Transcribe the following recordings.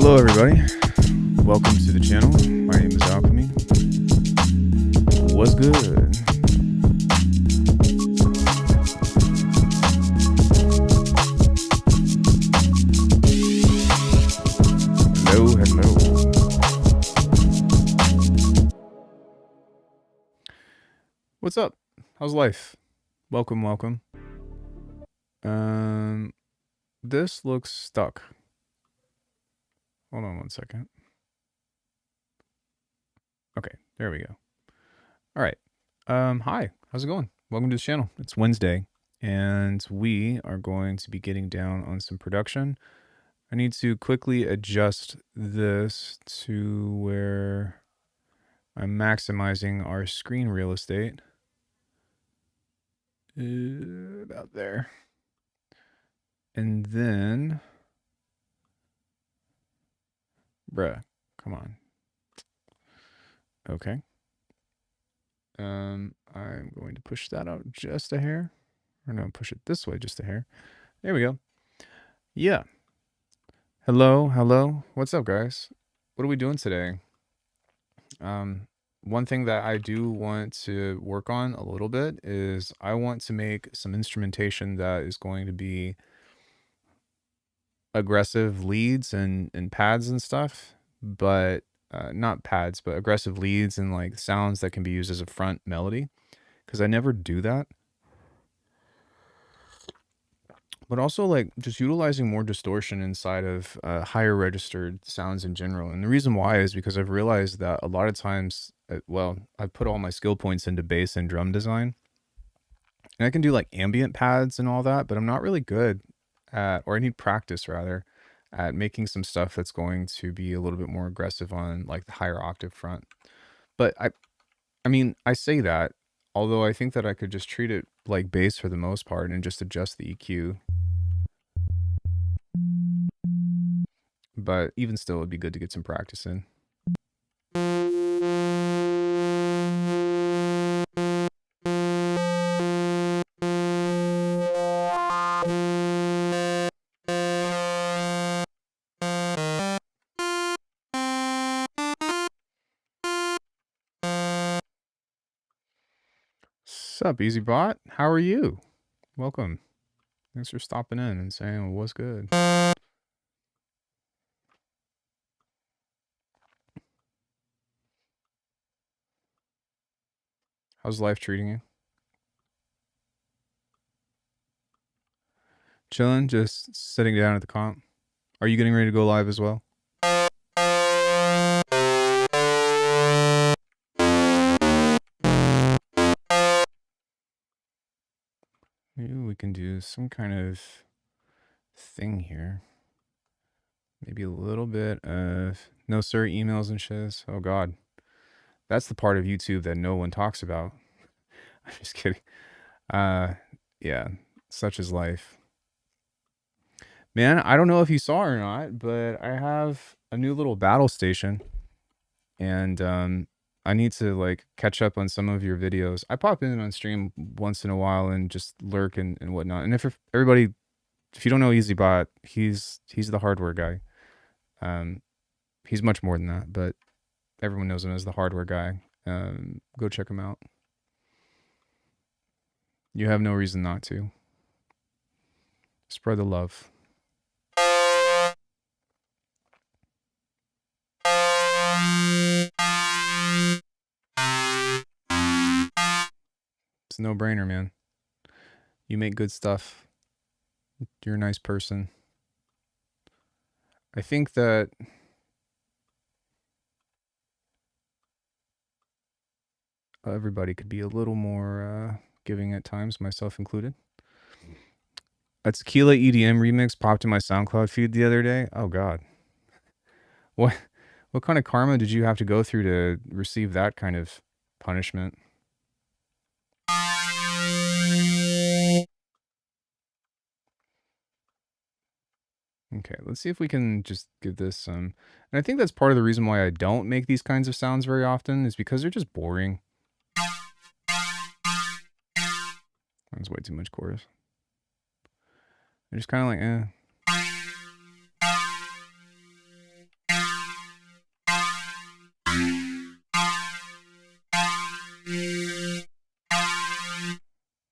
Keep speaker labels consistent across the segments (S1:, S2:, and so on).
S1: Hello everybody, welcome to the channel. My name is Alckemy. What's good? Hello. What's up? How's life? Welcome. This looks stuck. Hold on one second. Okay, there we go. All right. Hi, how's it going? Welcome to the channel. It's Wednesday, and we are going to be getting down on some production. I need to quickly adjust this to where I'm maximizing our screen real estate. About there. And then, bruh, come on. Okay. I'm going to push that out just a hair. Or no, push it this way just a hair. There we go. Yeah. Hello. What's up, guys? What are we doing today? One thing that I do want to work on a little bit is I want to make some instrumentation that is going to be aggressive leads and pads and stuff, but not pads, but aggressive leads and like sounds that can be used as a front melody, because I never do that. But also like just utilizing more distortion inside of higher registered sounds in general. And the reason why is because I've realized that a lot of times, I put all my skill points into bass and drum design, and I can do like ambient pads and all that, but I'm not really good at, or I need practice rather, at making some stuff that's going to be a little bit more aggressive on like the higher octave front. But I mean, I say that, although I think that I could just treat it like bass for the most part and just adjust the EQ. But even still, it'd be good to get some practice in. Sup, EasyBot? How are you? Welcome. Thanks for stopping in and saying, well, what's good? How's life treating you? Chilling, just sitting down at the comp. Are you getting ready to go live as well? Maybe we can do some kind of thing here. Maybe a little bit of no sir emails and shiz. Oh God. That's the part of YouTube that no one talks about. I'm just kidding. Yeah, such is life. Man, I don't know if you saw or not, but I have a new little battle station, and I need to like catch up on some of your videos. I pop in on stream once in a while and just lurk and whatnot. And if everybody, if you don't know EasyBot, he's the hardware guy. He's much more than that, but everyone knows him as the hardware guy. Go check him out. You have no reason not to. Spread the love. It's a no-brainer, man. You make good stuff. You're a nice person. I think that everybody could be a little more giving at times, myself included. A Tequila EDM remix popped in my SoundCloud feed the other day. Oh God. What kind of karma did you have to go through to receive that kind of punishment? Okay, let's see if we can just give this some. And I think that's part of the reason why I don't make these kinds of sounds very often, is because they're just boring. That's way too much chorus. They're just kind of like, eh.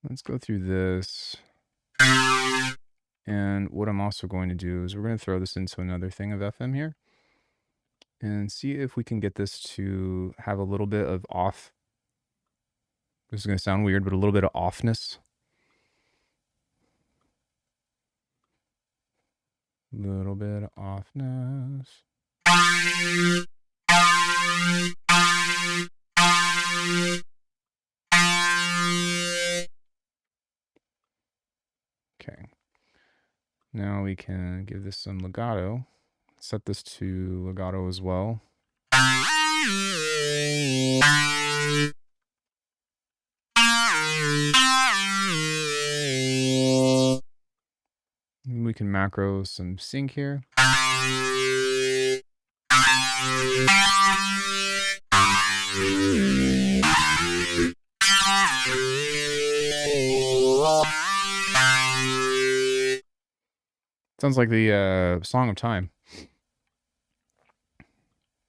S1: Let's go through this. And what I'm also going to do is we're going to throw this into another thing of FM here and see if we can get this to have a little bit of off. This is going to sound weird, but a little bit of offness. Little bit of offness. Okay. Now we can give this some legato. Set this to legato as well. We can macro some sync here. Sounds like the Song of Time.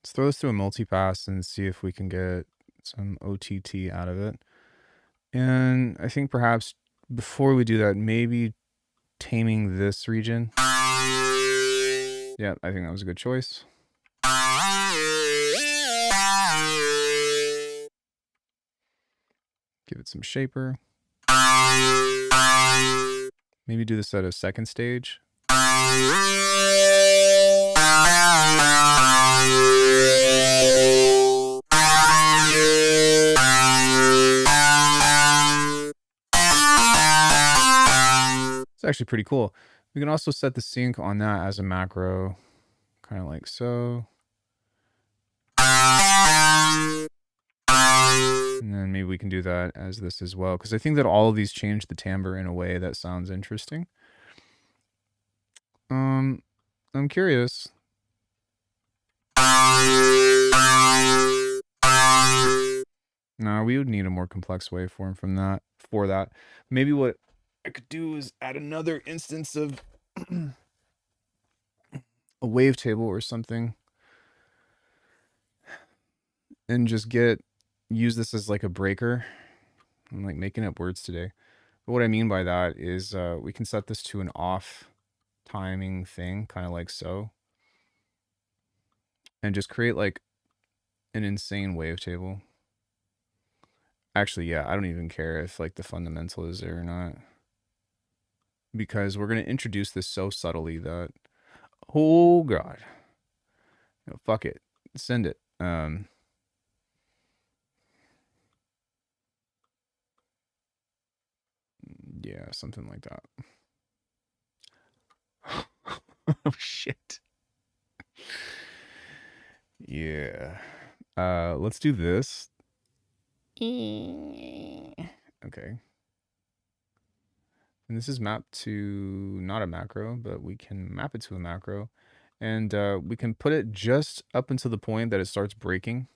S1: Let's throw this through a multipass and see if we can get some OTT out of it. And I think perhaps before we do that, maybe taming this region. Yeah, I think that was a good choice. Give it some shaper. Maybe do this at a second stage. It's actually pretty cool. We can also set the sync on that as a macro, kind of like so. And then maybe we can do that as this as well, because I think that all of these change the timbre in a way that sounds interesting. I'm curious. No, we would need a more complex waveform from that. For that, maybe what I could do is add another instance of a wavetable or something, and just use this as like a breaker. I'm like making up words today. But what I mean by that is we can set this to an off timing thing, kind of like so, and just create like an insane wavetable. Actually, yeah, I don't even care if like the fundamental is there or not, because we're going to introduce this so subtly that, oh God, fuck it, send it. Yeah, something like that. Oh shit. Yeah. Let's do this. Okay. And this is mapped to not a macro, but we can map it to a macro. And we can put it just up until the point that it starts breaking.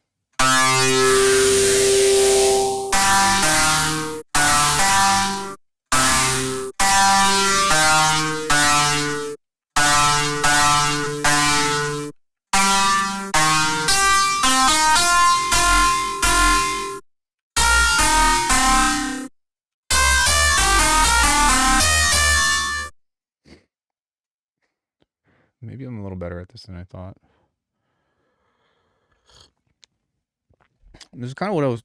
S1: Maybe I'm a little better at this than I thought. This is kind of what I was...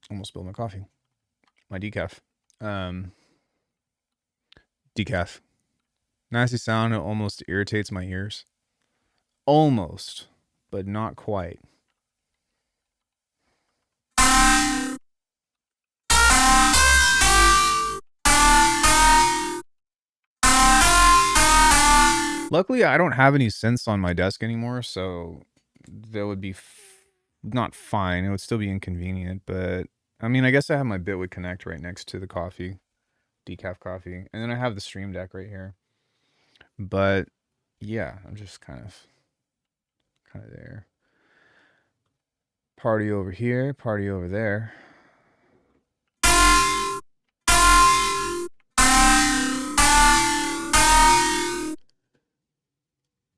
S1: Almost spilled my coffee. My decaf. Decaf. Nasty sound. It almost irritates my ears. Almost, but not quite. Luckily, I don't have any synths on my desk anymore, so that would be not fine. It would still be inconvenient, but I mean, I guess I have my Bitwig Connect right next to the coffee, decaf coffee, and then I have the Stream Deck right here. But yeah, I'm just kind of there. Party over here, party over there.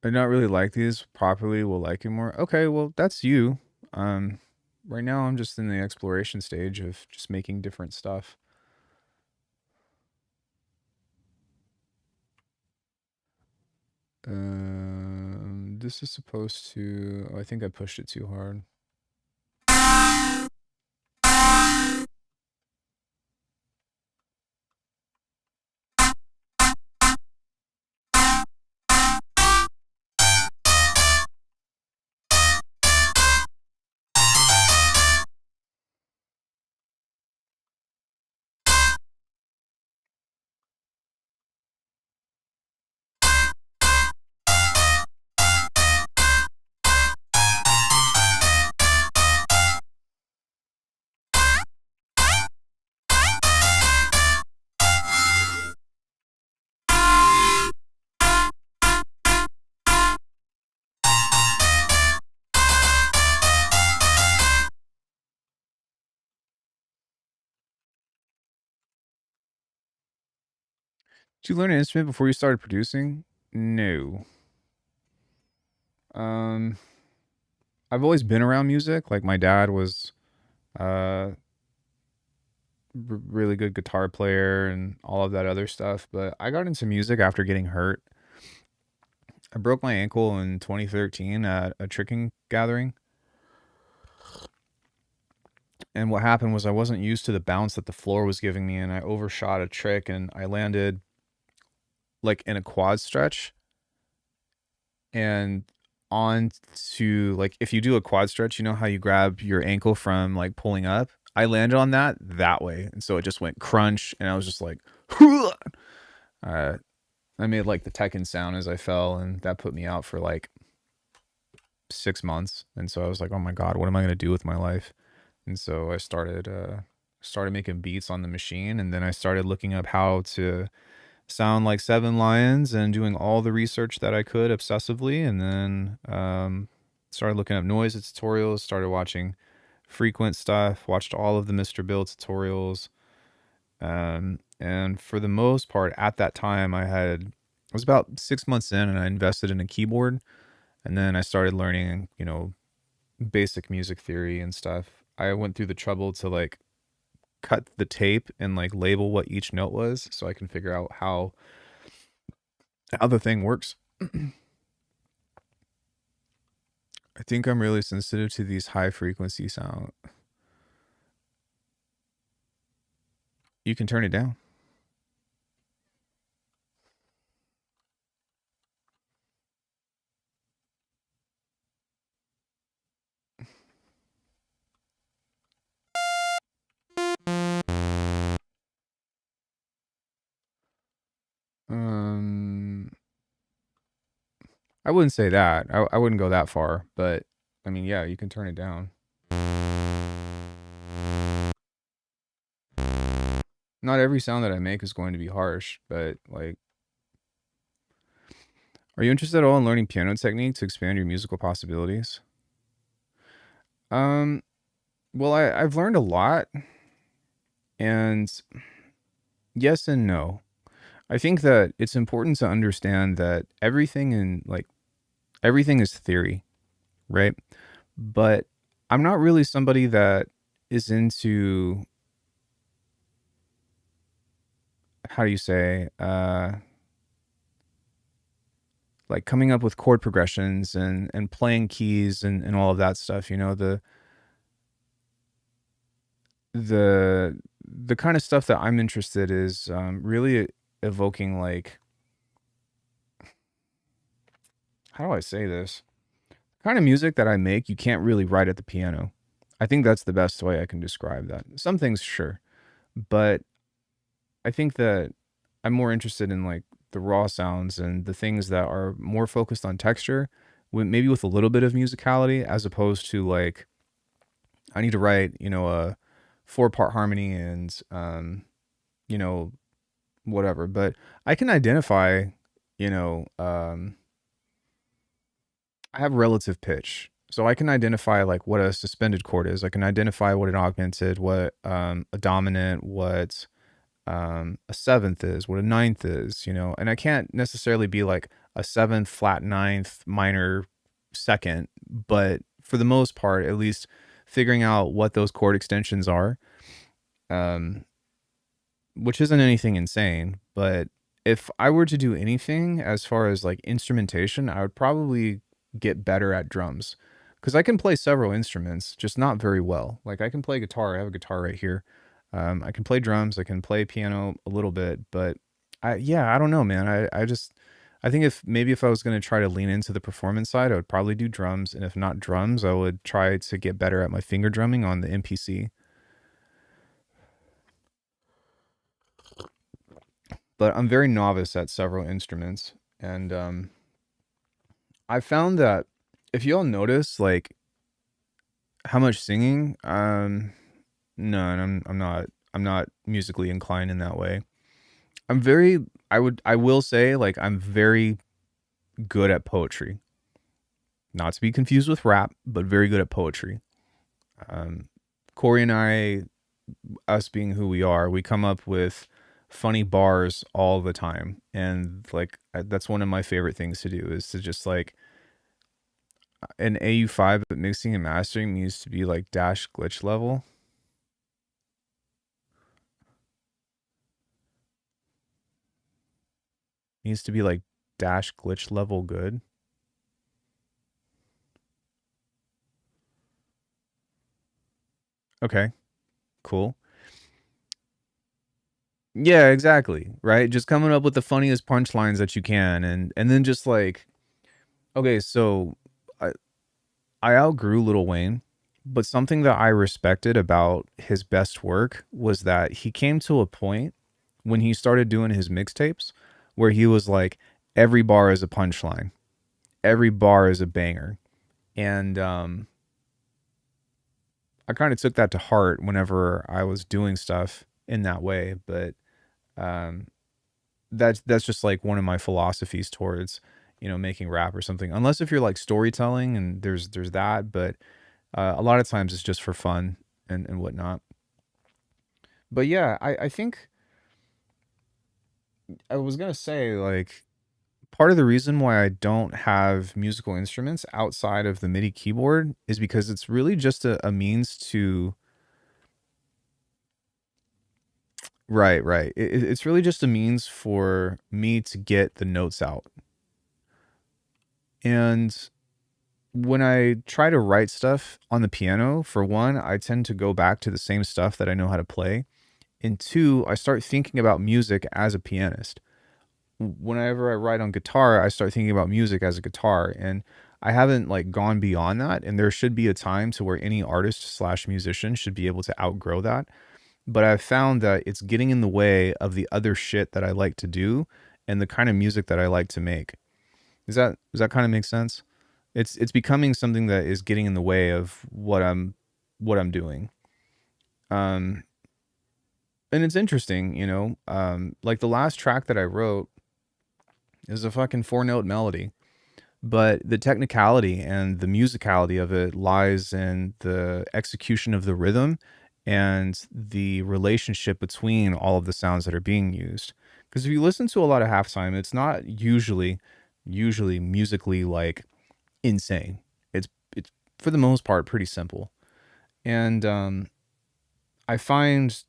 S1: I not really like these. Properly will like you more. Okay, well, that's you. right now I'm just in the exploration stage of just making different stuff. This is supposed to. Oh, I think I pushed it too hard. Did you learn an instrument before you started producing? No. Um, I've always been around music. Like my dad was uh really good guitar player and all of that other stuff, but I got into music after getting hurt. I broke my ankle in 2013 at a tricking gathering. And what happened was I wasn't used to the bounce that the floor was giving me, and I overshot a trick and I landed like in a quad stretch and on to, like, if you do a quad stretch, you know how you grab your ankle from like pulling up? I landed on that way. And so it just went crunch and I was just like, uh, I made like the Tekken sound as I fell, and that put me out for like 6 months. And so I was like, oh my God, what am I going to do with my life? And so I started making beats on the machine, and then I started looking up how to sound like Seven Lions and doing all the research that I could obsessively. And then started looking up noise tutorials, started watching frequent stuff, watched all of the Mr. Bill tutorials. And for the most part, at that time, I was about 6 months in, and I invested in a keyboard. And then I started learning, basic music theory and stuff. I went through the trouble to like cut the tape and like label what each note was so I can figure out how the thing works. I think I'm really sensitive to these high frequency sound. You can turn it down. Um, I wouldn't say that. I wouldn't go that far, but I mean, yeah, you can turn it down. Not every sound that I make is going to be harsh, but like, are you interested at all in learning piano technique to expand your musical possibilities? Um, well, I've learned a lot, and yes and no. I think that it's important to understand that everything is theory, right? But I'm not really somebody that is into, how do you say, like coming up with chord progressions and playing keys and all of that stuff. The kind of stuff that I'm interested is really evoking, like, how do I say this? Kind of music that I make, you can't really write at the piano. I think that's the best way I can describe that. Some things, sure, but I think that I'm more interested in like the raw sounds and the things that are more focused on texture, maybe with a little bit of musicality, as opposed to like I need to write, a 4-part harmony and you know, whatever. But I can identify, you know, I have relative pitch. So I can identify like what a suspended chord is. I can identify what an augmented, what a dominant, what a seventh is, what a ninth is, and I can't necessarily be like a seventh, flat ninth, minor second, but for the most part, at least figuring out what those chord extensions are, um, which isn't anything insane. But if I were to do anything as far as like instrumentation, I would probably get better at drums because I can play several instruments, just not very well. Like I can play guitar. I have a guitar right here. I can play drums. I can play piano a little bit, but I don't know, man. I think if I was going to try to lean into the performance side, I would probably do drums. And if not drums, I would try to get better at my finger drumming on the MPC. But I'm very novice at several instruments. And I found that if you all notice, like how much singing, no, and I'm not musically inclined in that way. I'm very, I will say, like, I'm very good at poetry. Not to be confused with rap, but very good at poetry. Um, Corey and I, us being who we are, we come up with funny bars all the time. And, like, that's one of my favorite things to do is to just, like, an AU5 but mixing and mastering needs to be, like, dash glitch level. Needs to be, like, dash glitch level good. Okay, cool. Yeah, exactly. Right? Just coming up with the funniest punchlines that you can and then just like okay, so I I outgrew Lil Wayne, but something that I respected about his best work was that he came to a point when he started doing his mixtapes where he was like every bar is a punchline. Every bar is a banger. And I kind of took that to heart whenever I was doing stuff in that way, but um that's just like one of my philosophies towards making rap or something, unless if you're like storytelling and there's that, but a lot of times it's just for fun and whatnot. But yeah, I think I was gonna say, like, part of the reason why I don't have musical instruments outside of the MIDI keyboard is because it's really just a means to right, it's really just a means for me to get the notes out. And when I try to write stuff on the piano, for one, I tend to go back to the same stuff that I know how to play. And two, I start thinking about music as a pianist. Whenever I write on guitar, I start thinking about music as a guitar. And I haven't like gone beyond that. And there should be a time to where any artist slash musician should be able to outgrow that. But I've found that it's getting in the way of the other shit that I like to do and the kind of music that I like to make. Does that kind of make sense? It's becoming something that is getting in the way of what I'm doing. Um, and it's interesting, like the last track that I wrote is a fucking 4 note melody, but the technicality and the musicality of it lies in the execution of the rhythm and the relationship between all of the sounds that are being used. Because if you listen to a lot of halftime, it's not usually musically like insane. It's for the most part pretty simple. And I find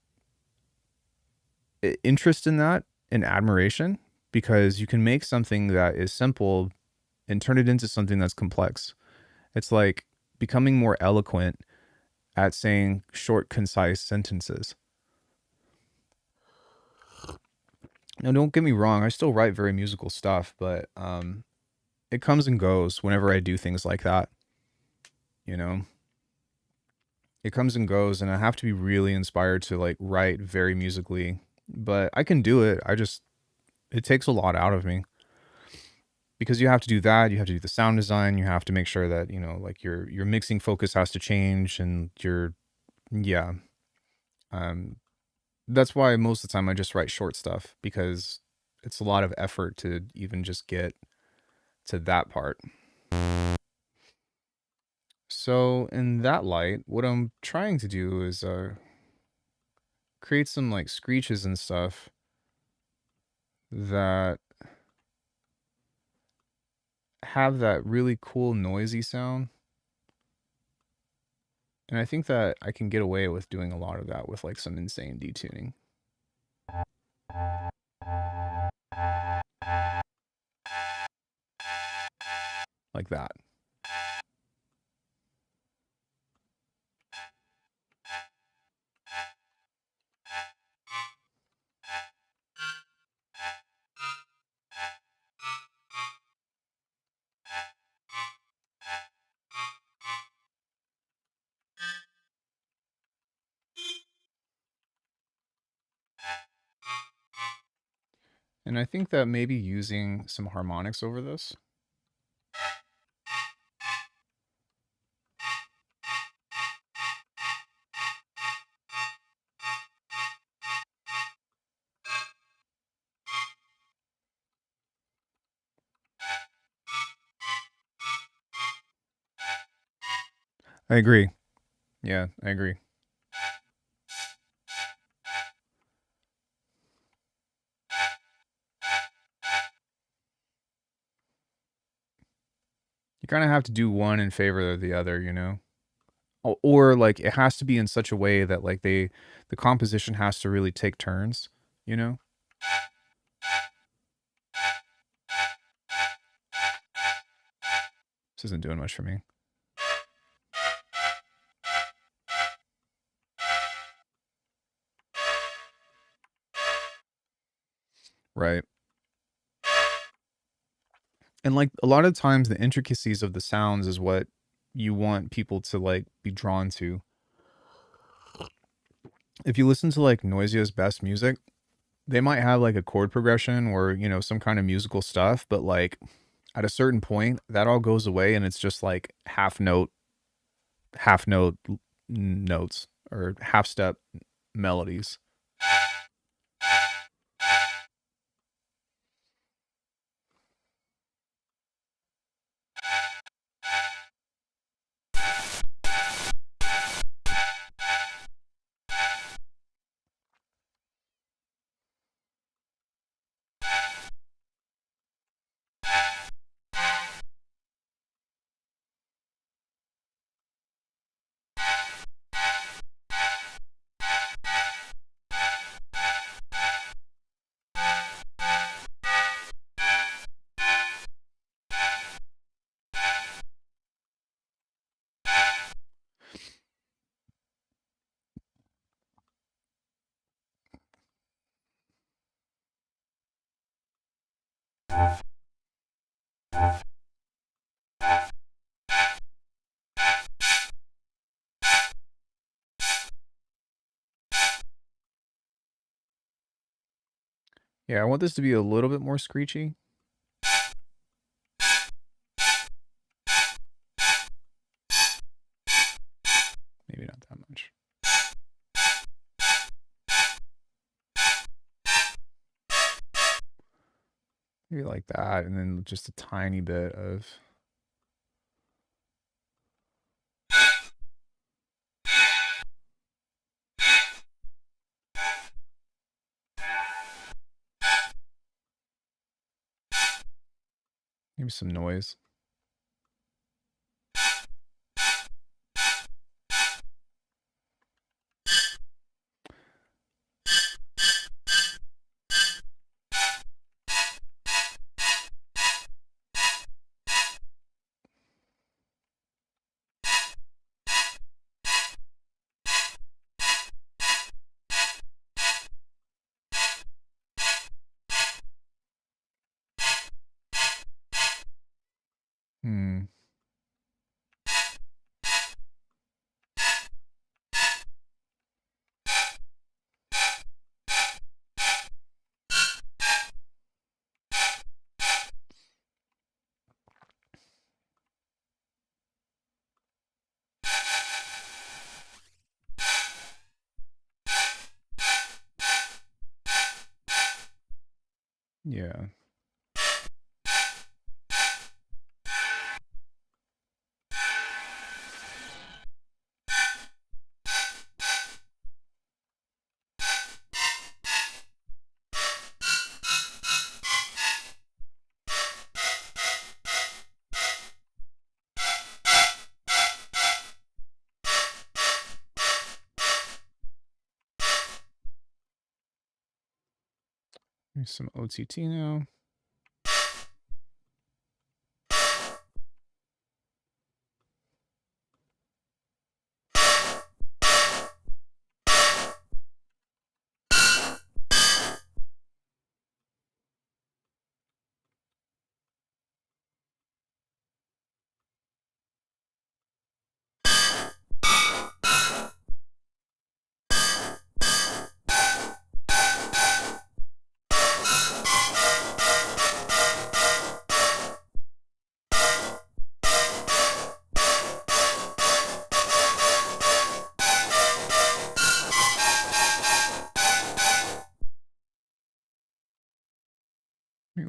S1: interest in that and admiration because you can make something that is simple and turn it into something that's complex. It's like becoming more eloquent at saying short, concise sentences. Now, don't get me wrong, I still write very musical stuff, but it comes and goes whenever I do things like that. You know, it comes and goes, and I have to be really inspired to like write very musically. But I can do it. It takes a lot out of me because you have to do that. You have to do the sound design. You have to make sure that like your mixing focus has to change, and yeah. Um, that's why most of the time I just write short stuff because it's a lot of effort to even just get to that part. So in that light, what I'm trying to do is create some like screeches and stuff that have that really cool noisy sound. And I think that I can get away with doing a lot of that with like some insane detuning. Like that. And I think that maybe using some harmonics over this. I agree. Yeah, I agree. You kind of have to do one in favor of the other, you know? Or like it has to be in such a way that like the composition has to really take turns, you know? This isn't doing much for me. Right. And like a lot of times the intricacies of the sounds is what you want people to like be drawn to. If you listen to like Noisia's best music, they might have like a chord progression or, you know, some kind of musical stuff, but like at a certain point that all goes away and it's just like half note notes or half step melodies. Yeah, I want this to be a little bit more screechy. Maybe not that much. Maybe like that, and then just a tiny bit of. Maybe some noise. Hmm. Yeah. Here's some OTT now.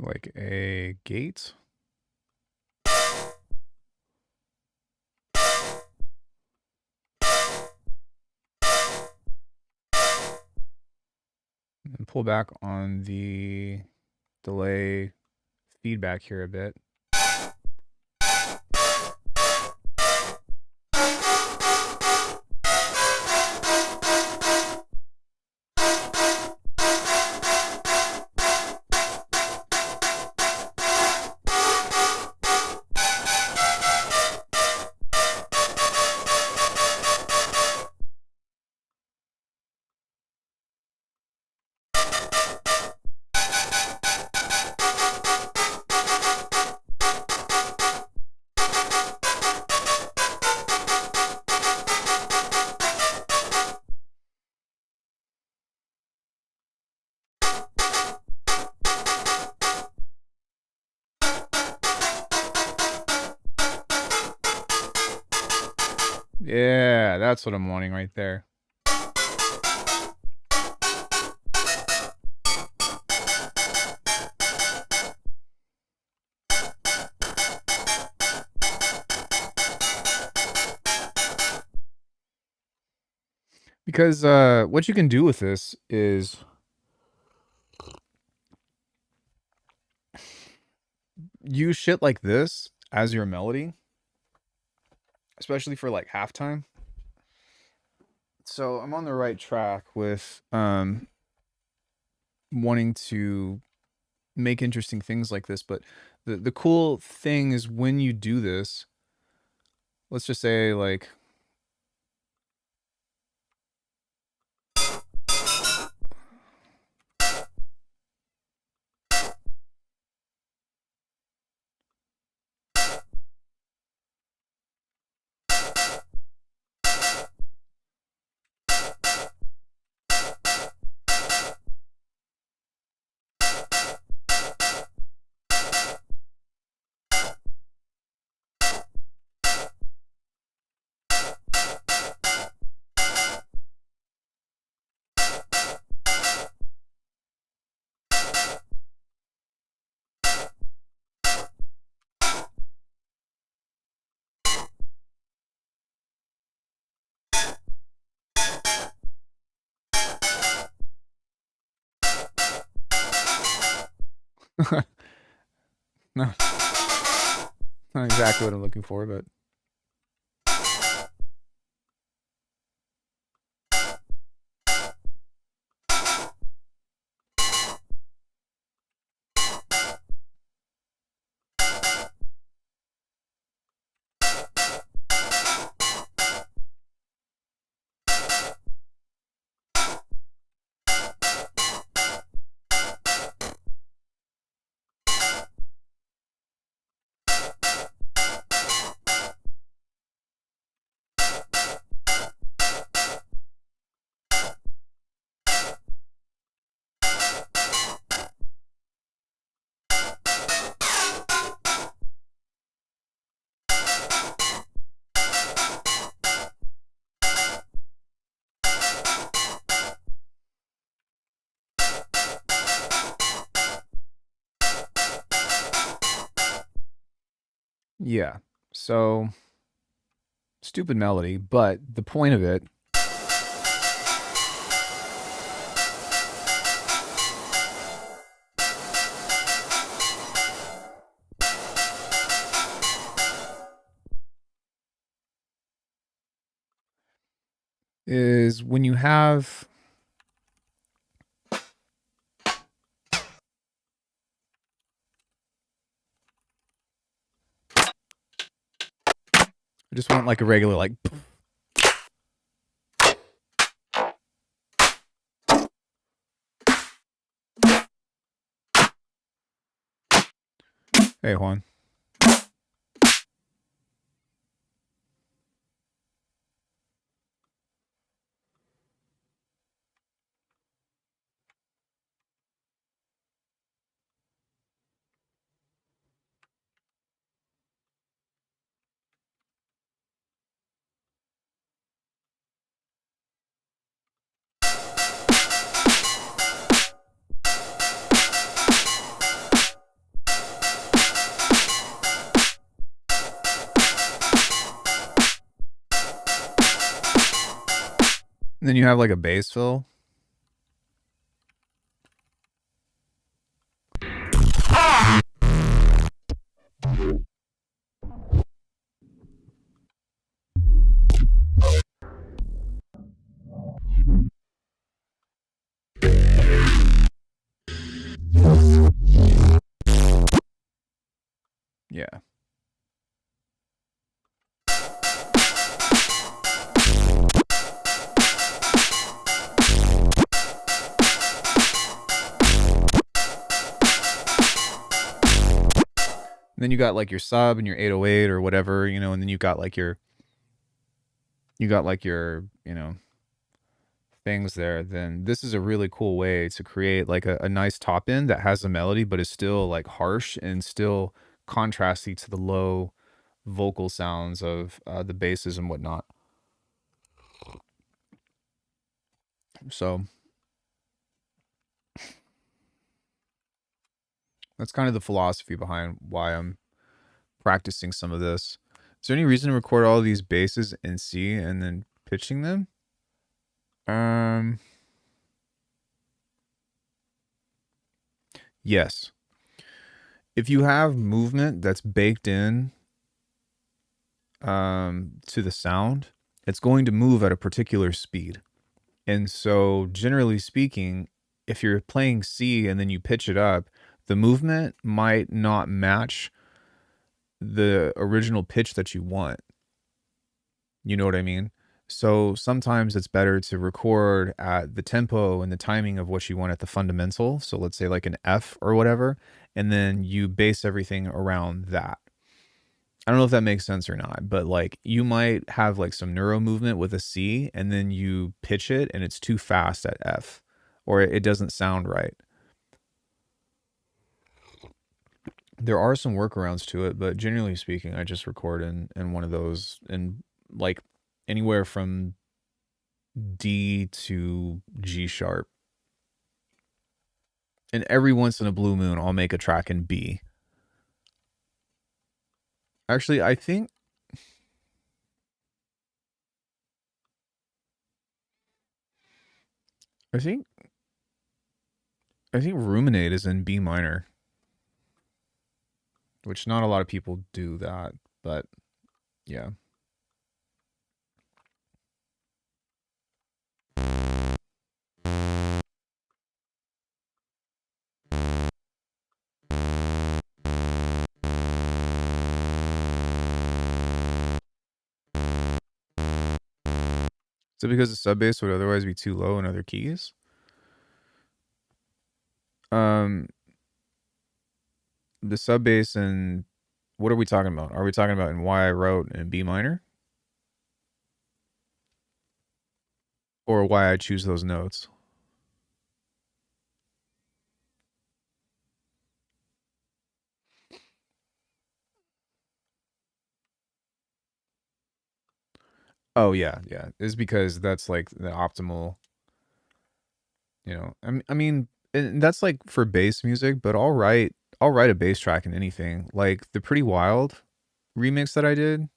S1: Like a gate. And pull back on the delay feedback here a bit. Yeah, that's what I'm wanting right there. Because what you can do with this is use shit like this as your melody, especially for like halftime. So I'm on the right track with wanting to make interesting things like this, but the cool thing is when you do this, let's just say like no, not exactly what I'm looking for, but yeah. So stupid melody, but the point of it is when you have I just want like a regular like. Hey, Juan. And then you have like a bass fill. Yeah. And then you got like your sub and your 808 or whatever, you know, and then you got like your you know, things there. Then this is a really cool way to create like a nice top end that has a melody but is still like harsh and still contrasty to the low vocal sounds of the basses and whatnot. So that's kind of the philosophy behind why I'm practicing some of this. Is there any reason to record all of these basses in C and then pitching them? Yes. If you have movement that's baked in to the sound, it's going to move at a particular speed. And so generally speaking, if you're playing C and then you pitch it up, the movement might not match the original pitch that you want. You know what I mean? So sometimes it's better to record at the tempo and the timing of what you want at the fundamental. So let's say like an F or whatever, and then you base everything around that. I don't know if that makes sense or not, but like you might have like some neuro movement with a C and then you pitch it and it's too fast at F or it doesn't sound right. There are some workarounds to it, but generally speaking, I just record in one of those in like anywhere from D to G sharp. And every once in a blue moon, I'll make a track in B. Actually, I think Ruminate is in B minor, which not a lot of people do that, but yeah. Is it because the sub bass would otherwise be too low in other keys? The sub bass and what are we talking about? Are we talking about in why I wrote in B minor? Or why I choose those notes? Oh yeah, yeah. It's because that's like the optimal, you know. I mean, and that's like for bass music, but I'll write a bass track in anything. Like the Pretty Wild remix that I did,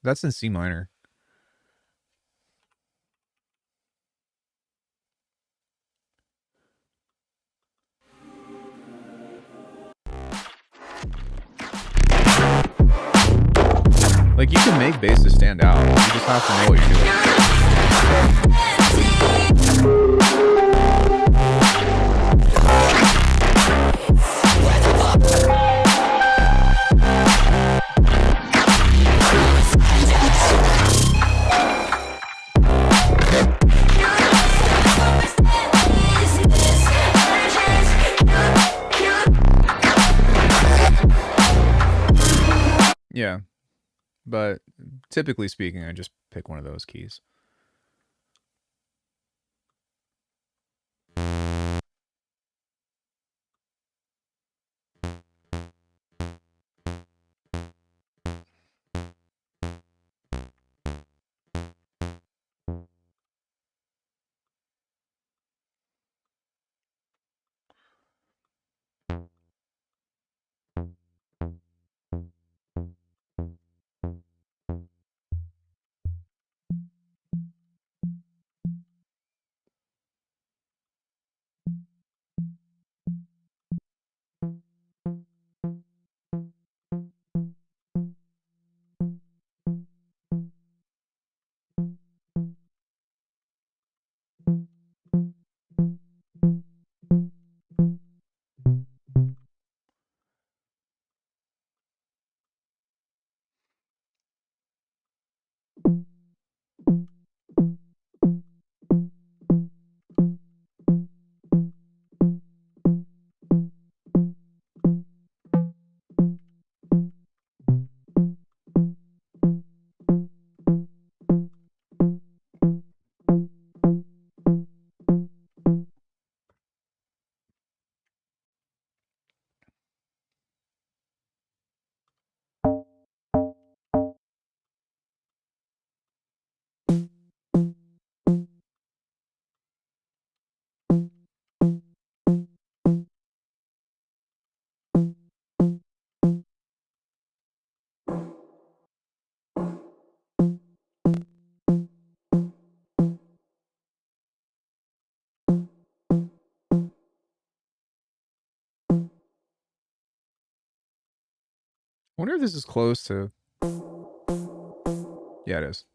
S1: that's in C minor. Like you can make basses stand out. You just have to know what you're doing. Yeah, but typically speaking, I just pick one of those keys. I wonder if this is close to. Yeah, it is.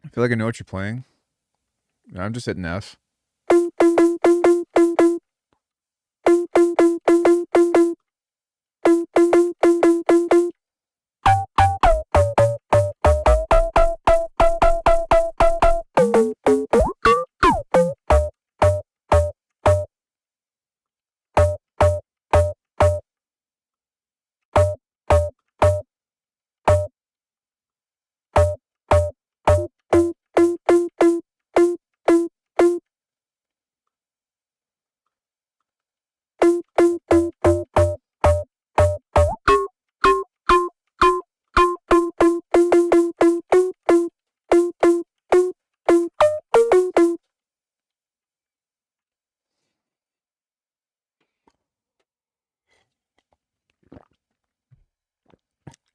S1: I feel like I know what you're playing. I'm just hitting F.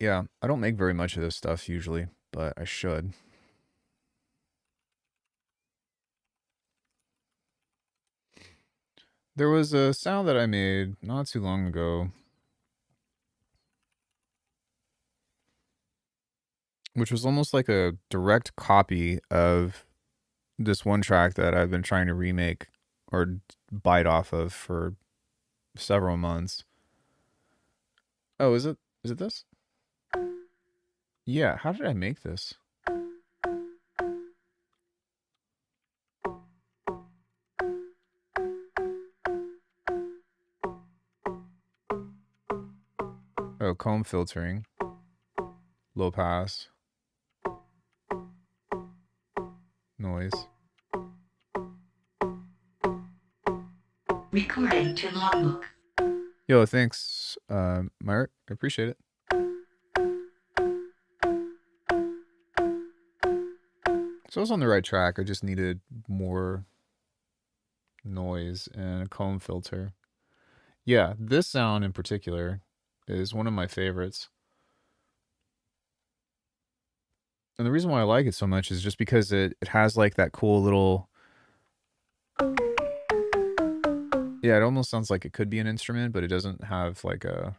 S1: Yeah, I don't make very much of this stuff usually, but I should. There was a sound that I made not too long ago, which was almost like a direct copy of this one track that I've been trying to remake or bite off of for several months. Oh, is it? Is it this? Yeah. How did I make this? Oh, comb filtering, low pass, noise.
S2: Recording to logbook.
S1: Yo, thanks, Myrick. I appreciate it. So I was on the right track. I just needed more noise and a comb filter. Yeah, this sound in particular is one of my favorites. And the reason why I like it so much is just because it has like that cool little. Yeah, it almost sounds like it could be an instrument, but it doesn't have like a.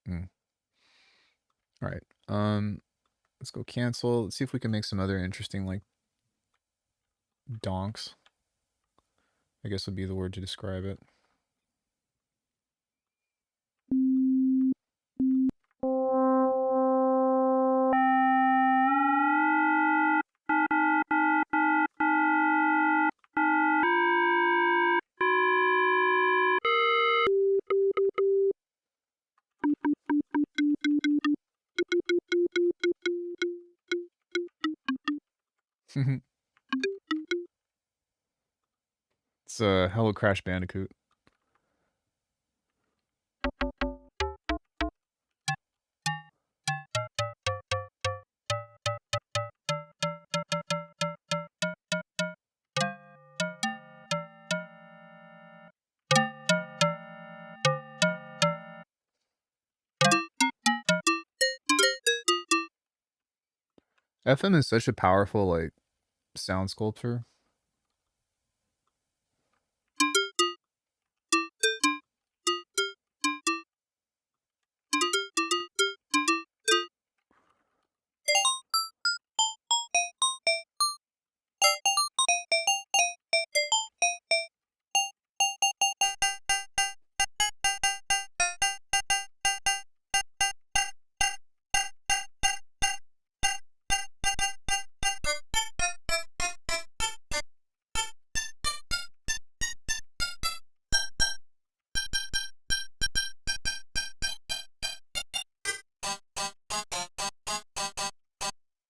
S1: Mm. All right. Let's go cancel. Let's see if we can make some other interesting like donks. I guess would be the word to describe it. It's a Hello Crash Bandicoot. FM is such a powerful like sound sculpture.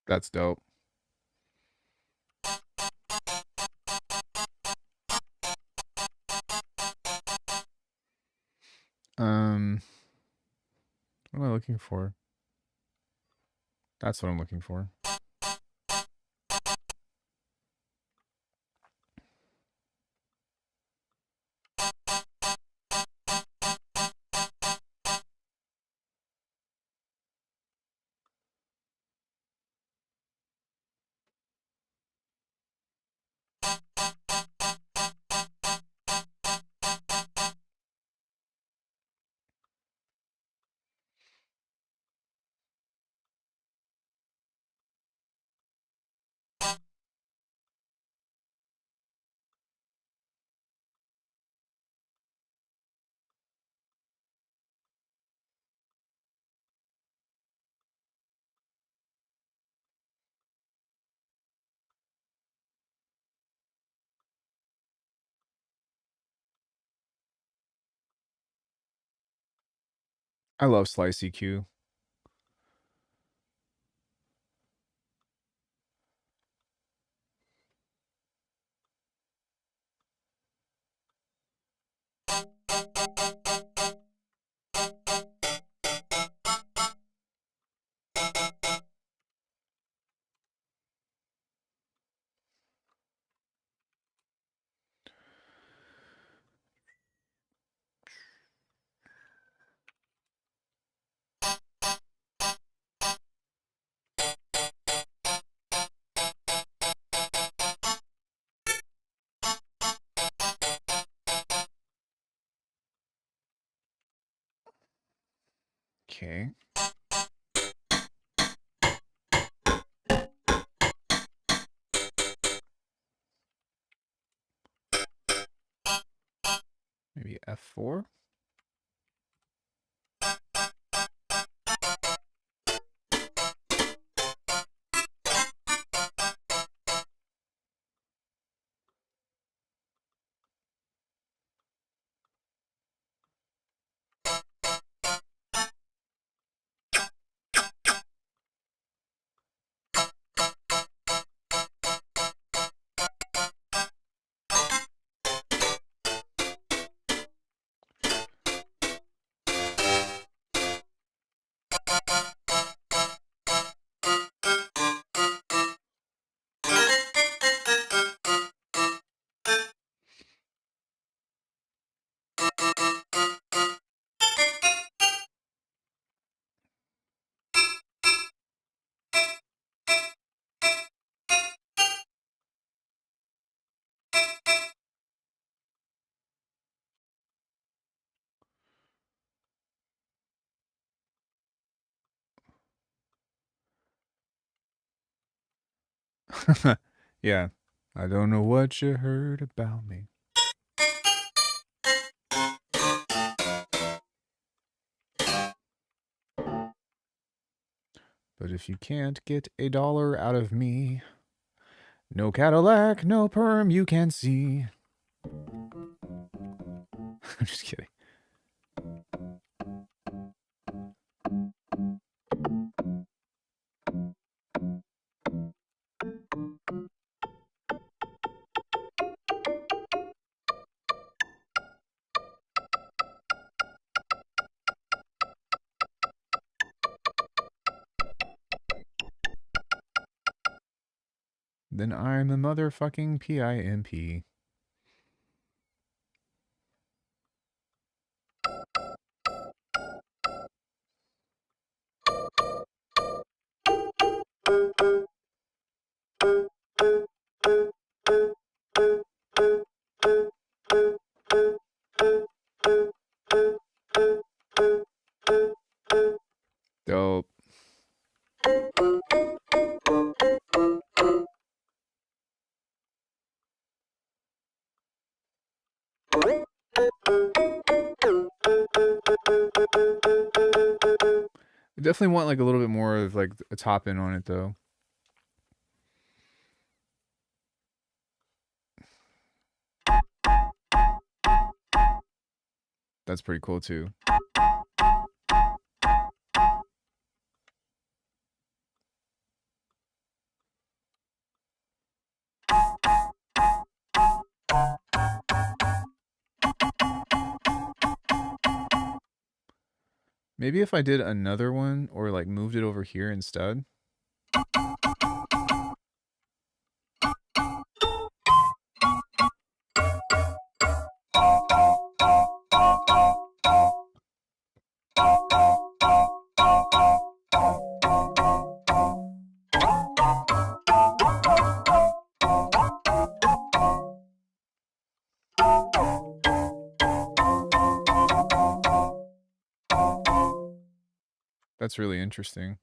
S1: That's dope. What am I looking for? That's what I'm looking for. I love Slice EQ. Okay. F4. Yeah. I don't know what you heard about me. But if you can't get $1 out of me, no Cadillac, no perm you can see. I'm just kidding. Then I'm a motherfucking PIMP. Dope. I definitely want like a little bit more of like a top end on it though. That's pretty cool too. Maybe if I did another one or like moved it over here instead. That's really interesting.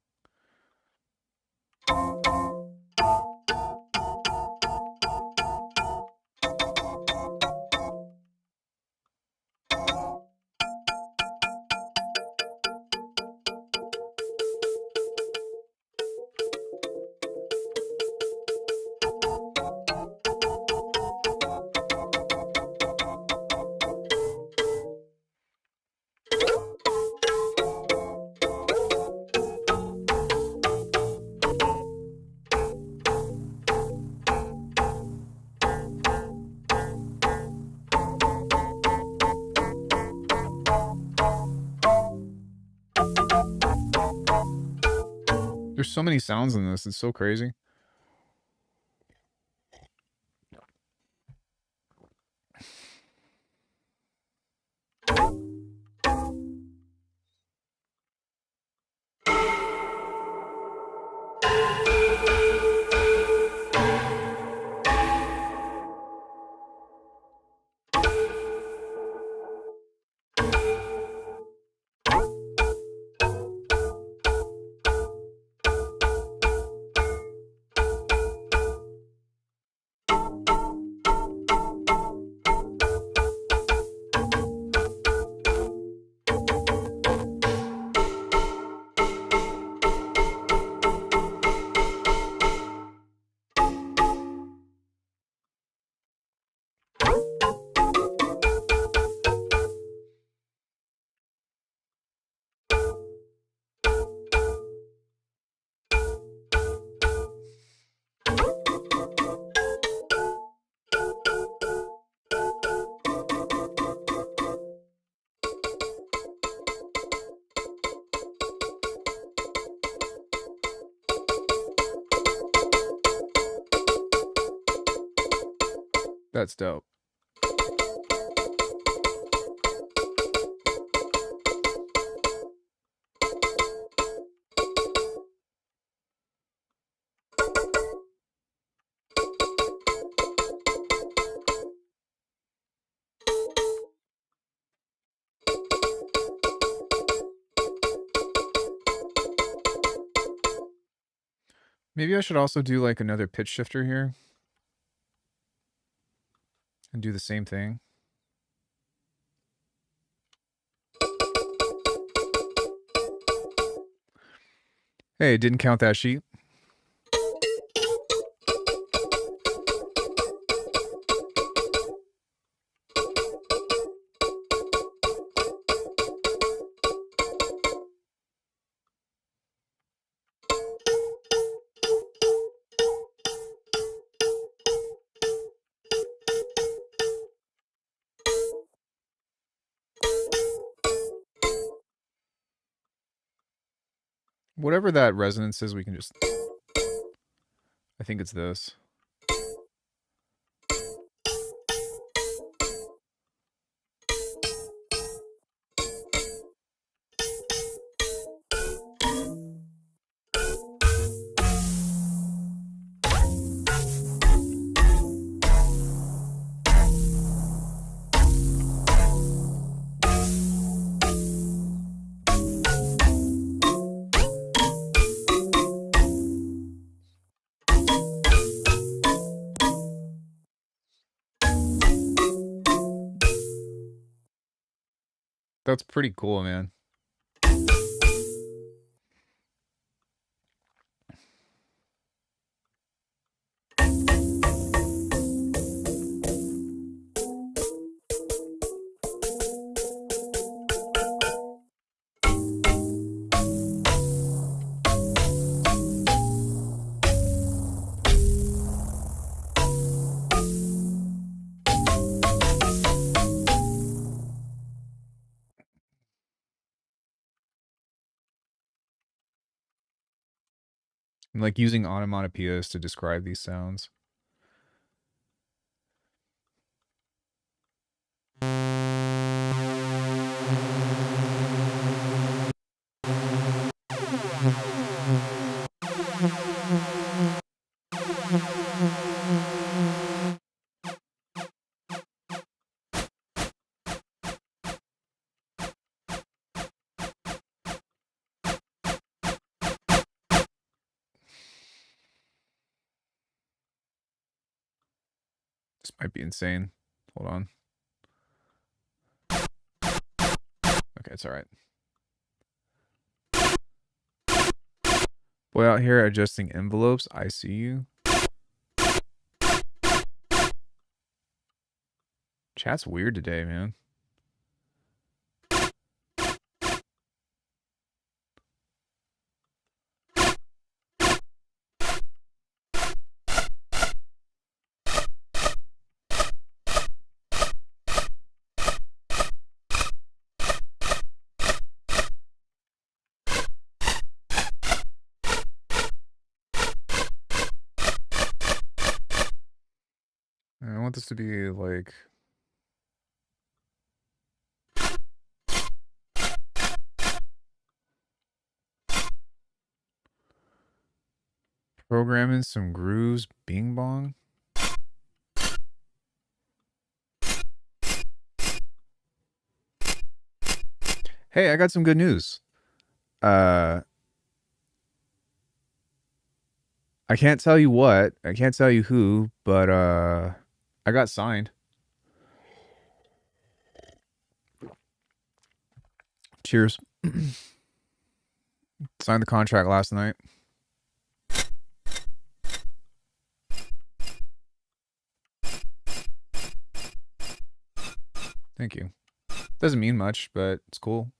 S1: There's so many sounds in this. It's so crazy. That's dope. Maybe I should also do like another pitch shifter here and do the same thing. Hey, didn't count that sheet. Whatever that resonance is, we can just... I think it's this. That's pretty cool, man. I'm like using onomatopoeias to describe these sounds. This might be insane. Hold on. Okay, it's all right. Boy out here adjusting envelopes. I see you. Chat's weird today, man. I want this to be like... Programming some grooves, bing bong. Hey, I got some good news. I can't tell you what, I can't tell you who, but I got signed. Cheers. Signed the contract last night. Thank you. Doesn't mean much, but it's cool.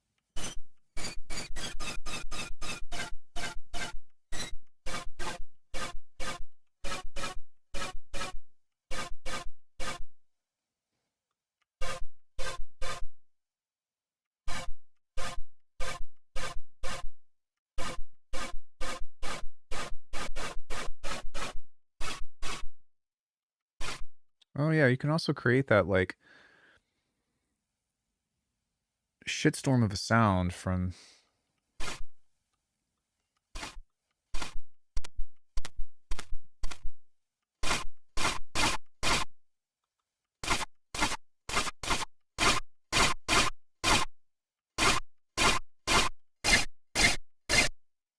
S1: Oh yeah, you can also create that like shitstorm of a sound from.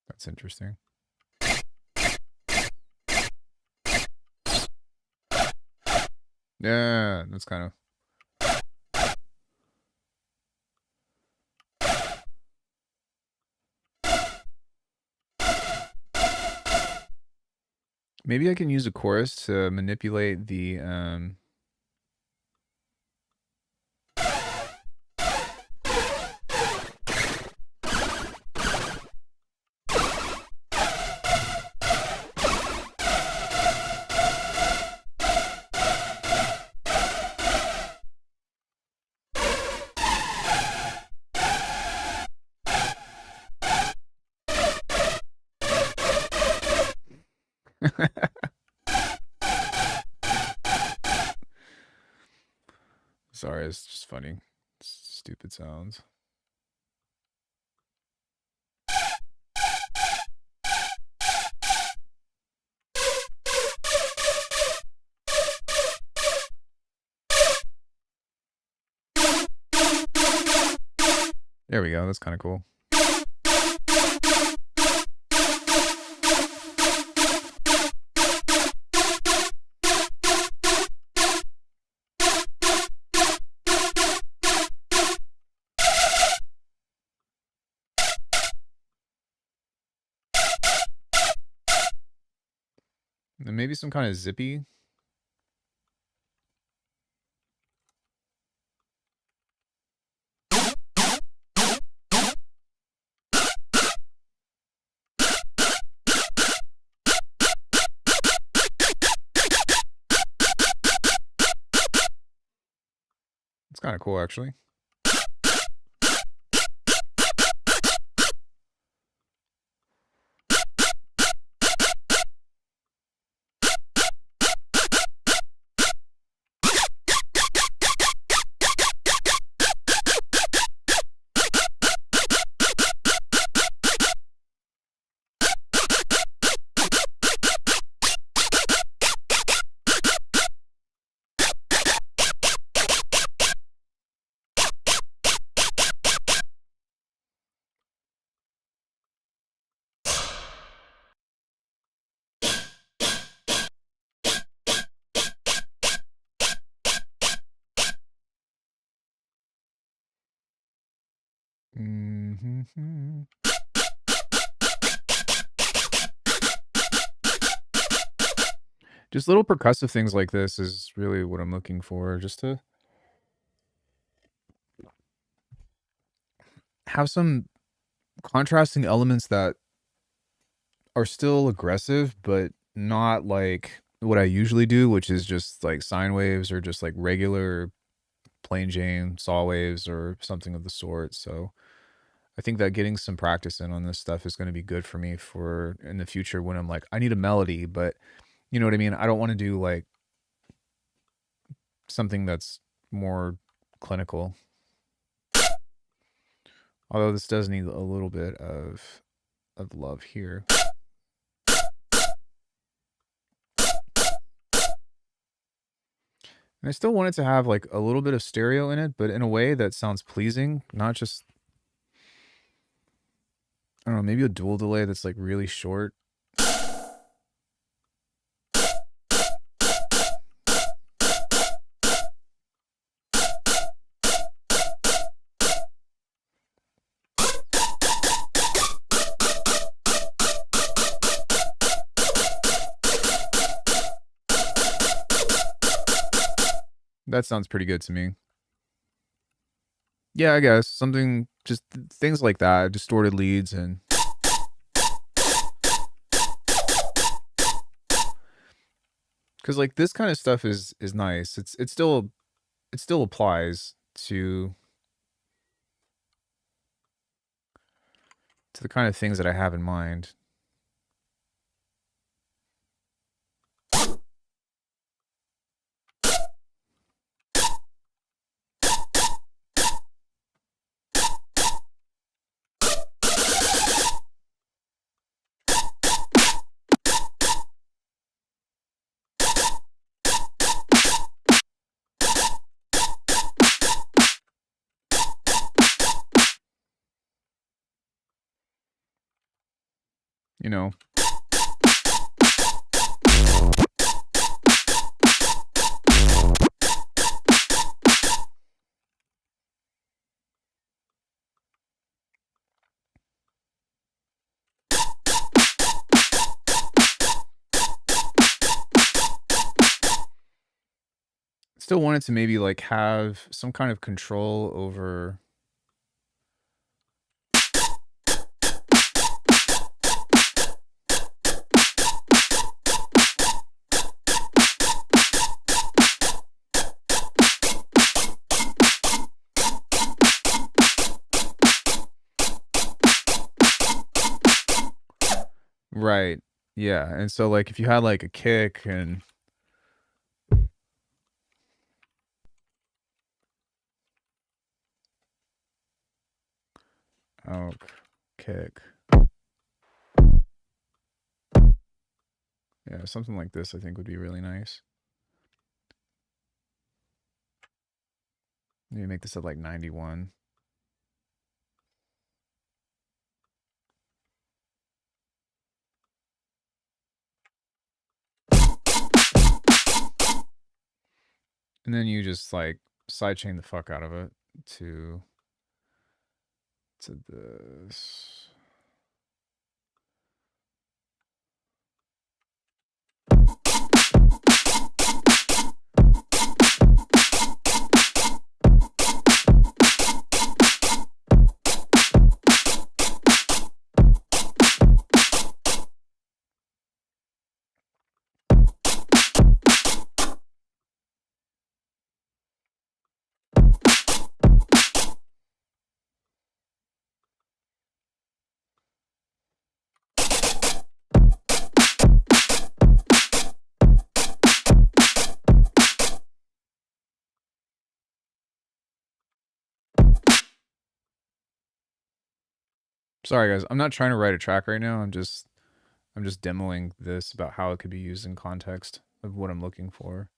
S1: That's interesting. Yeah, that's kind of. Maybe I can use a chorus to manipulate the Sorry, it's just funny. Stupid sounds. There we go. That's kind of cool. And maybe some kind of zippy. It's kind of cool, actually. Mm-hmm. Just little percussive things like this is really what I'm looking for, just to have some contrasting elements that are still aggressive, but not like what I usually do, which is just like sine waves or just like regular plain Jane saw waves or something of the sort. So I think that getting some practice in on this stuff is going to be good for me for in the future when I'm like, I need a melody, but you know what I mean? I don't want to do like something that's more clinical. Although this does need a little bit of love here. And I still want it to have like a little bit of stereo in it, but in a way that sounds pleasing, not just, I don't know, maybe a dual delay that's like really short. That sounds pretty good to me. Yeah, I guess something, just things like that, distorted leads and because like this kind of stuff is nice. It still applies to the kind of things that I have in mind. you know. Still wanted to maybe like have some kind of control over right. Yeah. And so like if you had like a kick and kick. Yeah, something like this I think would be really nice. Maybe make this at like 91. And then you just like sidechain the fuck out of it to this. Sorry guys, I'm not trying to write a track right now. I'm just demoing this about how it could be used in context of what I'm looking for.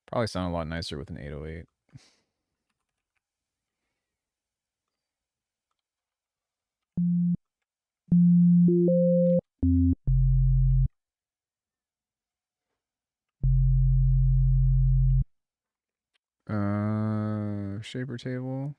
S1: Probably sound a lot nicer with an 808. Shaper table.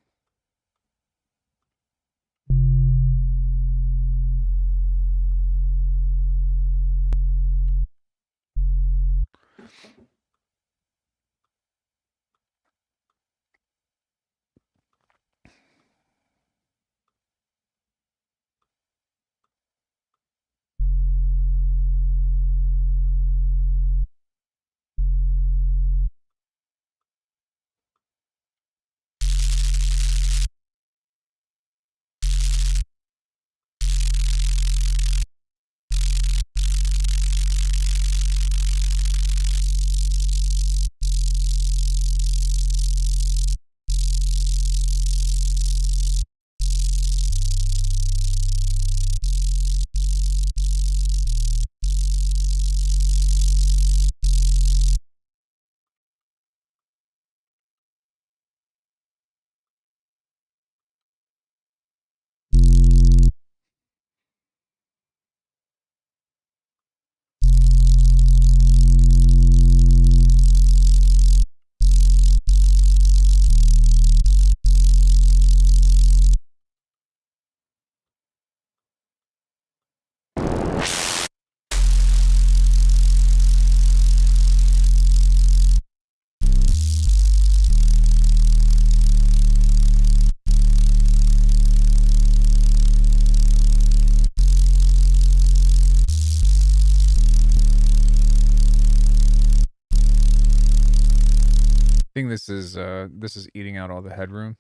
S1: I think this is eating out all the headroom.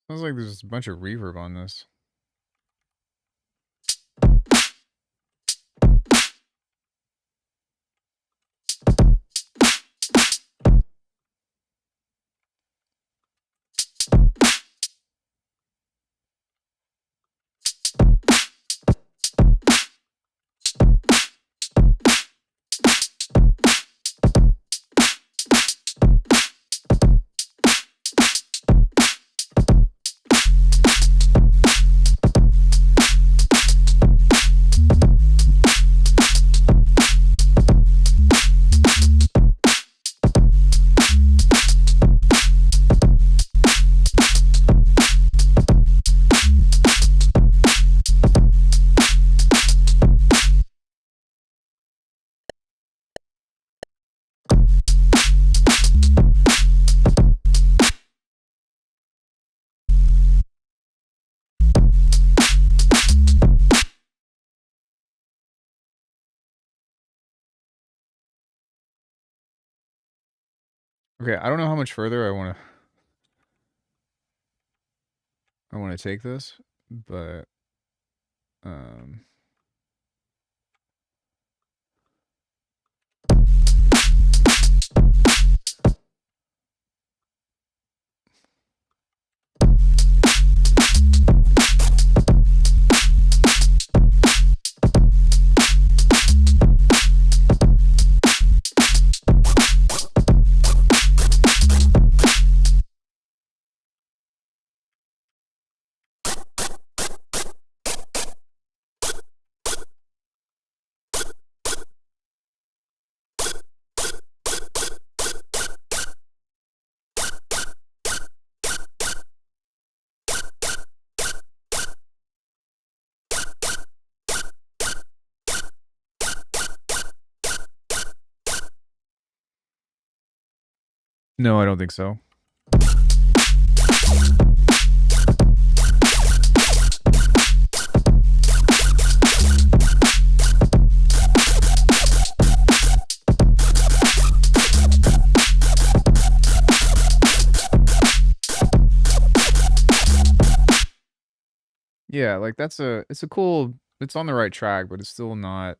S1: Sounds like there's a bunch of reverb on this. Okay, I don't know how much further I want to take this, but no, I don't think so. Yeah, like it's a cool, it's on the right track, but it's still not.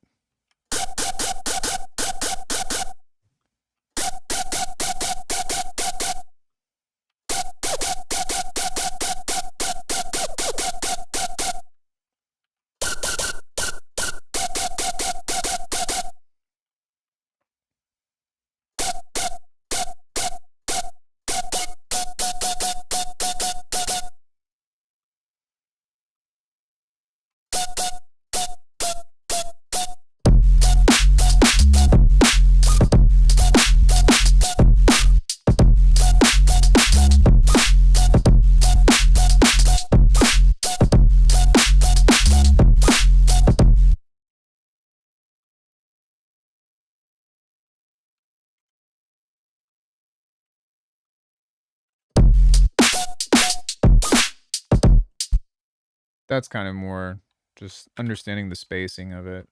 S1: That's kind of more just understanding the spacing of it.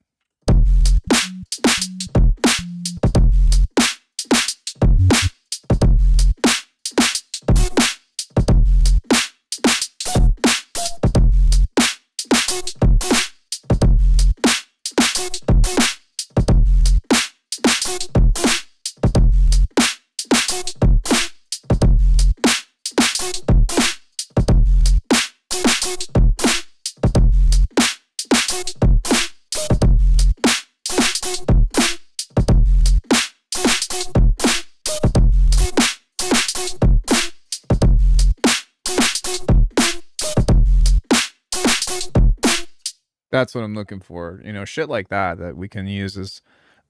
S1: That's what I'm looking for. You know, shit like that we can use as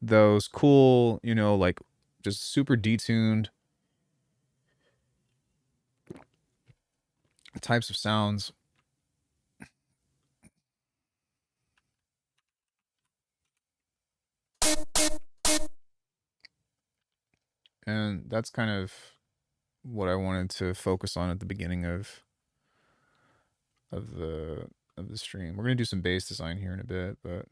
S1: those cool, you know, like just super detuned types of sounds. And that's kind of what I wanted to focus on at the beginning of the stream. We're gonna do some bass design here in a bit, but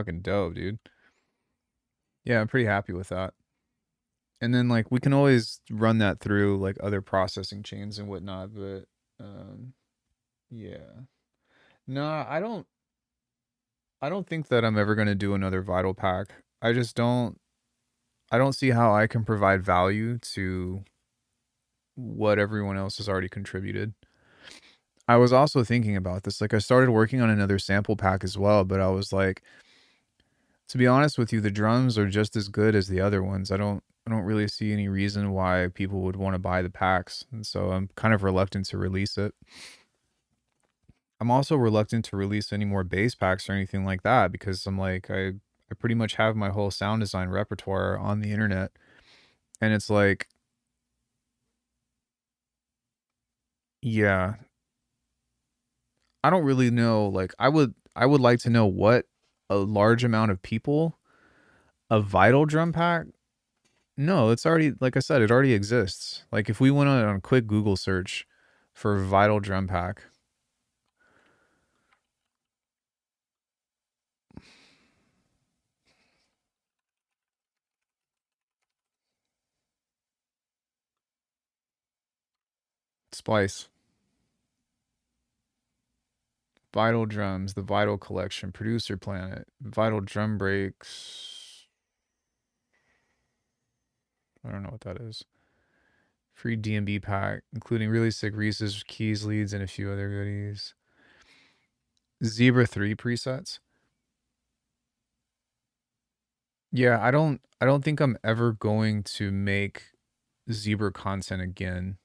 S1: fucking dope, dude. Yeah, I'm pretty happy with that. And then like we can always run that through like other processing chains and whatnot, but um yeah. No, I don't think that I'm ever gonna do another Vital Pack. I just I don't see how I can provide value to what everyone else has already contributed. I was also thinking about this. Like I started working on another sample pack as well, but I was like, to be honest with you, the drums are just as good as the other ones. I don't really see any reason why people would want to buy the packs. And so I'm kind of reluctant to release it. I'm also reluctant to release any more bass packs or anything like that because I'm like I pretty much have my whole sound design repertoire on the internet. And it's like, yeah, I don't really know. Like I would like to know what a large amount of people a Vital drum pack. No, it's already, like I said, it already exists. Like if we went on a quick Google search for Vital drum pack, Splice, Vital drums, the Vital collection, Producer Planet, Vital drum breaks. I don't know what that is. Free DMB pack, including really sick Reese's, keys, leads, and a few other goodies. Zebra 3 presets. Yeah, I don't think I'm ever going to make Zebra content again.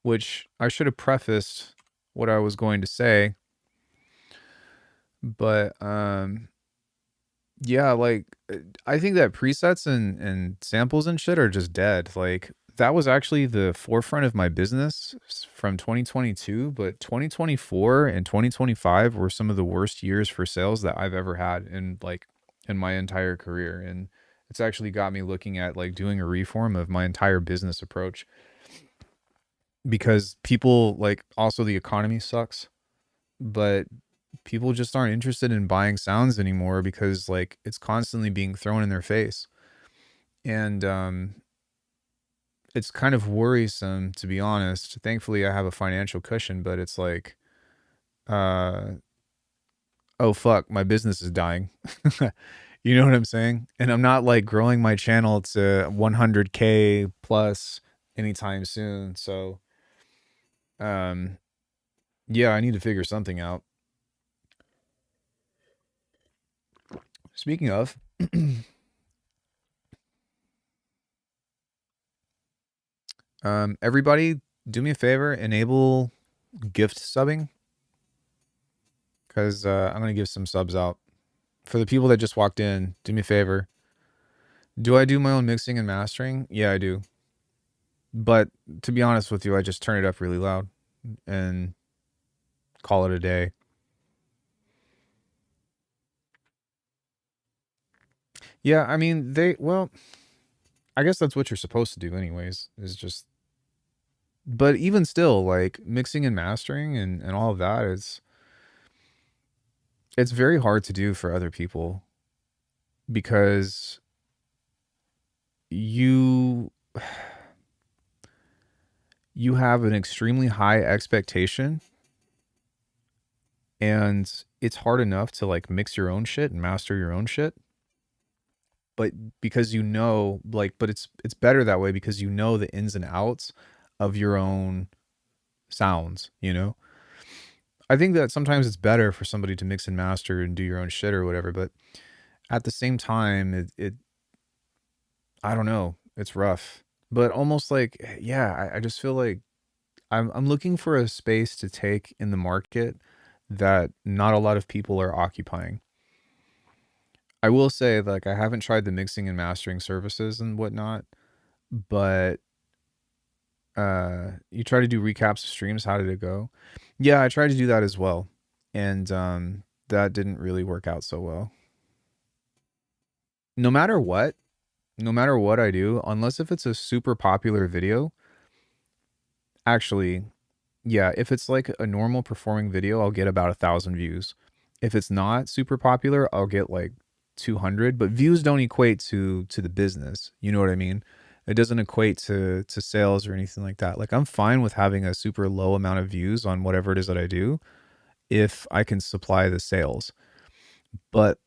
S1: Which I should have prefaced what I was going to say. But yeah, like I think that presets and samples and shit are just dead. Like that was actually the forefront of my business from 2022, but 2024 and 2025 were some of the worst years for sales that I've ever had in my entire career. And it's actually got me looking at like doing a reform of my entire business approach because people like also the economy sucks, but people just aren't interested in buying sounds anymore because like it's constantly being thrown in their face. And it's kind of worrisome, to be honest. Thankfully I have a financial cushion, but it's like uh oh fuck, my business is dying. You know what I'm saying? And I'm not like growing my channel to 100K plus anytime soon. So um yeah, I need to figure something out. Speaking of, everybody, do me a favor, enable gift subbing because I'm gonna give some subs out for the people that just walked in. Do me a favor. Do I do my own mixing and mastering? Yeah, I do. But to be honest with you, I just turn it up really loud and call it a day. Yeah, I mean, well, I guess that's what you're supposed to do anyways, is just, but even still, like mixing and mastering and all of that it's very hard to do for other people because you you have an extremely high expectation and it's hard enough to like mix your own shit and master your own shit, but because you know like but it's better that way because you know the ins and outs of your own sounds, you know. I think that sometimes it's better for somebody to mix and master and do your own shit or whatever, but at the same time it I don't know, it's rough. But almost like yeah, I just feel like I'm looking for a space to take in the market that not a lot of people are occupying. I will say, like, I haven't tried the mixing and mastering services and whatnot, but you try to do recaps of streams. How did it go? Yeah, I tried to do that as well, and that didn't really work out so well. No matter what, no matter what I do, unless if it's a super popular video, actually, yeah, if it's like a normal performing video, I'll get about 1,000 views. If it's not super popular, I'll get like 200, but views don't equate to the business. You know what I mean? It doesn't equate to sales or anything like that. Like I'm fine with having a super low amount of views on whatever it is that I do if I can supply the sales. But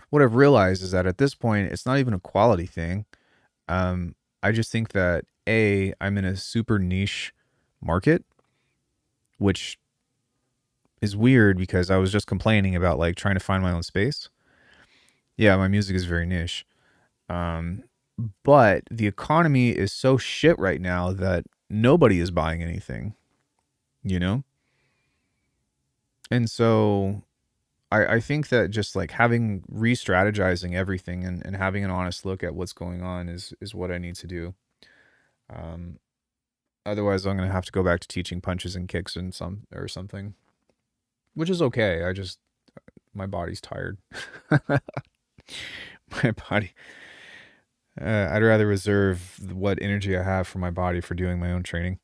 S1: what I've realized is that at this point, it's not even a quality thing. I just think that I'm in a super niche market, which is weird because I was just complaining about like trying to find my own space. Yeah, my music is very niche. Um, but the economy is so shit right now that nobody is buying anything, you know? And so I think that just like having re-strategizing everything and having an honest look at what's going on is what I need to do. Um, Otherwise I'm gonna have to go back to teaching punches and kicks and something. Which is okay. My body's tired. My body. I'd rather reserve what energy I have for my body for doing my own training.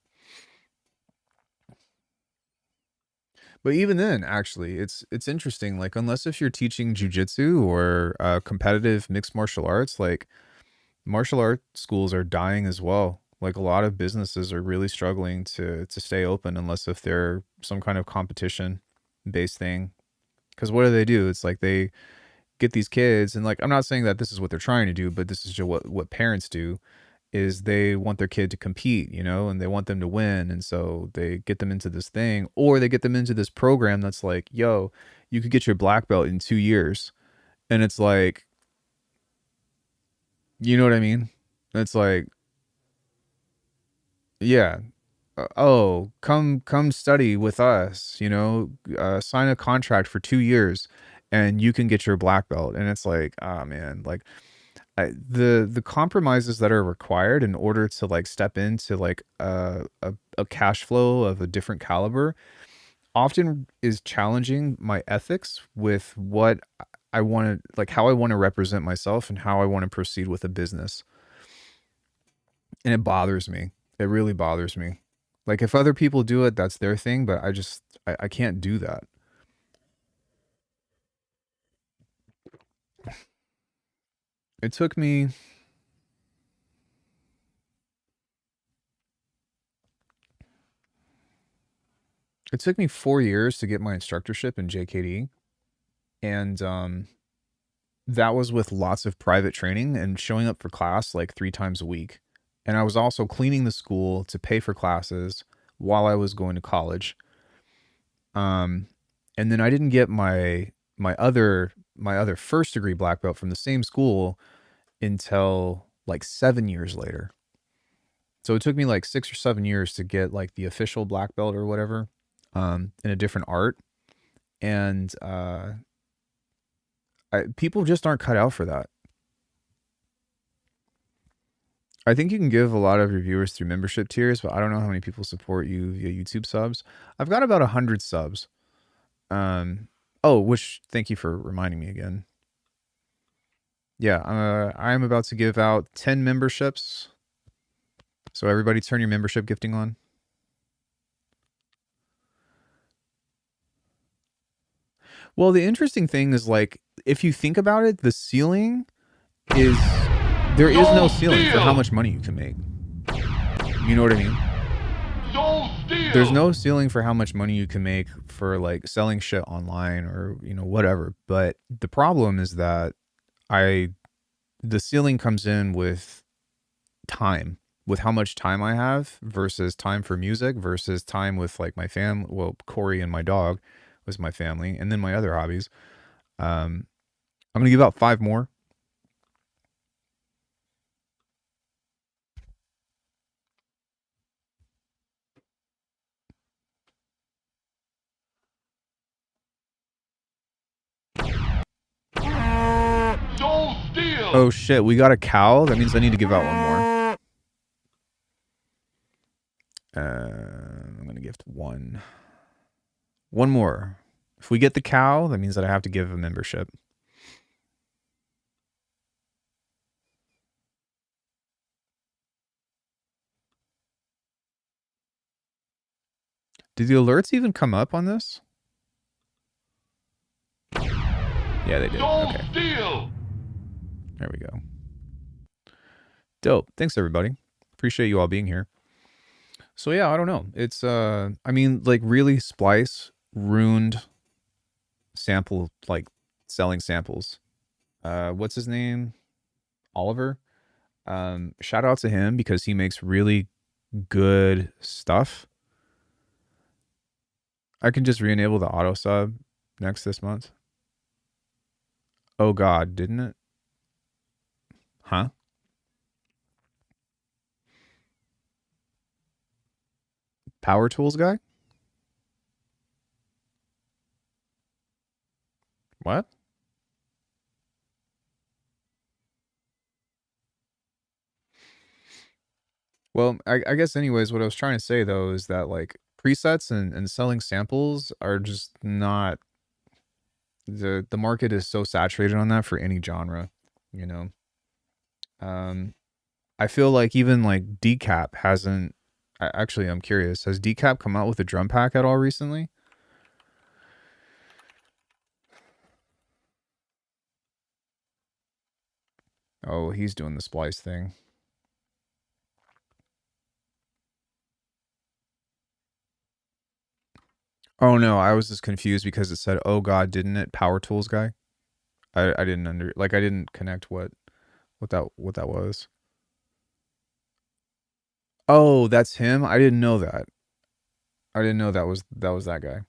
S1: But even then, actually, it's interesting. Like, unless if you're teaching jujitsu or competitive mixed martial arts, like martial art schools are dying as well. Like a lot of businesses are really struggling to stay open unless if they're some kind of competition based thing. Because what do? It's like they get these kids, and like I'm not saying that this is what they're trying to do, but this is just what parents do is they want their kid to compete, you know, and they want them to win. And so they get them into this thing, or they get them into this program that's like, yo, you could get your black belt in 2 years. And it's like, you know what I mean? It's like, yeah. Oh, come study with us, you know, sign a contract for 2 years and you can get your black belt. And it's like, ah, man, like the compromises that are required in order to like step into like a cash flow of a different caliber often is challenging my ethics with what I want to like how I want to represent myself and how I want to proceed with a business. And it bothers me. It really bothers me. Like if other people do it, that's their thing, but I can't do that. It took me it took me 4 years to get my instructorship in JKD, and that was with lots of private training and showing up for class like 3 times a week. And I was also cleaning the school to pay for classes while I was going to college. Um, and then I didn't get my other first degree black belt from the same school until like 7 years later. So it took me like 6 or 7 years to get like the official black belt or whatever, in a different art. And people just aren't cut out for that. I think you can give a lot of your viewers through membership tiers, but I don't know how many people support you via YouTube subs. I've got about 100 subs. Um, which thank you for reminding me again. Yeah, I'm about to give out 10 memberships. So everybody turn your membership gifting on. Well, the interesting thing is like if you think about it, the ceiling is there is no ceiling for how much money you can make. You know what I mean? There's no ceiling for how much money you can make for like selling shit online or, you know, whatever. But the problem is that the ceiling comes in with time, with how much time I have versus time for music versus time with like my family. Well, Corey and my dog was my family, and then my other hobbies. I'm going to give out 5 more. Oh shit, we got a cow. That means I need to give out one more. I'm going to gift one more. If we get the cow, that means that I have to give a membership. Did the alerts even come up on this? Yeah, they did. Okay. There we go. Dope. Thanks, everybody. Appreciate you all being here. So yeah, I don't know. It's I mean, like really Splice ruined sample, like selling samples. What's his name? Oliver. Shout out to him because he makes really good stuff. I can just re-enable the auto sub next this month. Oh God, didn't it? Huh? Power tools guy? What? Well, I guess anyways, what I was trying to say though is that like presets and selling samples are just not the market is so saturated on that for any genre, you know. I feel like even like Decap hasn't actually I'm curious, has Decap come out with a drum pack at all recently? Oh, he's doing the splice thing. Oh no, I was just confused because it said, "Oh God, didn't it?" Power tools guy. I didn't I didn't connect what that was. Oh, that's him. I didn't know that. I didn't know that was that guy.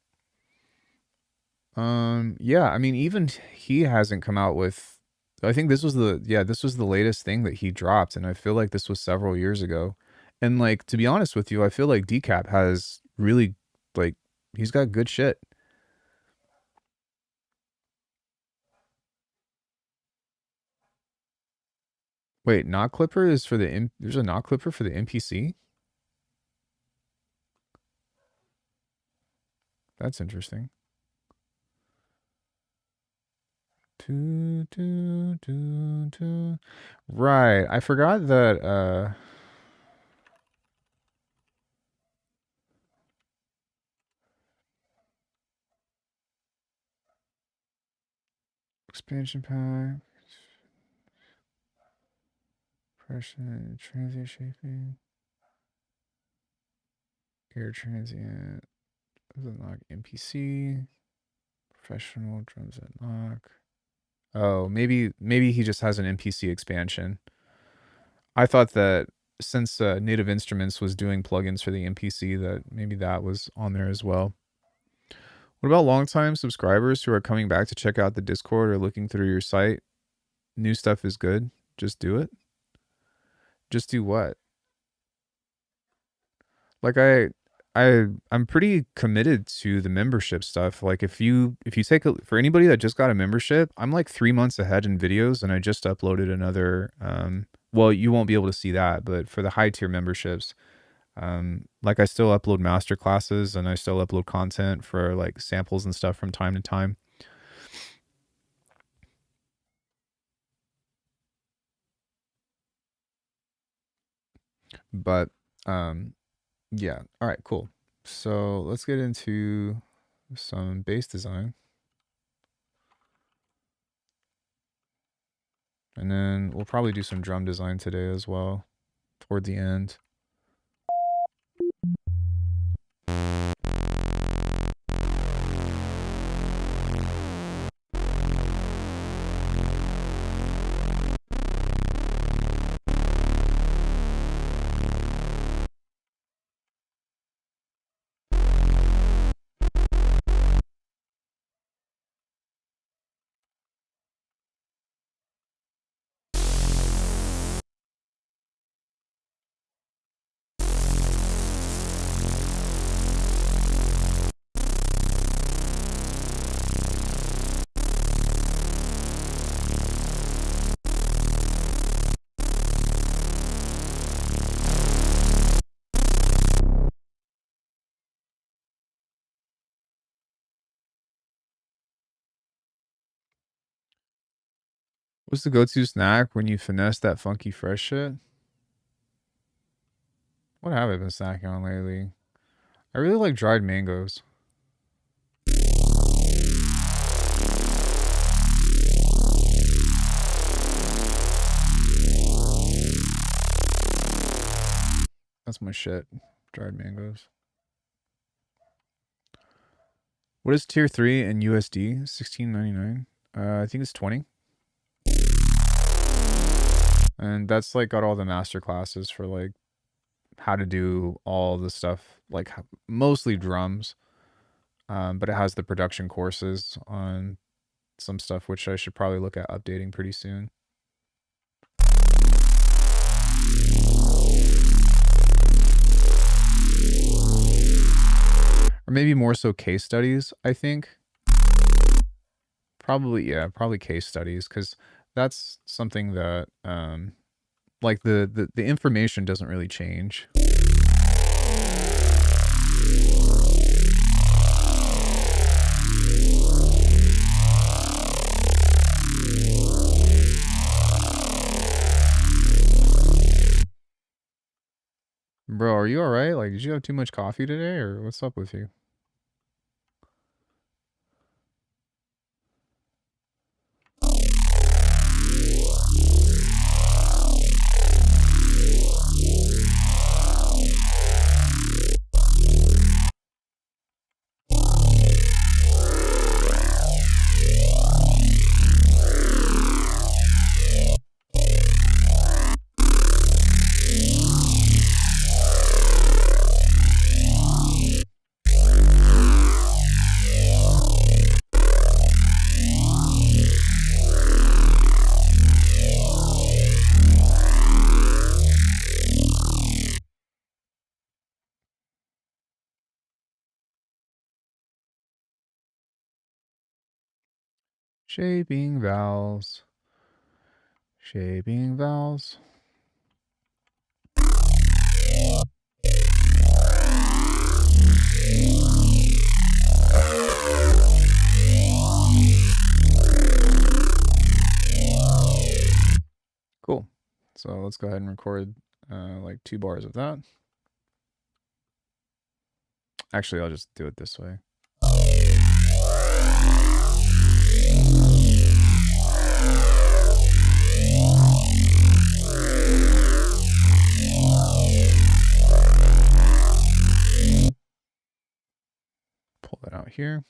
S1: Yeah, I mean even he hasn't come out with I think this was this was the latest thing that he dropped and I feel like this was several years ago. And like to be honest with you, I feel like Decap has really like he's got good shit. Wait, Knot Clipper is for there's a Knot Clipper for the NPC? That's interesting. Right. I forgot that expansion pack, pressure, transient shaping, air transient, unlock NPC, professional drums at knock. Oh, maybe he just has an NPC expansion. I thought that since Native Instruments was doing plugins for the NPC, that maybe that was on there as well. What about longtime subscribers who are coming back to check out the Discord or looking through your site? New stuff is good. Just do it. Just do what? Like I'm pretty committed to the membership stuff. Like if you take a for anybody that just got a membership, I'm like 3 months ahead in videos and I just uploaded another well, you won't be able to see that, but for the high tier memberships, like I still upload master classes and I still upload content for like samples and stuff from time to time. But yeah, all right, cool. So let's get into some bass design. And then we'll probably do some drum design today as well toward the end. What's the go-to snack when you finesse that funky fresh shit? What have I been snacking on lately? I really like dried mangoes. That's my shit. Dried mangoes. What is tier 3 in USD? 16.99. I think it's 20. And that's like got all the master classes for like how to do all the stuff, like mostly drums. But it has the production courses on some stuff, which I should probably look at updating pretty soon. Or maybe more so case studies, I think. Probably, yeah, probably case studies, because that's something that, like the information doesn't really change. Bro, are you alright? Like, did you have too much coffee today, or what's up with you? Shaping vowels. Shaping vowels. Cool. So let's go ahead and record like 2 bars of that. Actually, I'll just do it this way. Pull that out here.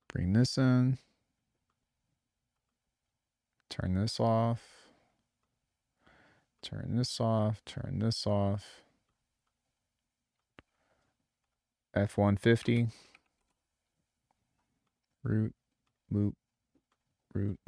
S1: Bring this in. Turn this off. Turn this off. Turn this off. F150. Root. Loop. Root.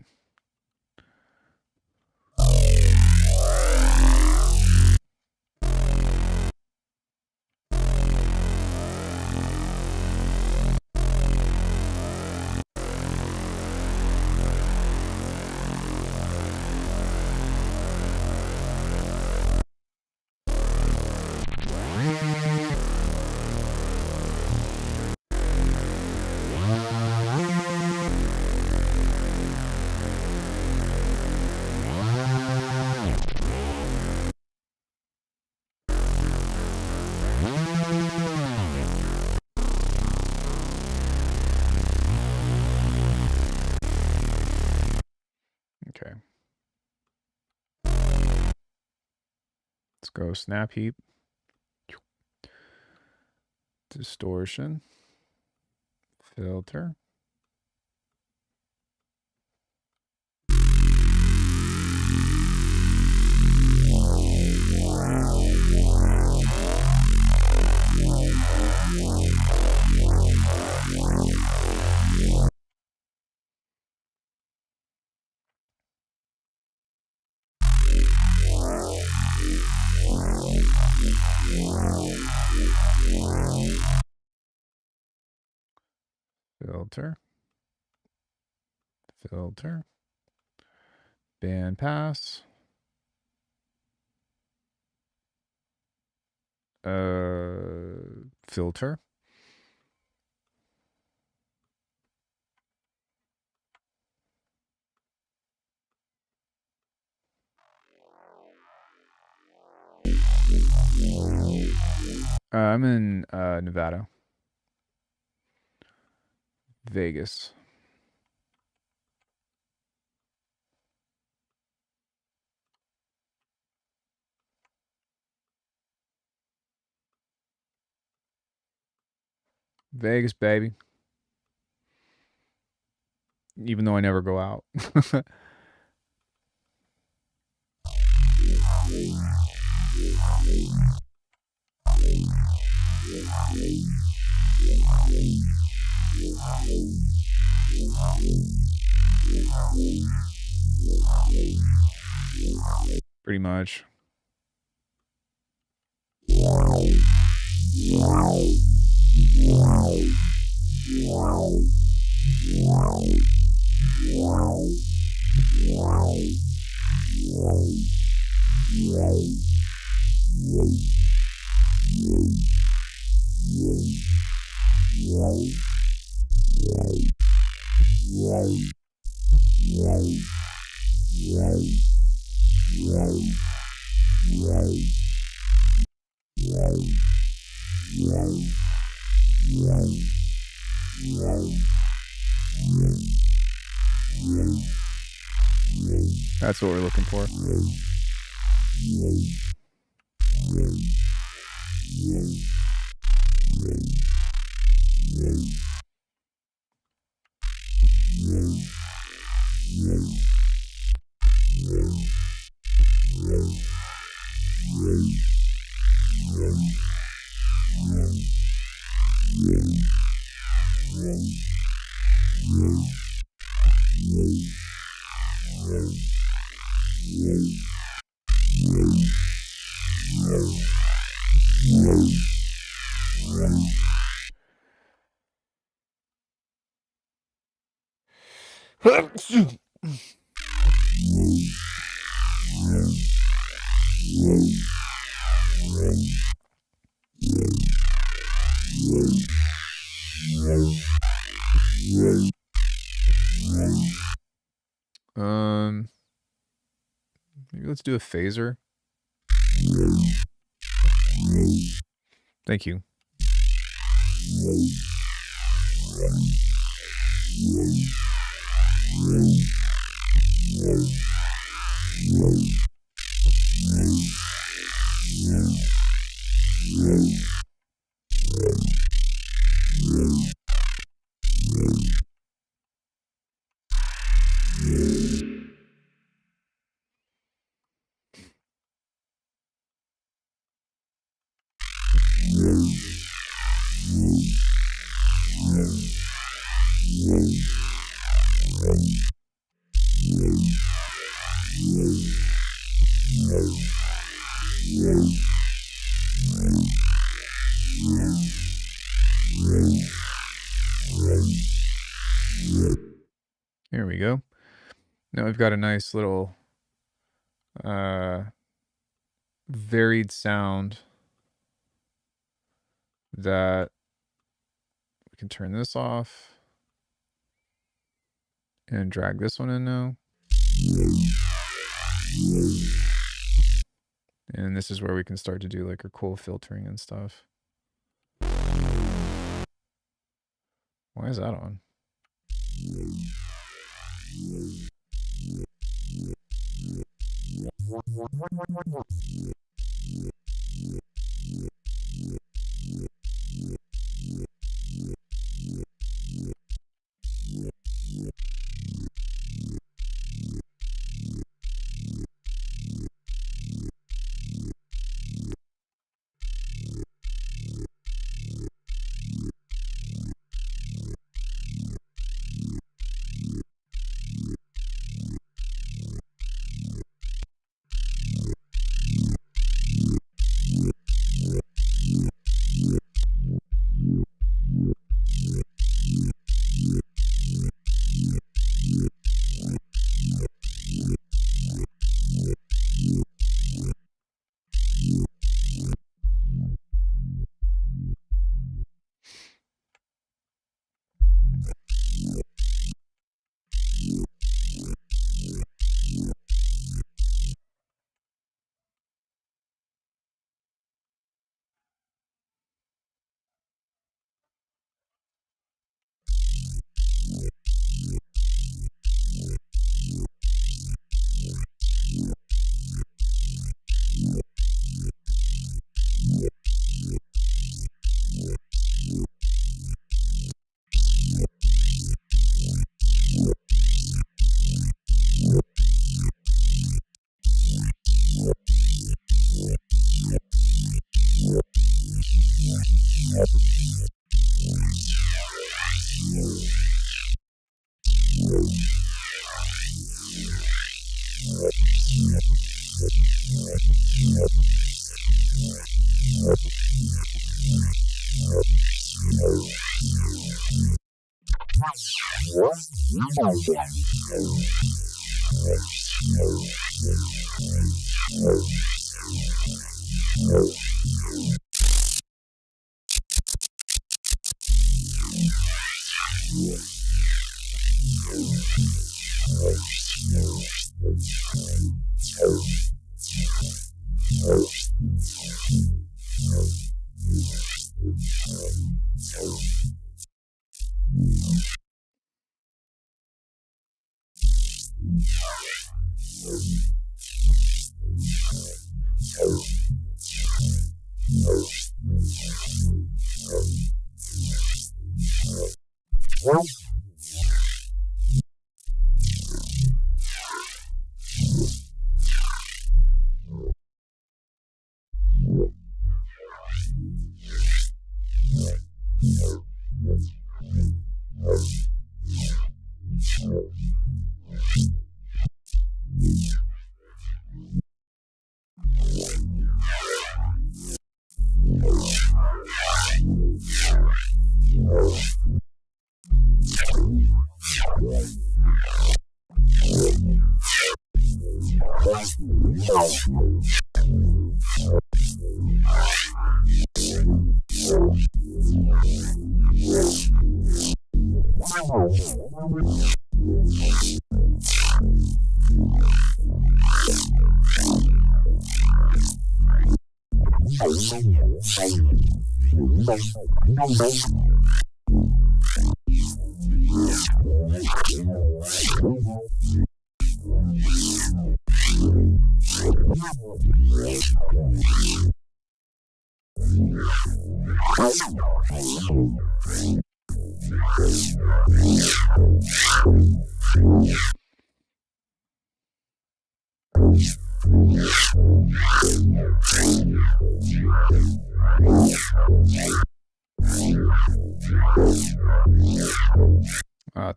S1: Okay. Let's go snap heap. Distortion. Filter. Filter. Filter. Band pass. Filter. I'm in Nevada. Vegas. Vegas, baby. Even though I never go out. Pretty much. That's what we're looking for. Maybe let's do a phaser. Thank you. Here we go. Now we've got a nice little varied sound that we can turn this off and drag this one in now. And this is where we can start to do like our cool filtering and stuff. Why is that on?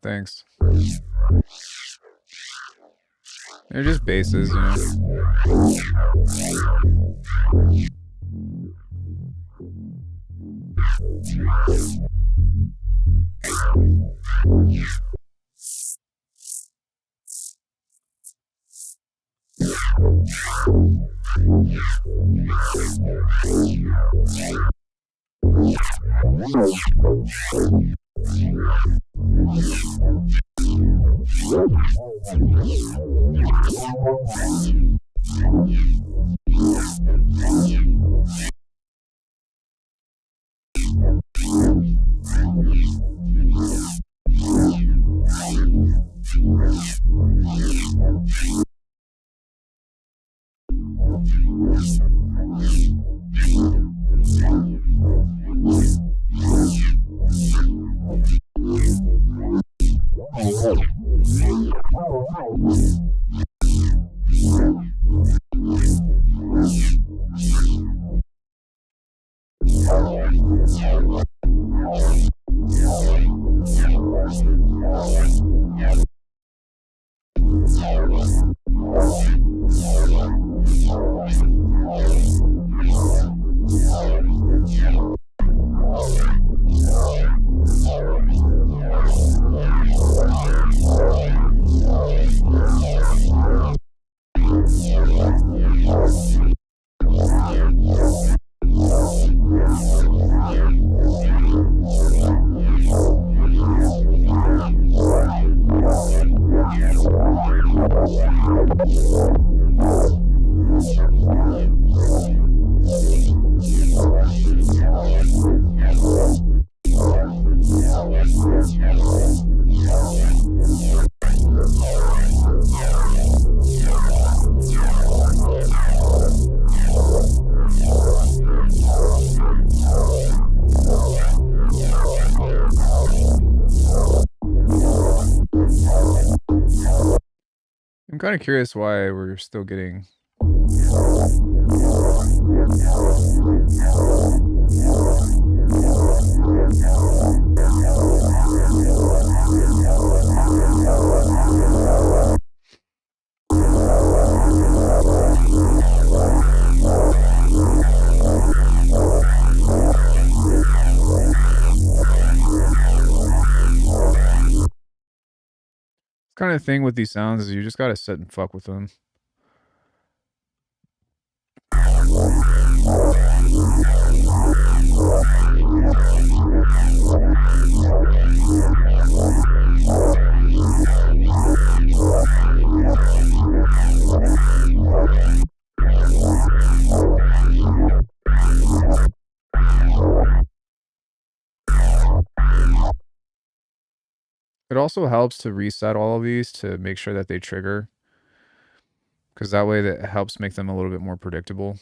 S1: Thanks. They're just bases, you know. I'm kind of curious why we're still getting kind of thing with these sounds is you just gotta sit and fuck with them. It also helps to reset all of these to make sure that they trigger, because that way that helps make them a little bit more predictable.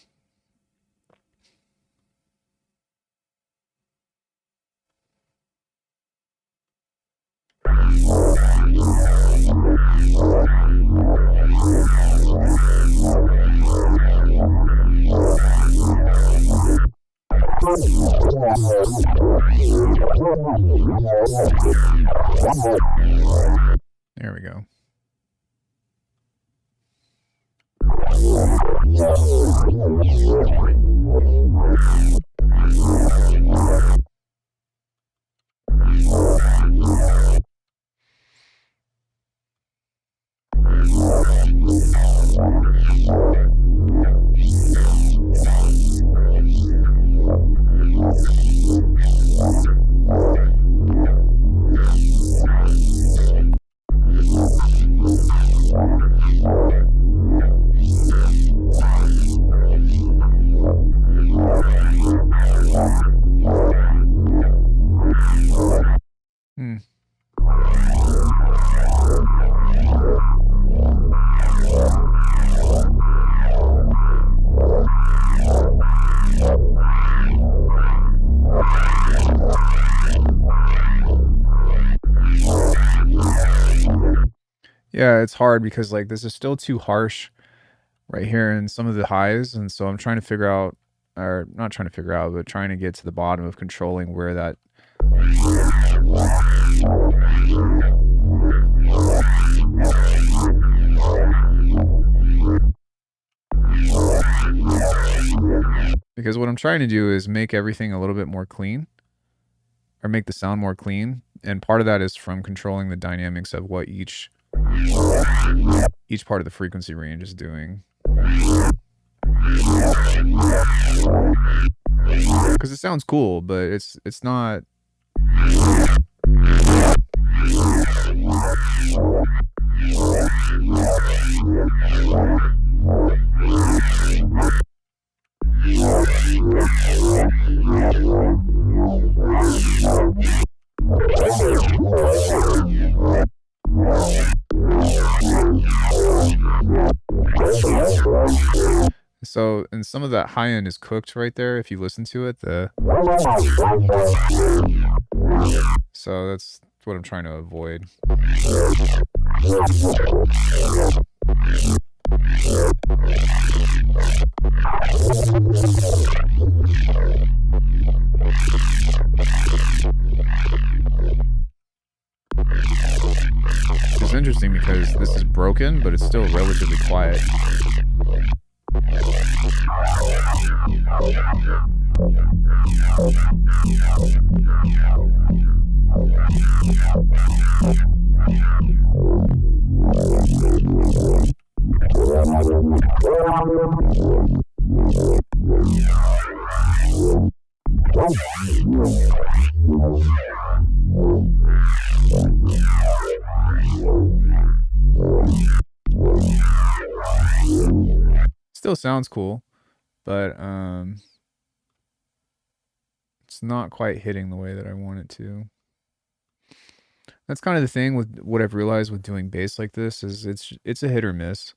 S1: There we go. Yeah, it's hard because like this is still too harsh right here in some of the highs, and so I'm trying to figure out, or not trying to figure out, but trying to get to the bottom of controlling where that because what I'm trying to do is make everything a little bit more clean, or make the sound more clean, and part of that is from controlling the dynamics of what each part of the frequency range is doing. Because it sounds cool, but it's not. So, and some of that high end is cooked right there if you listen to it. So that's what I'm trying to avoid. It's interesting because this is broken, but it's still relatively quiet. Still sounds cool, but it's not quite hitting the way that I want it to. That's kind of the thing with what I've realized with doing bass like this is it's a hit or miss.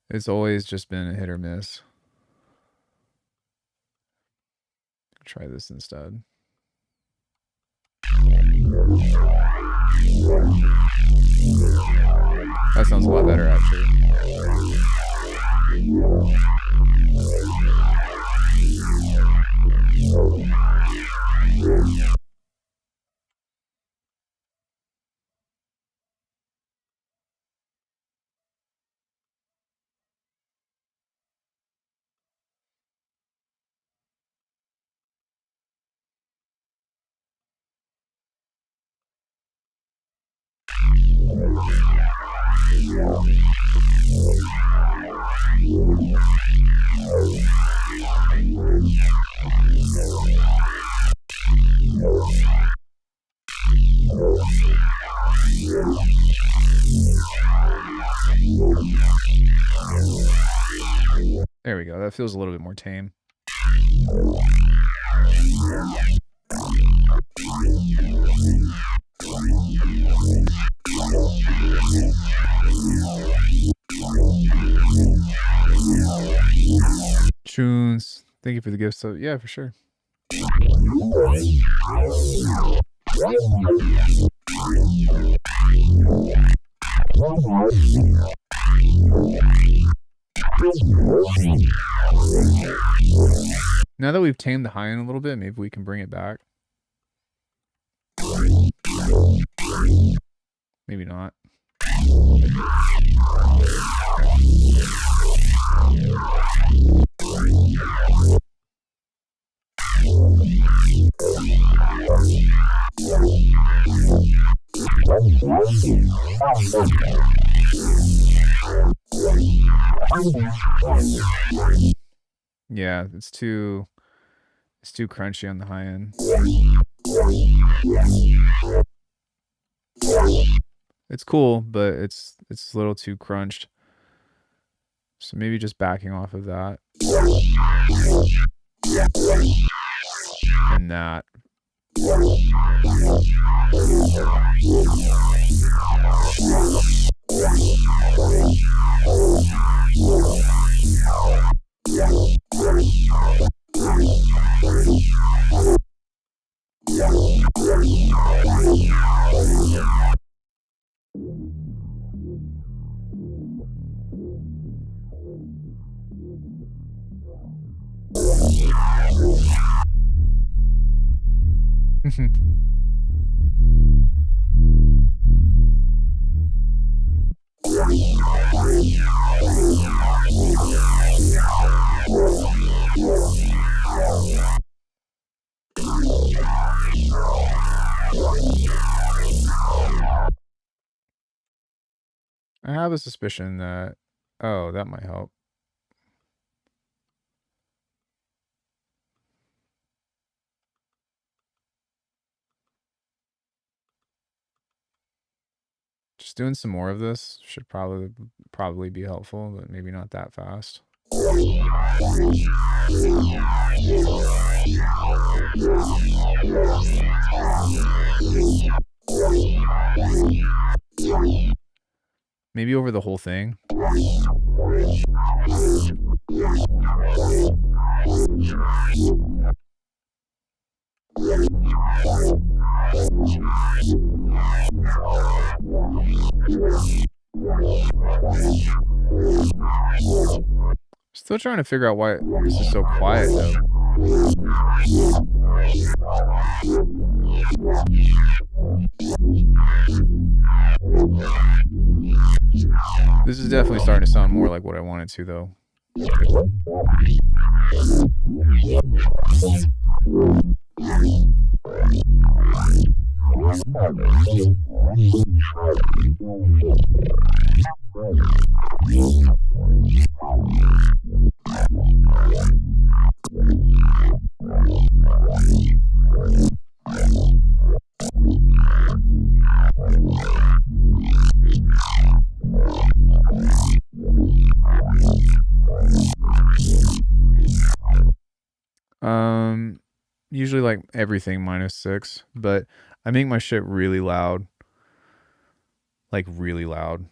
S1: It's always just been a hit or miss. Try this instead. That sounds a lot better, actually. There we go. That feels a little bit more tame. CHOONZ, thank you for the gift. So yeah, for sure. Now that we've tamed the high end a little bit, maybe we can bring it back. Maybe not. Yeah, it's too crunchy on the high end. It's cool, but it's a little too crunched. So maybe just backing off of that. And that. I have a suspicion that, oh, that might help. Just doing some more of this should probably be helpful, but maybe not that fast. Maybe over the whole thing. Still trying to figure out why this is so quiet, though. This is definitely starting to sound more like what I wanted to, though. Usually like everything -6, but I make my shit really loud. Like really loud.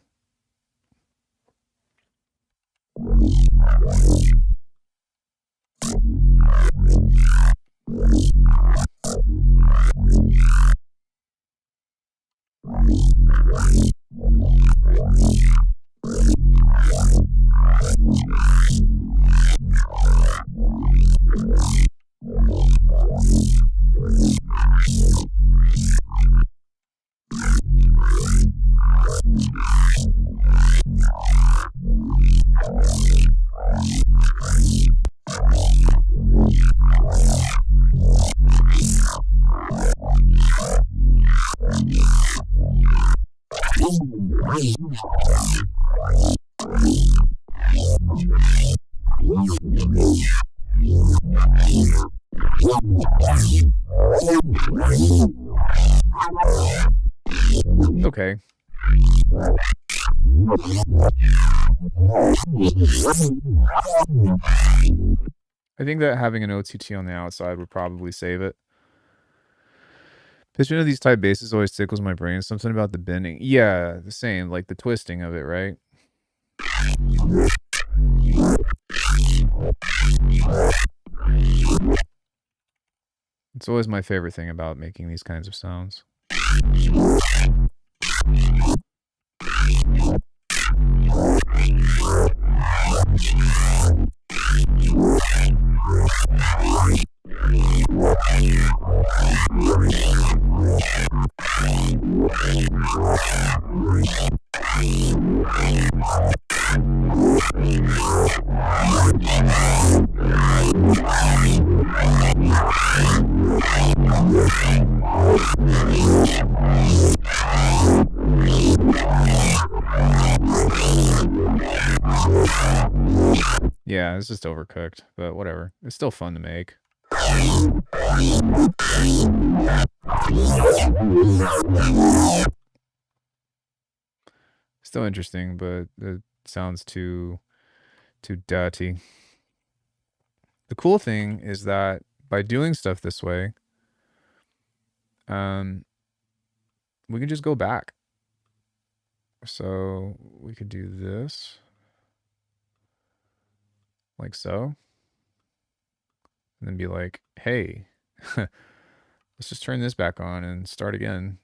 S1: Okay. I think that having an OTT on the outside would probably save it. Pitching of these type basses always tickles my brain. Something about the bending. Yeah, the same, like the twisting of it, right? It's always my favorite thing about making these kinds of sounds. Yeah, it's just overcooked, but whatever. It's still fun to make. Still interesting, but it sounds too dirty. The cool thing is that by doing stuff this way, we can just go back. So we could do this like so, and then be like, hey, let's just turn this back on and start again.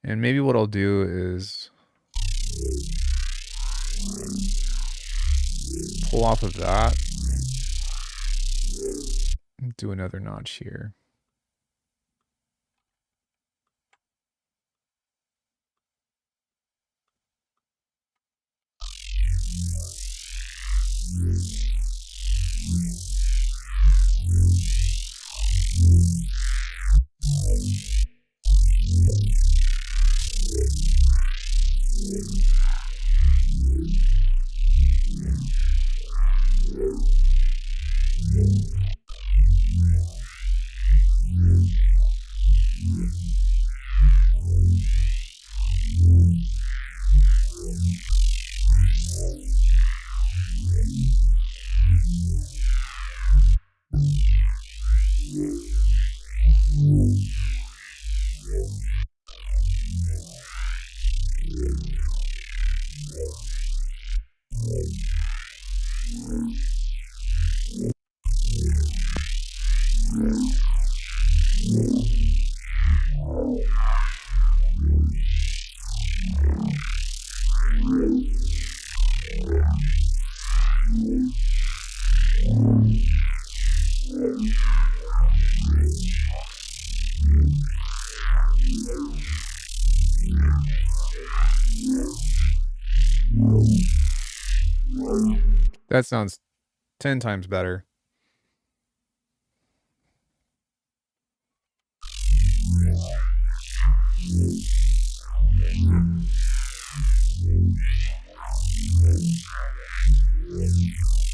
S1: And maybe what I'll do is pull off of that, do another notch here. That sounds 10 times better.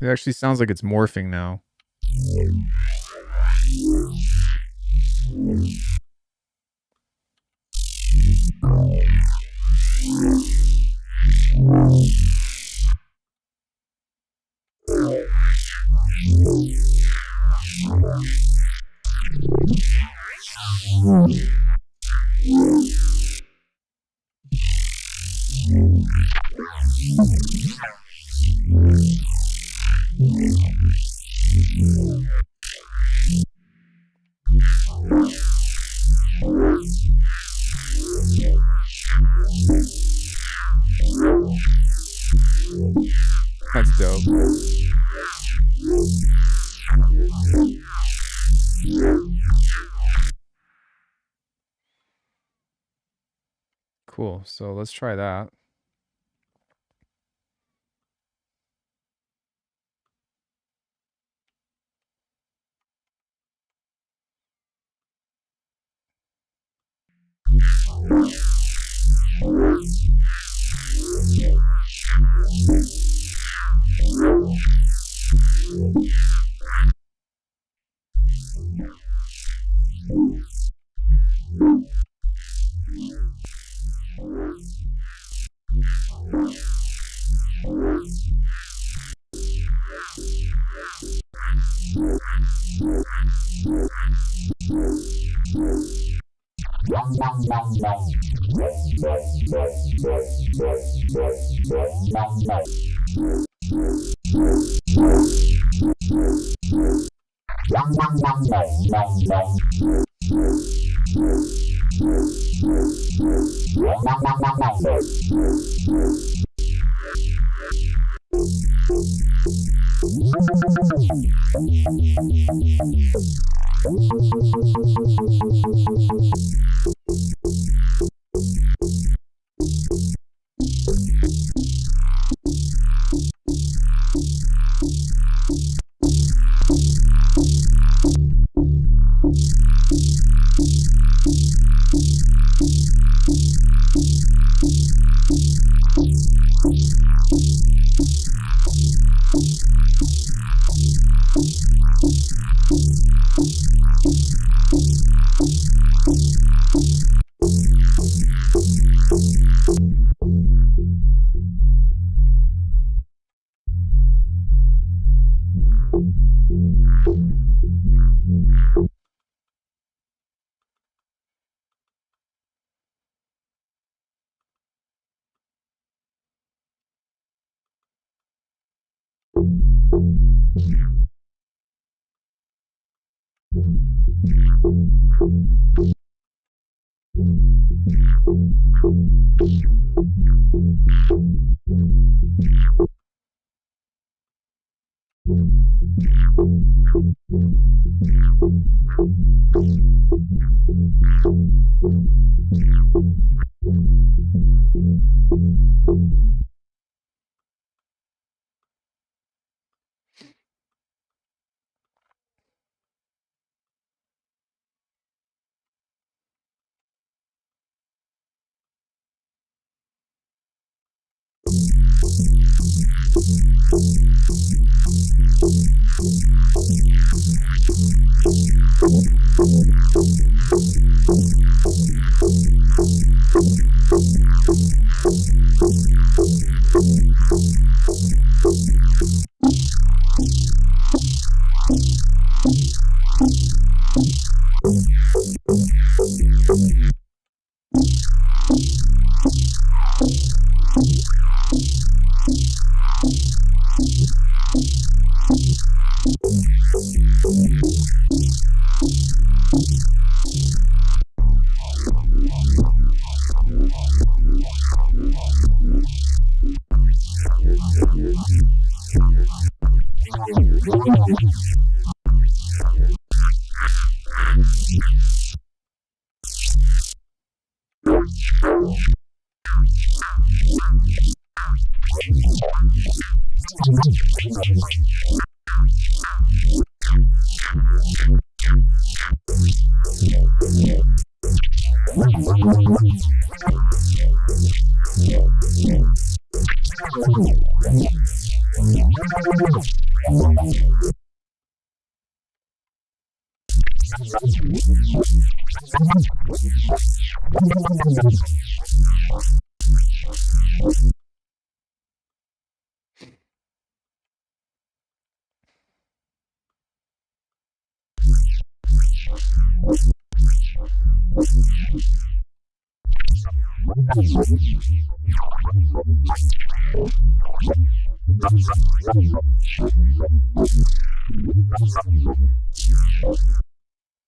S1: It actually sounds like it's morphing now. That's dope. Cool. So let's try that.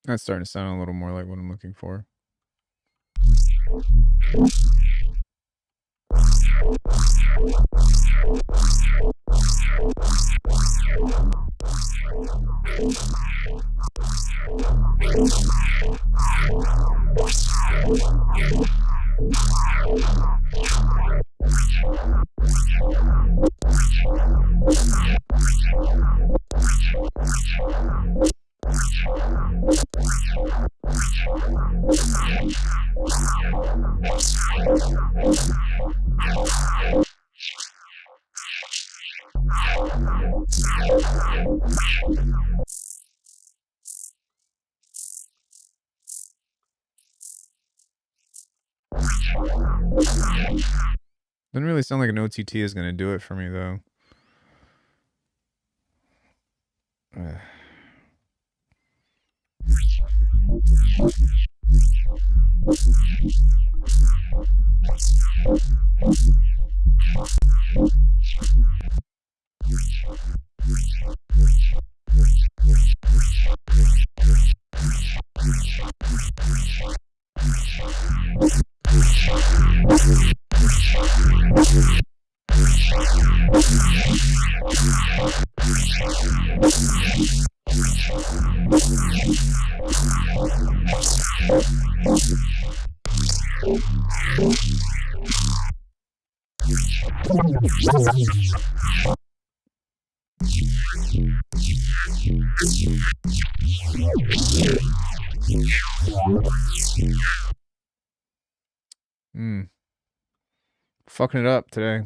S1: That's starting to sound a little more like what I'm looking for. Doesn't really sound like an OTT is going to do it for me, though. Fucking it up today.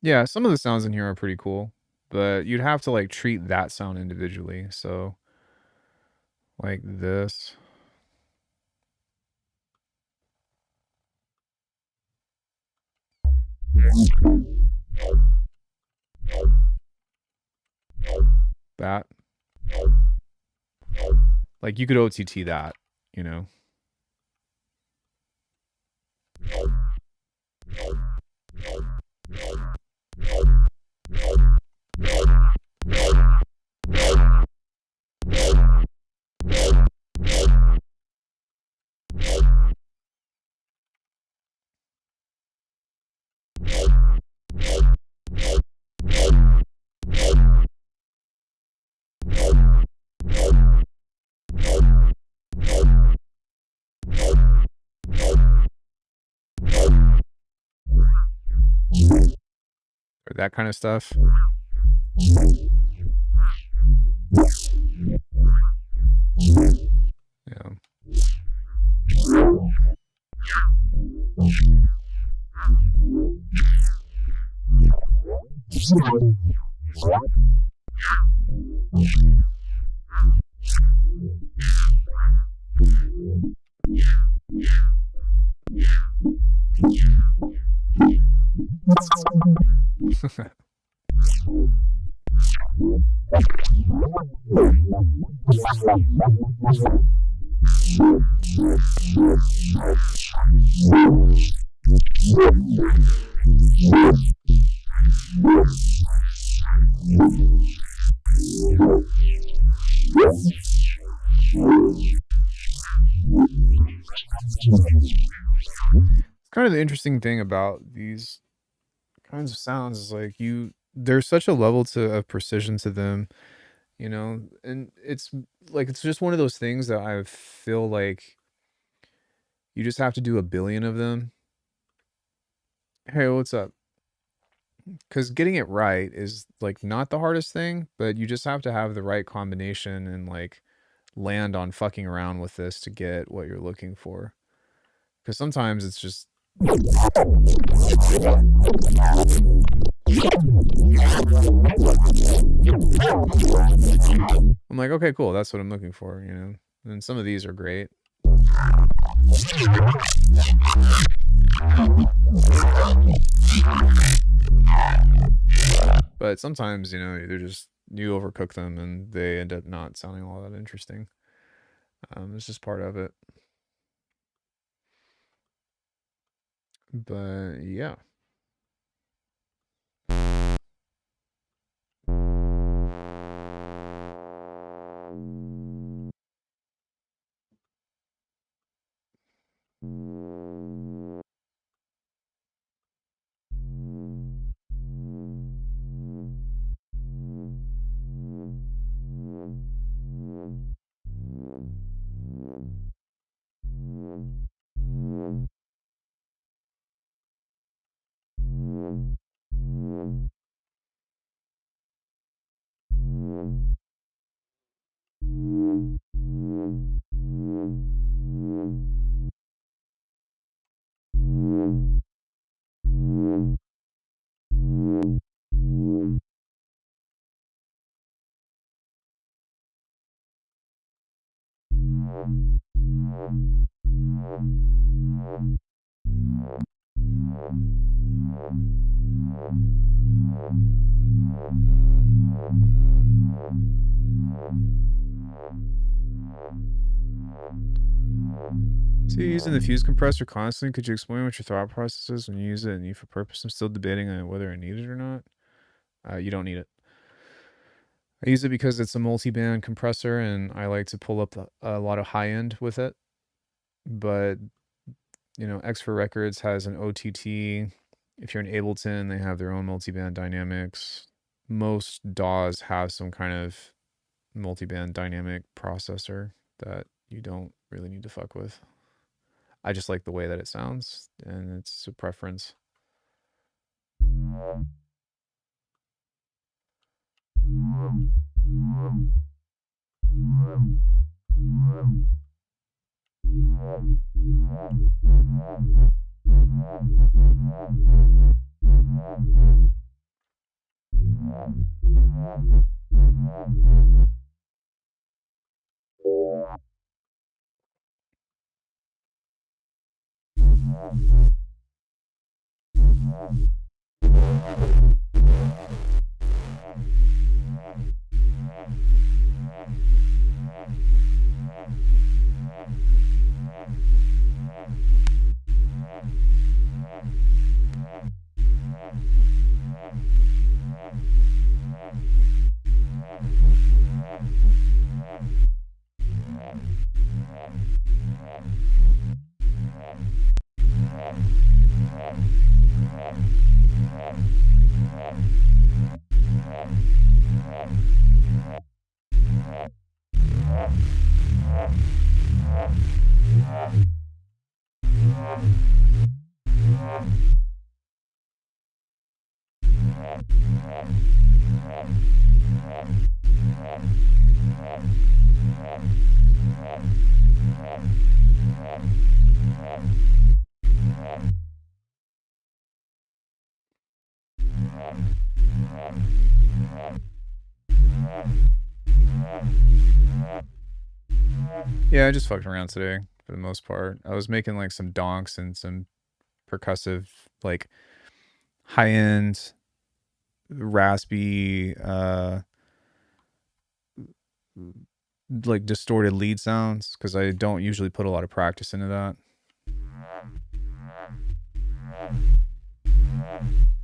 S1: Yeah, some of the sounds in here are pretty cool, but you'd have to like treat that sound individually. So like this. That. Like you could OTT that, you know. Or that kind of stuff. Yeah. Kind of the interesting thing about these kinds of sounds is like there's such a level of precision to them, you know, and it's like it's just one of those things that I feel like you just have to do a billion of them. Hey, what's up? Because getting it right is like not the hardest thing, but you just have to have the right combination and like land on fucking around with this to get what you're looking for. Because sometimes it's just I'm like, okay, cool, that's what I'm looking for, you know. And some of these are great. But sometimes, you know, they're just you overcook them and they end up not sounding all that interesting. It's just part of it. But yeah. So you're using the fuse compressor constantly. Could you explain what your thought process is when you use it and for purpose? I'm still debating on whether I need it or not. You don't need it. I use it because it's a multi-band compressor and I like to pull up a lot of high end with it. But, you know, X for Records has an OTT. If you're in Ableton, they have their own multi-band dynamics. Most DAWs have some kind of multi-band dynamic processor that you don't really need to fuck with. I just like the way that it sounds, and it's a preference. Yeah, I just fucked around today for the most part. I was making like some donks and some percussive, like high end, raspy, like distorted lead sounds because I don't usually put a lot of practice into that.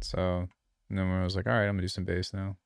S1: So and then when I was like, all right, I'm gonna do some bass now.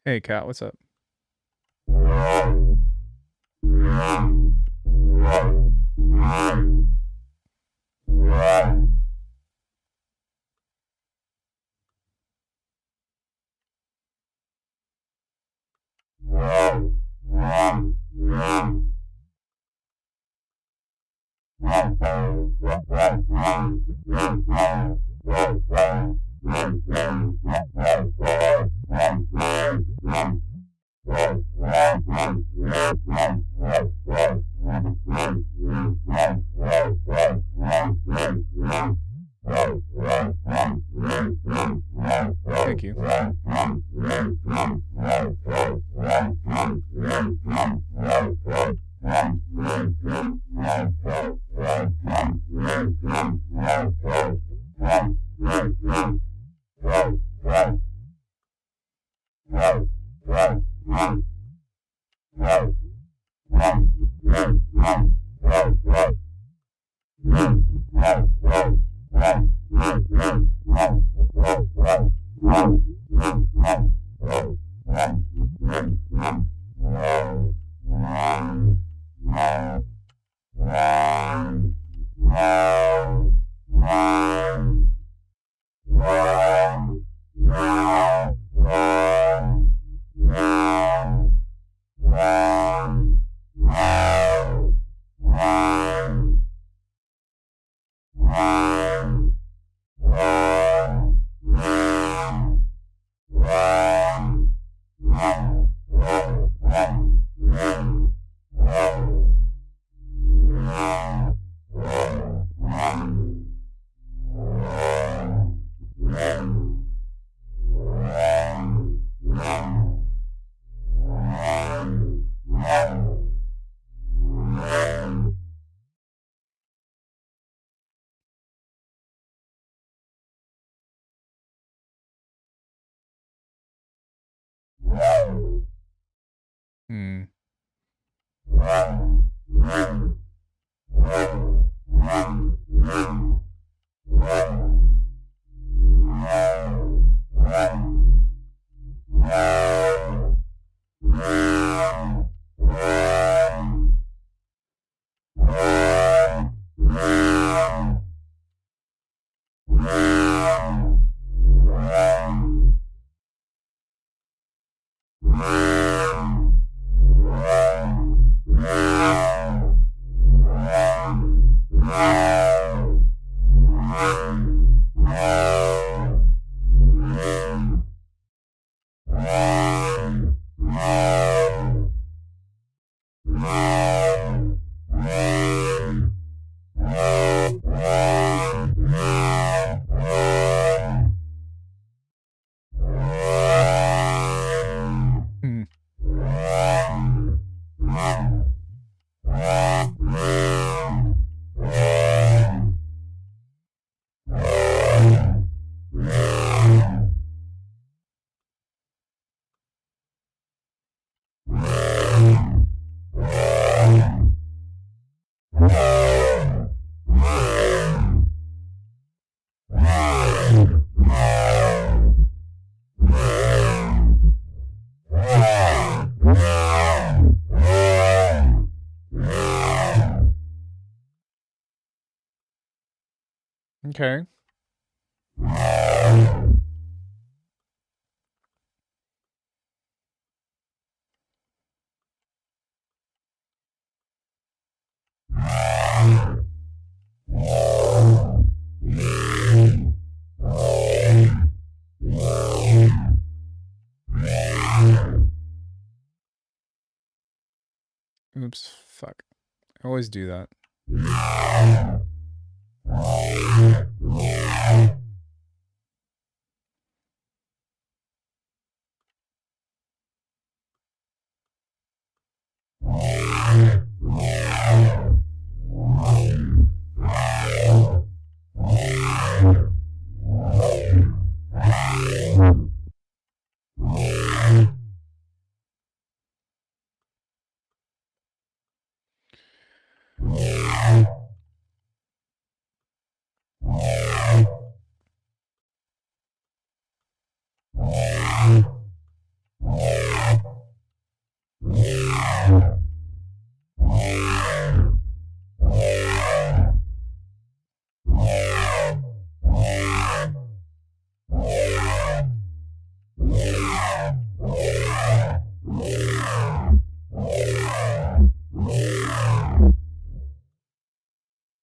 S1: Hey, Kat, what's up? you. Okay. Oops, fuck. I always do that.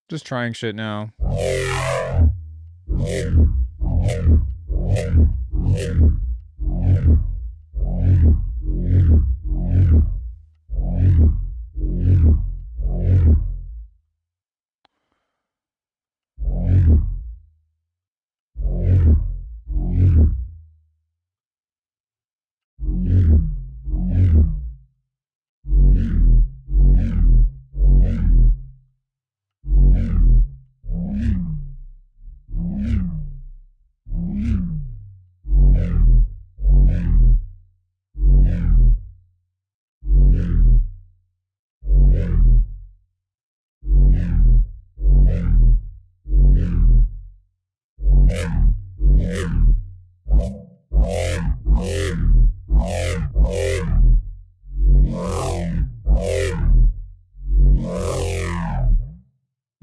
S1: Just trying shit now.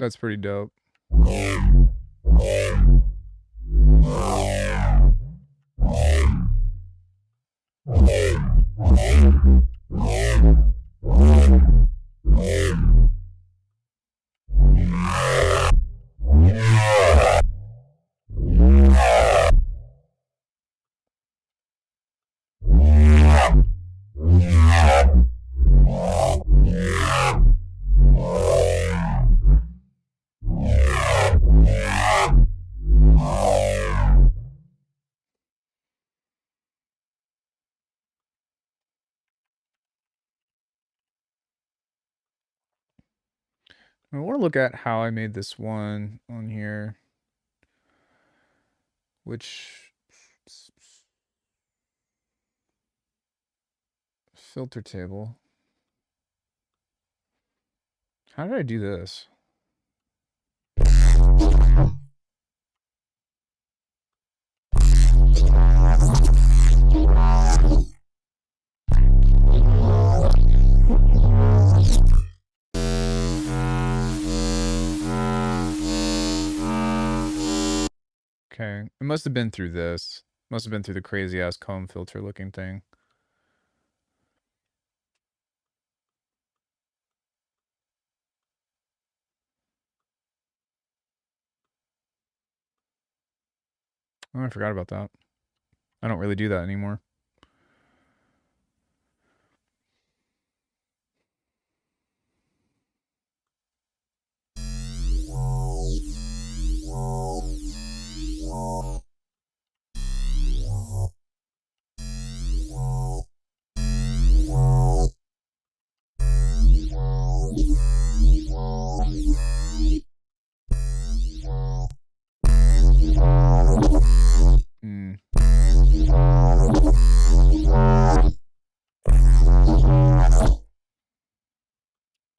S1: That's pretty dope. I want to look at how I made this one on here, which filter table. How did I do this? Okay, it must have been through this. Must have been through the crazy ass comb filter looking thing. Oh, I forgot about that. I don't really do that anymore.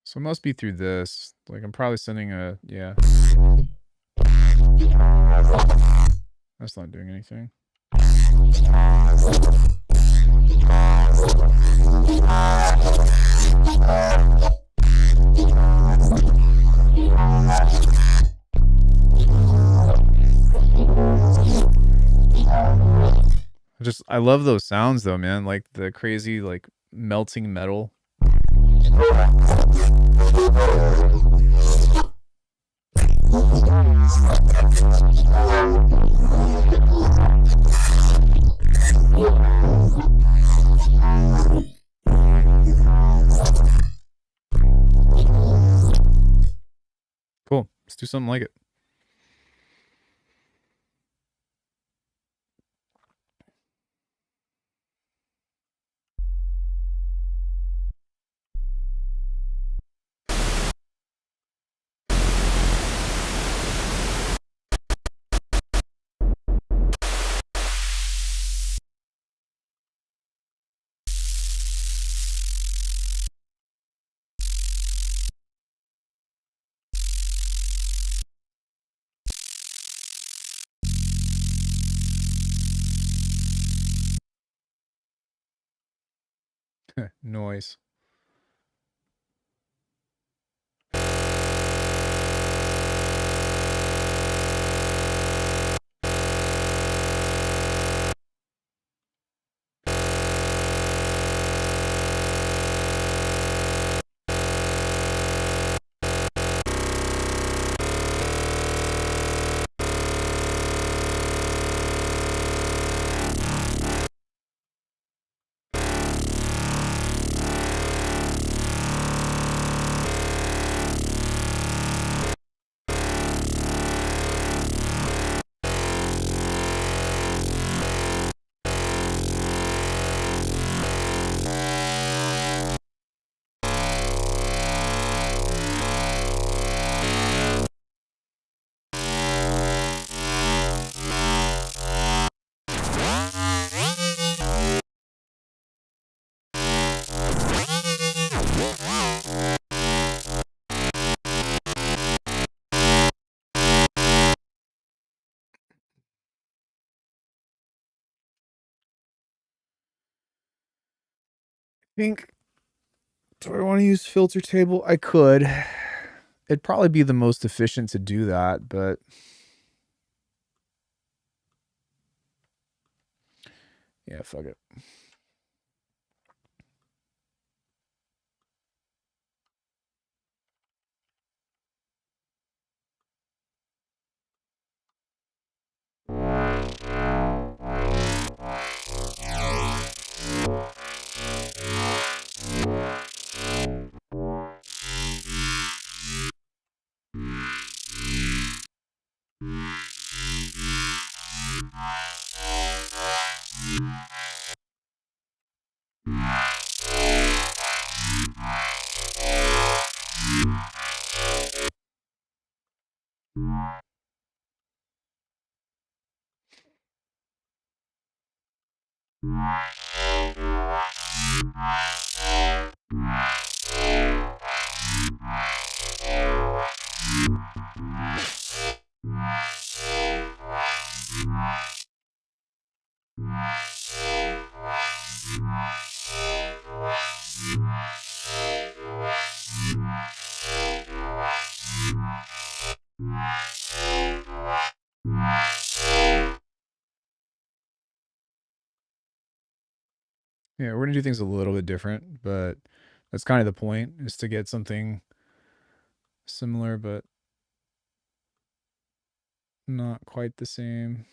S1: So it must be through this. Like, I'm probably sending a, yeah. That's not doing anything. I love those sounds though, man. Like the crazy, like melting metal. Cool. Let's do something like it. Noise. Think, do I want to use filter table? I could. it'd probably be the most efficient to do that, but yeah, fuck it. Yeah, we're gonna do things a little bit different, but that's kind of the point, is to get something similar, but not quite the same.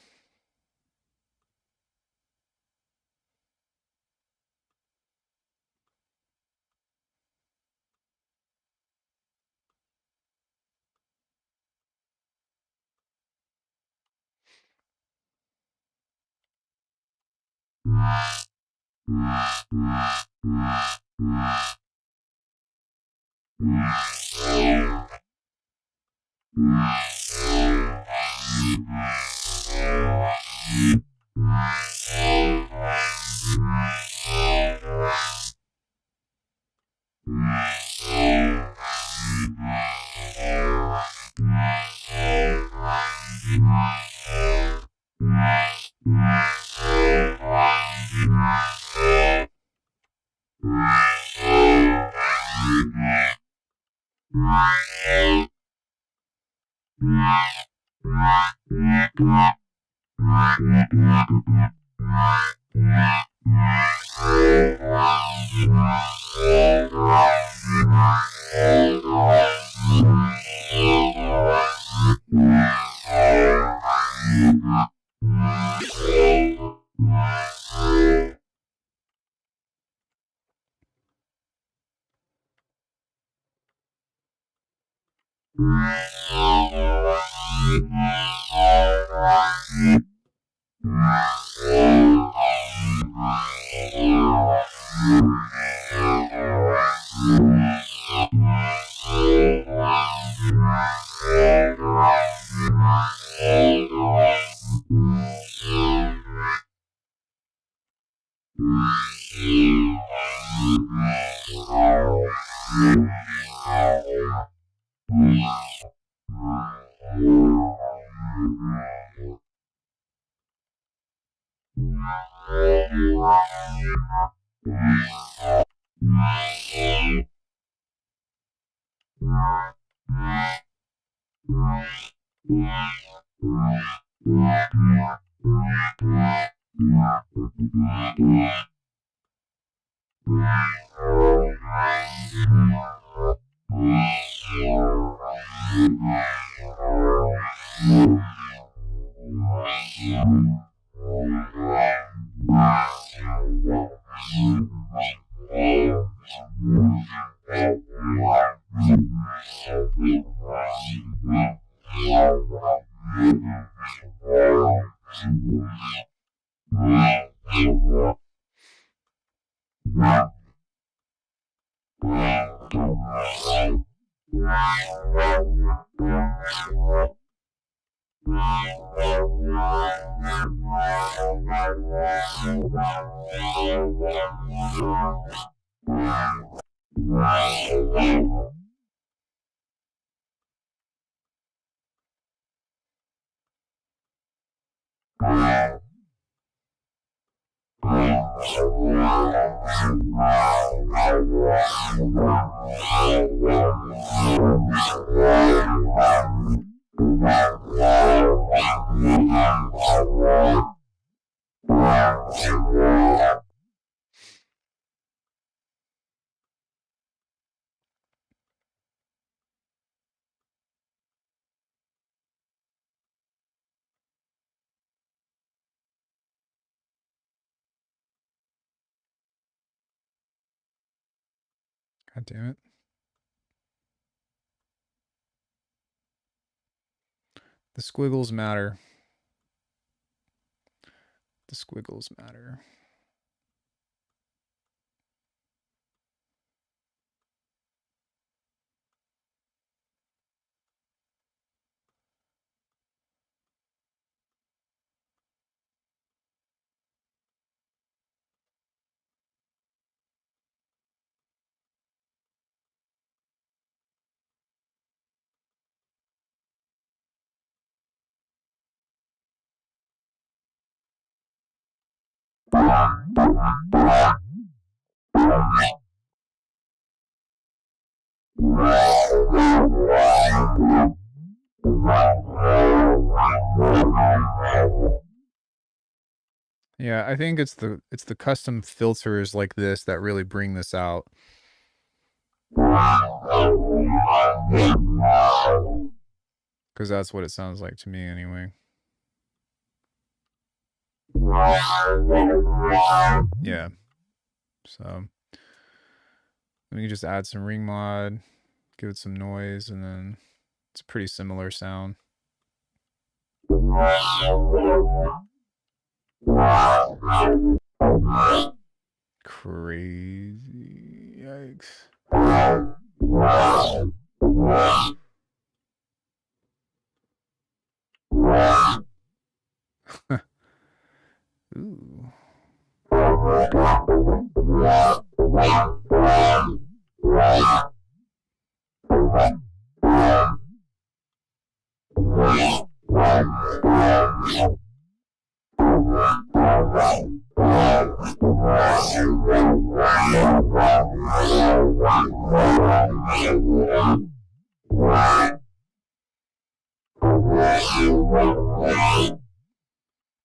S1: God damn it. The squiggles matter. The squiggles matter. Yeah, I think it's the custom filters like this that really bring this out. Because that's what it sounds like to me anyway. Yeah. So we can just add some ring mod, give it some noise, and then it's a pretty similar sound. Crazy. Yikes. Ooh.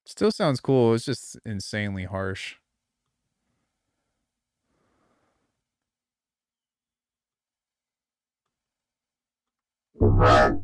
S1: Still sounds cool. It's just insanely harsh. I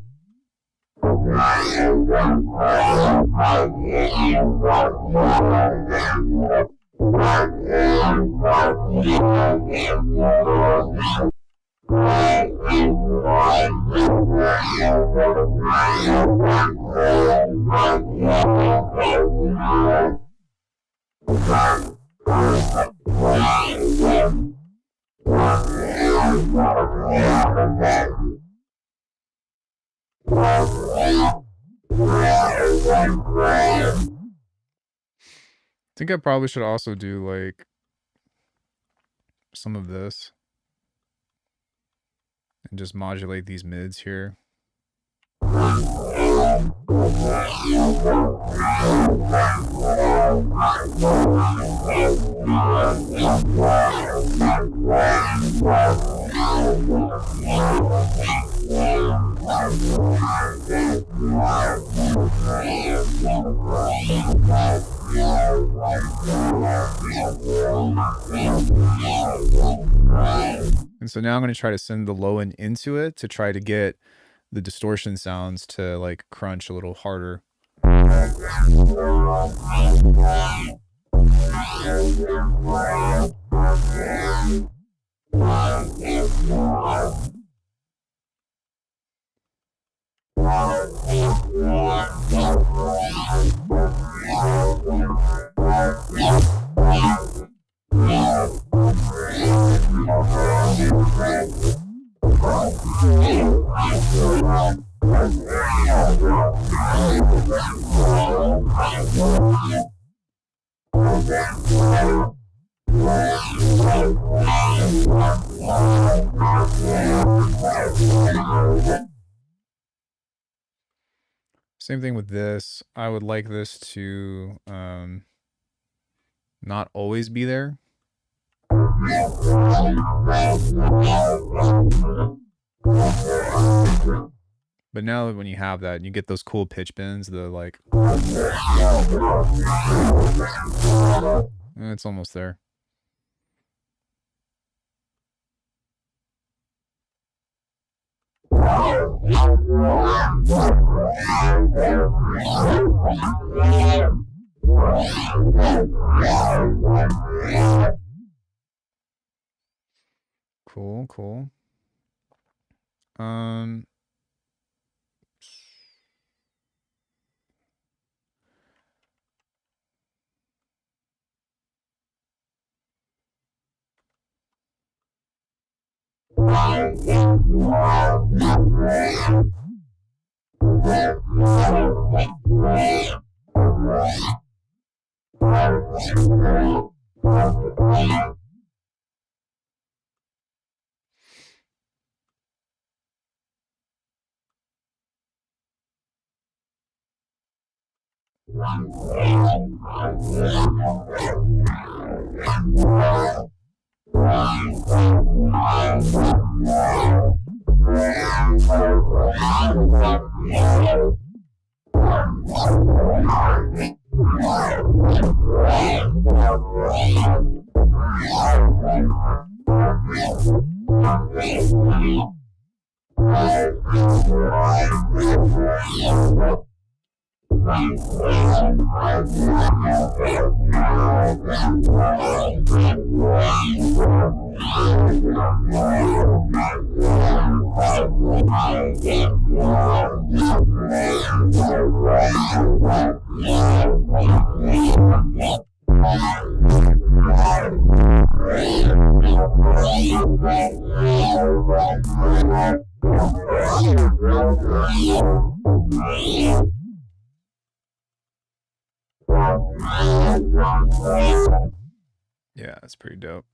S1: think I probably should also do like some of this and just modulate these mids here. And so now I'm going to try to send the low end into it to try to get the distortion sounds to like crunch a little harder. Same thing with this. I would like this to not always be there. But now when you have that, you get those cool pitch bends, the like, it's almost there. Cool, cool. Yeah, that's pretty dope.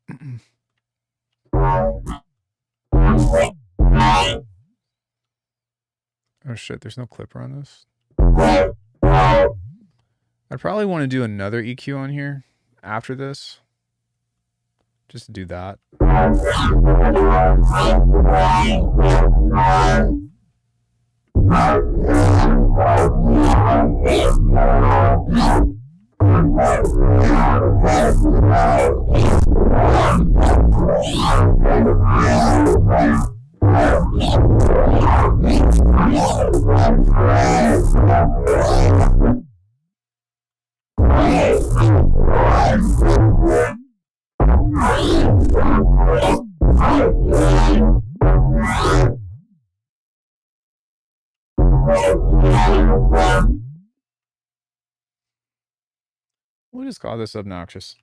S1: Oh shit, there's no clipper on this. I'd probably want to do another EQ on here after this. Just to do that. We'll just call this obnoxious.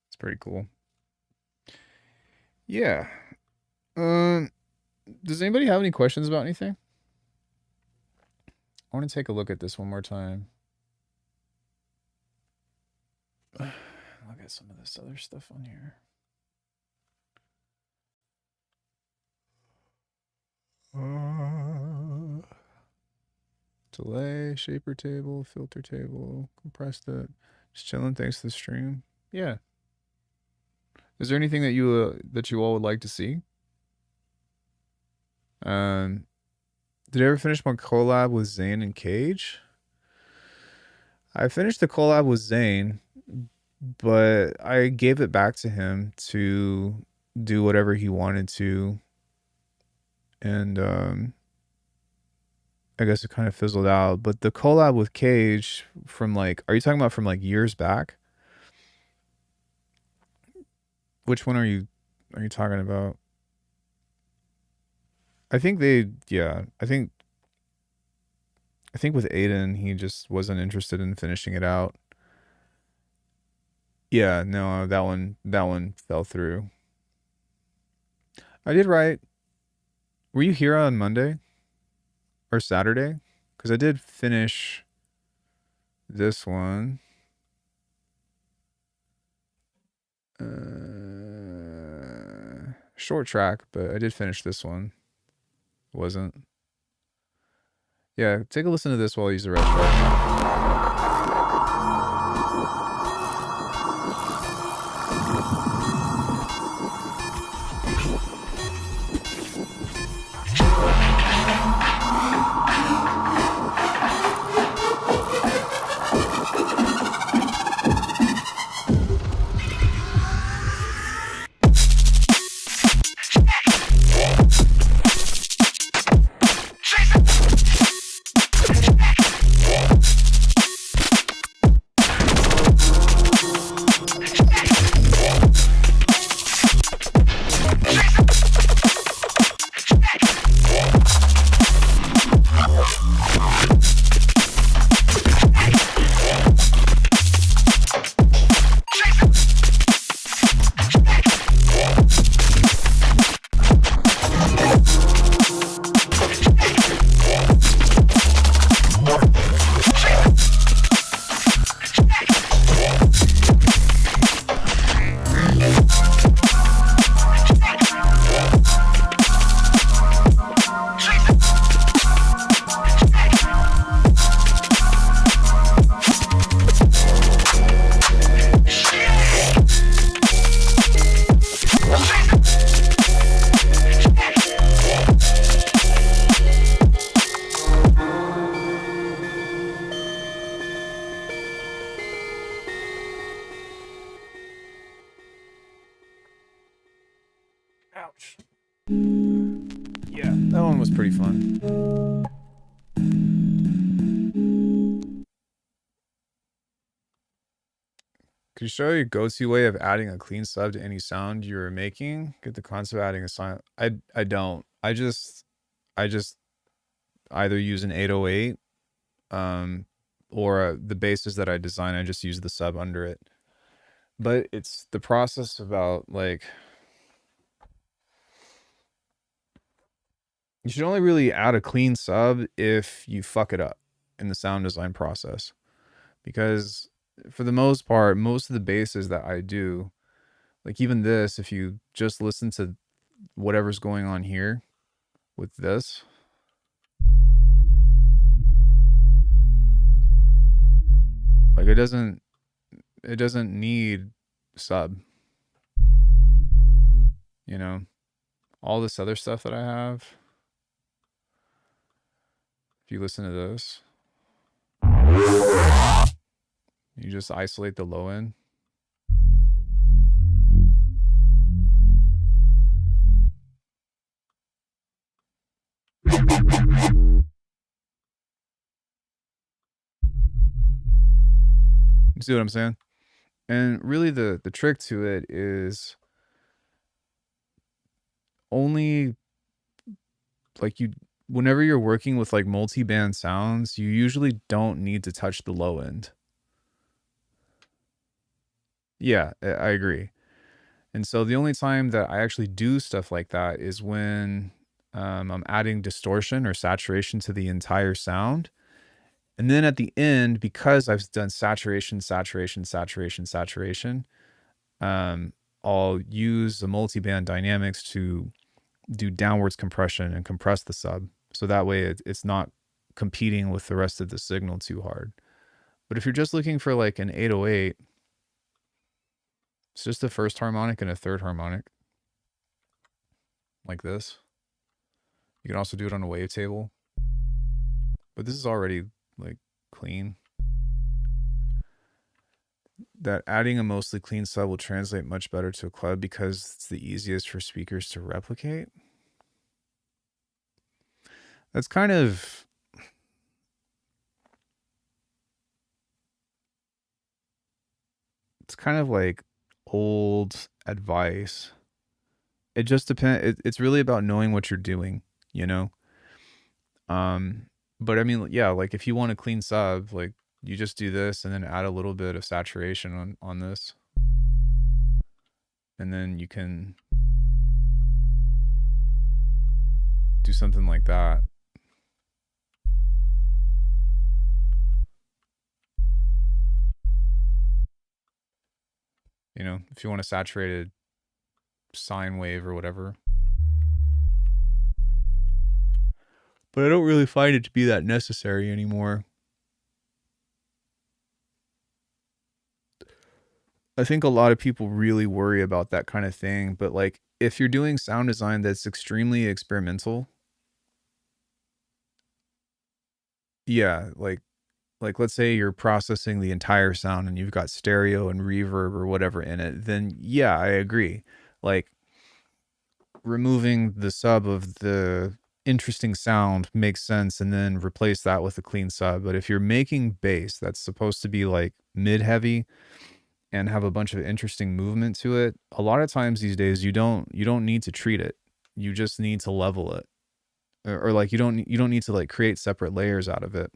S1: It's pretty cool. Yeah. Does anybody have any questions about anything? I want to take a look at this one more time. Look at some of this other stuff on here. Delay, shaper table, filter table, compressed it. Just chilling thanks to the stream. Yeah. Is there anything that you all would like to see? Did I ever finish my collab with Zane and Cage? I finished the collab with Zane, but I gave it back to him to do whatever he wanted to. And I guess it kind of fizzled out. But the collab with Cage from like, are you talking about from like years back? Which one are you talking about? I think I think with Aiden, he just wasn't interested in finishing it out. Yeah, no, that one fell through. I did write. Were you here on Monday or Saturday? Because I did finish this one. Short track, but I did finish this one. Wasn't. Yeah, take a listen to this while I use the restroom. Ouch. Yeah, that one was pretty fun. Could you show your go-to way of adding a clean sub to any sound you're making? Get the concept of adding a silent. I don't. I just either use an 808 or the basses that I design, I just use the sub under it. But it's the process about like you should only really add a clean sub if you fuck it up in the sound design process. Because for the most part, most of the basses that I do, like even this, if you just listen to whatever's going on here with this, like it doesn't need sub, you know, all this other stuff that I have. If you listen to this, you just isolate the low end. You see what I'm saying? And really the trick to it is only like whenever you're working with like multi-band sounds, you usually don't need to touch the low end. Yeah, I agree. And so the only time that I actually do stuff like that is when I'm adding distortion or saturation to the entire sound. And then at the end, because I've done saturation, I'll use the multi-band dynamics to do downwards compression and compress the sub. So that way it's not competing with the rest of the signal too hard. But if you're just looking for like an 808, it's just a first harmonic and a third harmonic. Like this. You can also do it on a wavetable. But this is already like clean. That adding a mostly clean sub will translate much better to a club because it's the easiest for speakers to replicate. That's kind of like old advice. It just depends. It's really about knowing what you're doing, you know? But I mean, yeah, like if you want a clean sub, like you just do this and then add a little bit of saturation on this. And then you can do something like that. You know, if you want a saturated sine wave or whatever. But I don't really find it to be that necessary anymore. I think a lot of people really worry about that kind of thing, but like if you're doing sound design that's extremely experimental, yeah, like let's say you're processing the entire sound and you've got stereo and reverb or whatever in it, then yeah, I agree. Like removing the sub of the interesting sound makes sense and then replace that with a clean sub. But if you're making bass that's supposed to be like mid heavy and have a bunch of interesting movement to it, a lot of times these days you don't need to treat it. You just need to level it. Or like you don't need to like create separate layers out of it.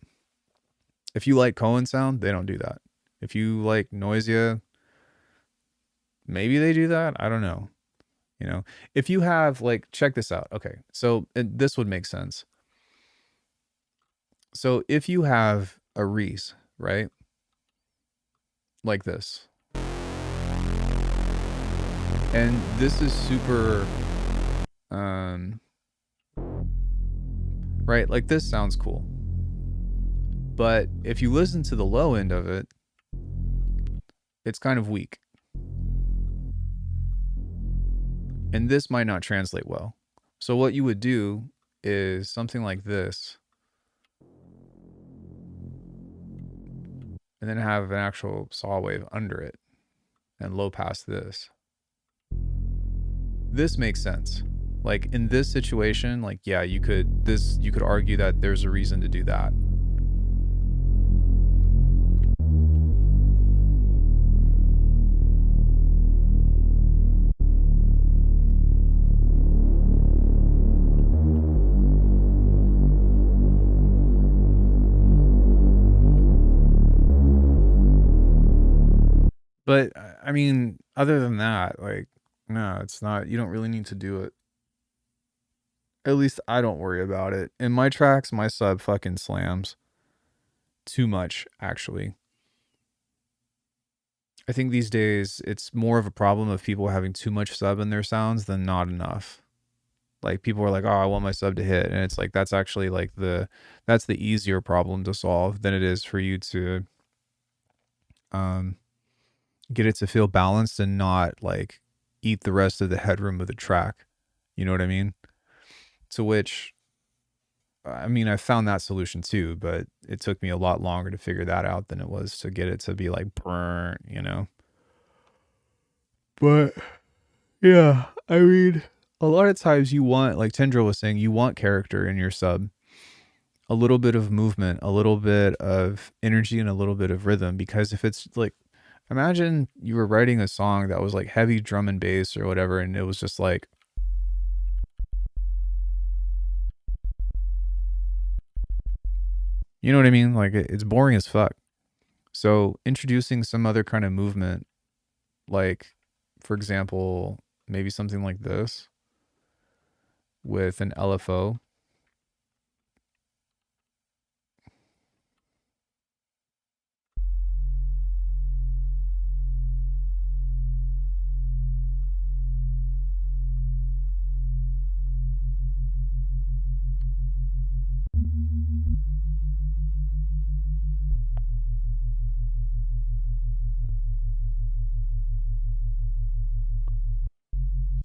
S1: If you like Cohen sound, they don't do that. If you like Noisia, maybe they do that. I don't know. You know, if you have like, check this out. Okay, so this would make sense. So if you have a Reese, right, like this, and this is super, right, like this sounds cool. But if you listen to the low end of it, it's kind of weak. And this might not translate well. So what you would do is something like this. And then have an actual saw wave under it and low pass this. This makes sense. Like in this situation, like yeah, you could argue that there's a reason to do that. But I mean, other than that, like, no, it's not, you don't really need to do it. At least I don't worry about it. In my tracks, my sub fucking slams. Too much, actually. I think these days it's more of a problem of people having too much sub in their sounds than not enough. Like people are like, oh, I want my sub to hit. And it's like, that's actually like that's the easier problem to solve than it is for you to get it to feel balanced and not like eat the rest of the headroom of the track. You know what I mean? To which, I mean, I found that solution too, but it took me a lot longer to figure that out than it was to get it to be like burnt, you know? But yeah, I mean, a lot of times you want, like Tendril was saying, you want character in your sub. A little bit of movement, a little bit of energy, and a little bit of rhythm. Because if it's like, imagine you were writing a song that was like heavy drum and bass or whatever, and it was just like, you know what I mean? Like it's boring as fuck. So introducing some other kind of movement, like for example, maybe something like this with an LFO.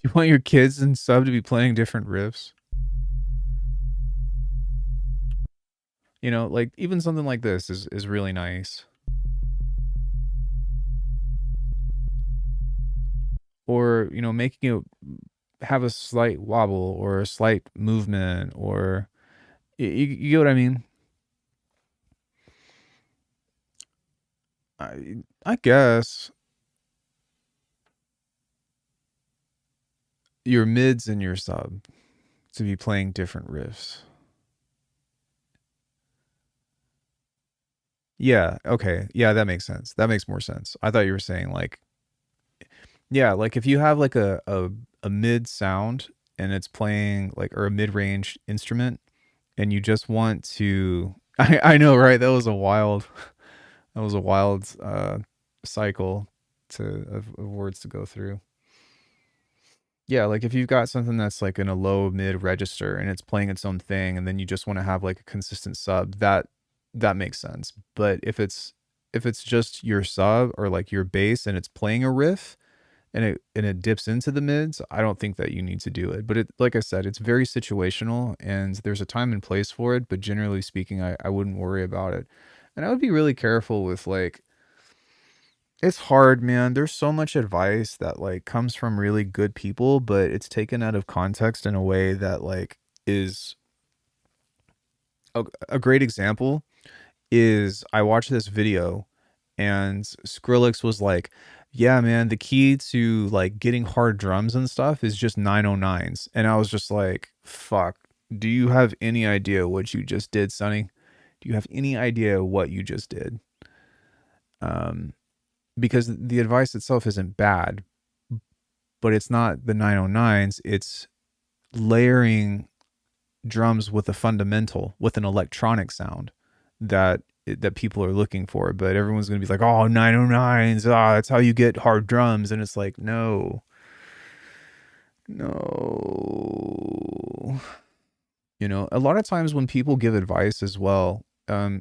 S1: You want your kids and sub to be playing different riffs? You know, like even something like this is really nice. Or, you know, making it have a slight wobble or a slight movement, or you get what I mean? I guess your mids and your sub to be playing different riffs. Yeah, okay. Yeah, that makes sense. That makes more sense. I thought you were saying like, yeah, like if you have like a mid sound and it's playing like, or a mid-range instrument, and you just want to I know, right? That was a wild cycle of words to go through. Yeah, like if you've got something that's like in a low mid register and it's playing its own thing, and then you just want to have like a consistent sub, that makes sense. But if it's just your sub or like your bass and it's playing a riff and it dips into the mids, I don't think that you need to do it. But it, like I said, it's very situational and there's a time and place for it. But generally speaking, I wouldn't worry about it. And I would be really careful with like, it's hard, man. There's so much advice that like comes from really good people, but it's taken out of context in a way that like is a great example is I watched this video and Skrillex was like, "Yeah, man, the key to like getting hard drums and stuff is just 909s." And I was just like, "Fuck. Do you have any idea what you just did, Sonny? Do you have any idea what you just did?" Um because the advice itself isn't bad, but it's not the 909s, it's layering drums with a fundamental, with an electronic sound that people are looking for. But everyone's going to be like, "Oh, 909s, that's how you get hard drums." And it's like, no, no. You know, a lot of times when people give advice as well,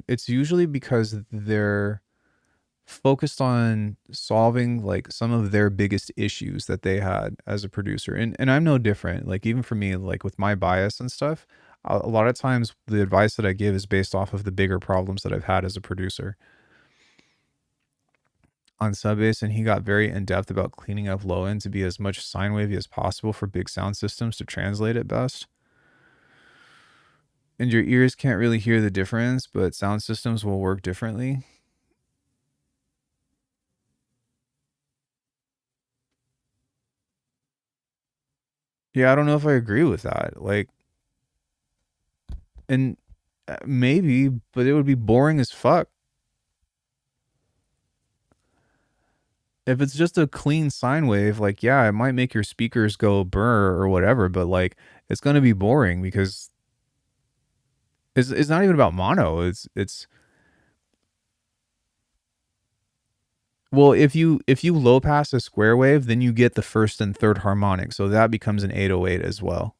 S1: it's usually because they're focused on solving like some of their biggest issues that they had as a producer. And I'm no different. Like even for me, like with my bias and stuff, a lot of times the advice that I give is based off of the bigger problems that I've had as a producer on Subbase. And he got very in depth about cleaning up low end to be as much sine wavy as possible for big sound systems to translate it best. And your ears can't really hear the difference, but sound systems will work differently. Yeah, I don't know if I agree with that. Like, and maybe, but it would be boring as fuck. If it's just a clean sine wave, like, yeah, it might make your speakers go burr or whatever, but like, it's going to be boring because it's not even about mono. Well, if you low pass a square wave, then you get the first and third harmonic, so that becomes an 808 as well.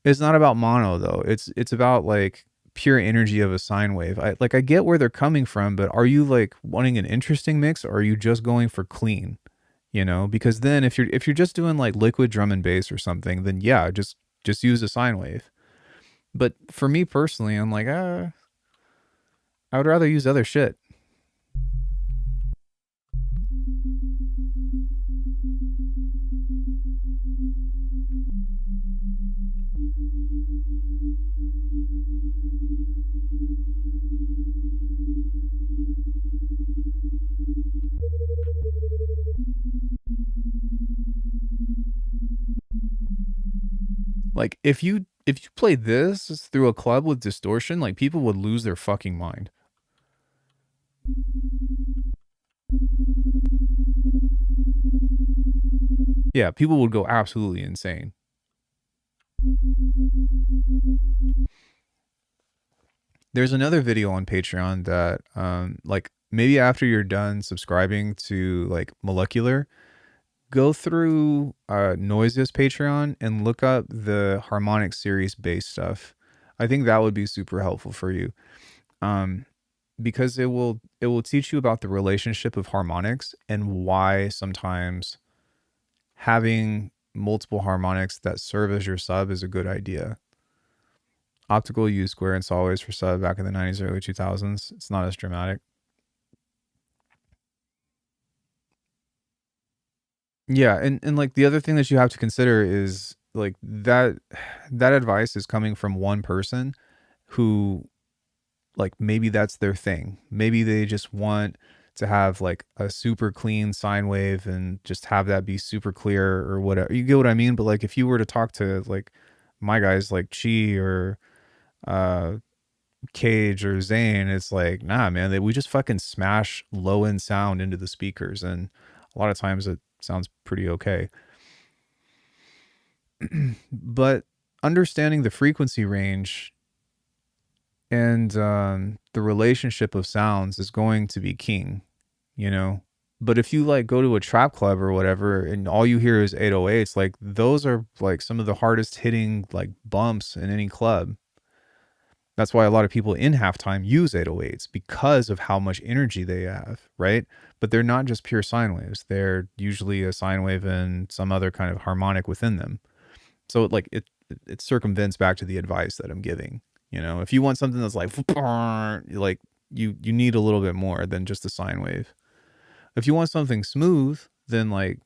S1: It's not about mono though. It's about like pure energy of a sine wave. I get where they're coming from, but are you like wanting an interesting mix or are you just going for clean? You know, because then if you're just doing like liquid drum and bass or something, then yeah, just use a sine wave. But for me personally, I'm like, I would rather use other shit. Like if you play this through a club with distortion, like people would lose their fucking mind. Yeah, people would go absolutely insane. There's another video on Patreon that like maybe after you're done subscribing to like Molecular, go through Noise's Patreon and look up the harmonic series bass stuff. I think that would be super helpful for you. Um because it will teach you about the relationship of harmonics and why sometimes having multiple harmonics that serve as your sub is a good idea. Optical used square and saw waves for sub back in the 90s, early 2000s. It's not as dramatic. Yeah, and like the other thing that you have to consider is like that advice is coming from one person who like maybe that's their thing. Maybe they just want to have like a super clean sine wave and just have that be super clear or whatever. You get what I mean? But like if you were to talk to like my guys like Chi or uh Cage or Zayn, it's like, nah, man, we just fucking smash low end sound into the speakers, and a lot of times it sounds pretty okay. But understanding the frequency range and the relationship of sounds is going to be king, you know. But if you like go to a trap club or whatever and all you hear is 808s, like those are like some of the hardest hitting like bumps in any club. That's why a lot of people in halftime use 808s because of how much energy they have, right? But they're not just pure sine waves. They're usually a sine wave and some other kind of harmonic within them. So like it circumvents back to the advice that I'm giving. You know, if you want something that's like you need a little bit more than just a sine wave. If you want something smooth, then like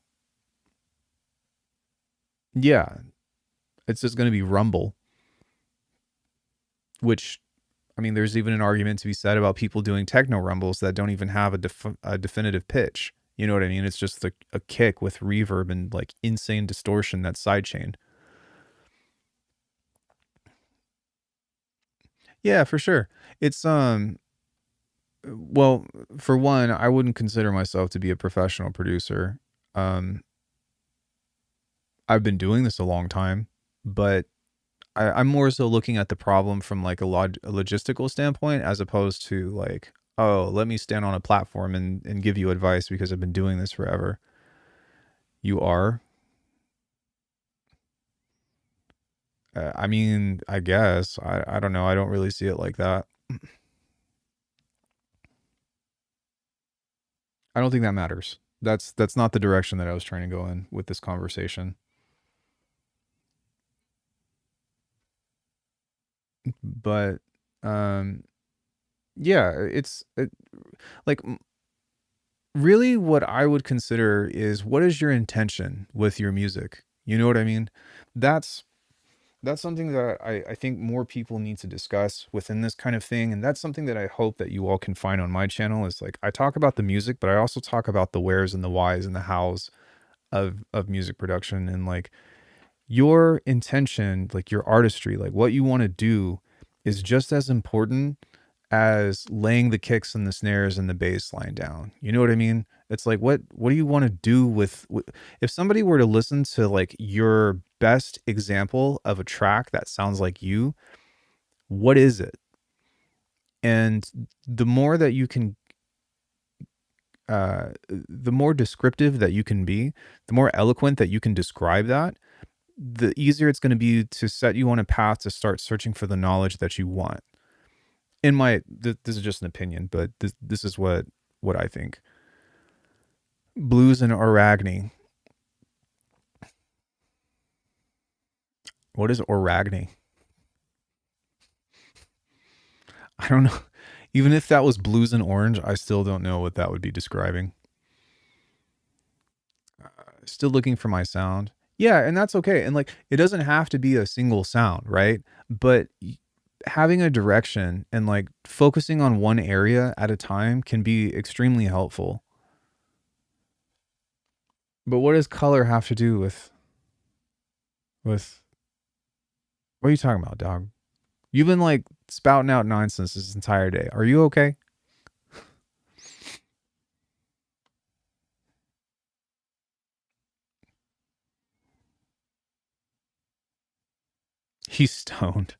S1: yeah, it's just going to be rumble, which I mean, there's even an argument to be said about people doing techno rumbles that don't even have a definitive pitch. You know what I mean? It's just a kick with reverb and like insane distortion that's sidechained. Yeah, for sure. It's well, for one, I wouldn't consider myself to be a professional producer. Um I've been doing this a long time, but I'm more so looking at the problem from like a logistical standpoint as opposed to like, oh, let me stand on a platform and give you advice because I've been doing this forever. You are? I mean, I guess. I don't know. I don't really see it like that. I don't think that matters. That's not the direction that I was trying to go in with this conversation. But um yeah, like really what I would consider is what is your intention with your music? You know what I mean? That's that's something that I think more people need to discuss within this kind of thing. And that's something that I hope that you all can find on my channel is like I talk about the music, but I also talk about the wheres and the whys and the hows of music production and like your intention, like your artistry, like what you want to do is just as important as laying the kicks and the snares and the bass line down. You know what I mean? It's like what do you want to do with if somebody were to listen to like your best example of a track that sounds like you, what is it? And the more that you can the more descriptive that you can be, the more eloquent that you can describe that, the easier it's going to be to set you on a path to start searching for the knowledge that you want. In my this is just an opinion, but this is what I think. Blues and Oragny. What is Oragny? I don't know. Even if that was blues and orange, I still don't know what that would be describing. Still looking for my sound. Yeah, and that's okay. And like it doesn't have to be a single sound, right? But having a direction and like focusing on one area at a time can be extremely helpful. But what does color have to do with what are you talking about, dog? You've been like spouting out nonsense this entire day. Are you okay? He's stoned.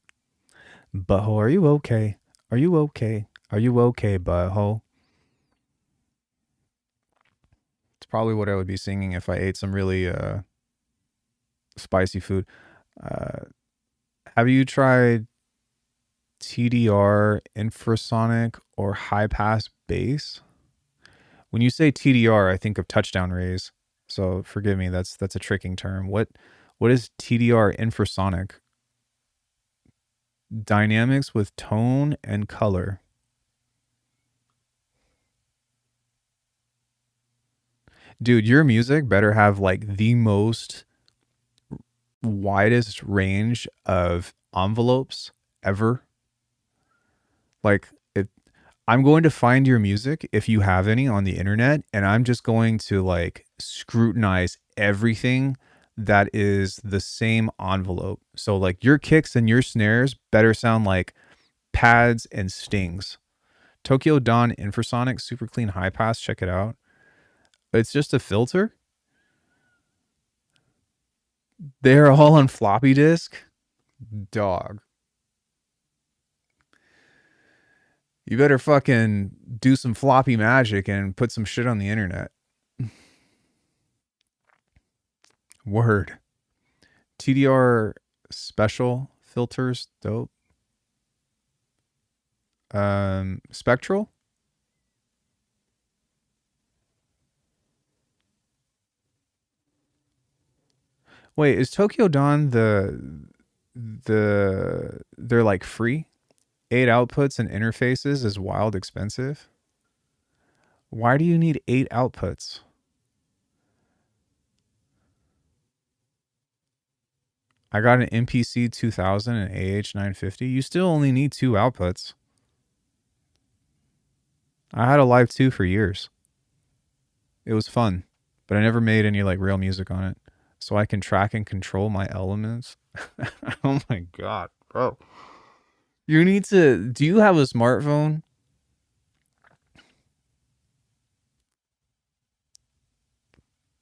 S1: Butthole, are you okay? Are you okay? Are you okay, butthole? It's probably what I would be singing if I ate some really spicy food. Uh, have you tried TDR, infrasonic, or high pass bass? When you say TDR, I think of touchdown rays. So forgive me, that's a tricking term. What is TDR infrasonic? Dynamics with tone and color. Dude, your music better have like the most widest range of envelopes ever. Like it I'm going to find your music if you have any on the internet and I'm just going to like scrutinize everything that is the same envelope. So like your kicks and your snares better sound like pads, and stings. Tokyo Dawn Infrasonic Super Clean High Pass. Check it out. It's just a filter. They're all on floppy disk. Dog. You better fucking do some floppy magic and put some shit on the internet. Word. TDR special filters. Dope. Spectral. Wait, is Tokyo Dawn they're like free? 8 outputs and interfaces is wild expensive. Why do you need 8 outputs? I got an MPC 2000 and AH 950. You still only need 2 outputs. I had a Live 2 for years. It was fun, but I never made any like real music on it. So I can track and control my elements. Oh my god, bro. You need to. Do you have a smartphone?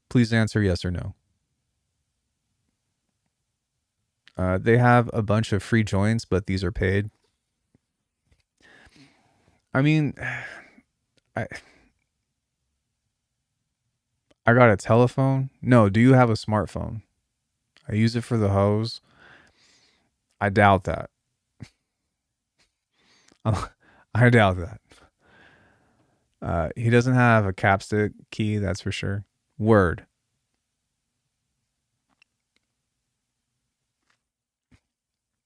S1: Please answer yes or no. They have a bunch of free joints, but these are paid. I mean, I got a telephone. No, do you have a smartphone? I use it for the hose. I doubt that. I doubt that. He doesn't have a capstick key, that's for sure. Word.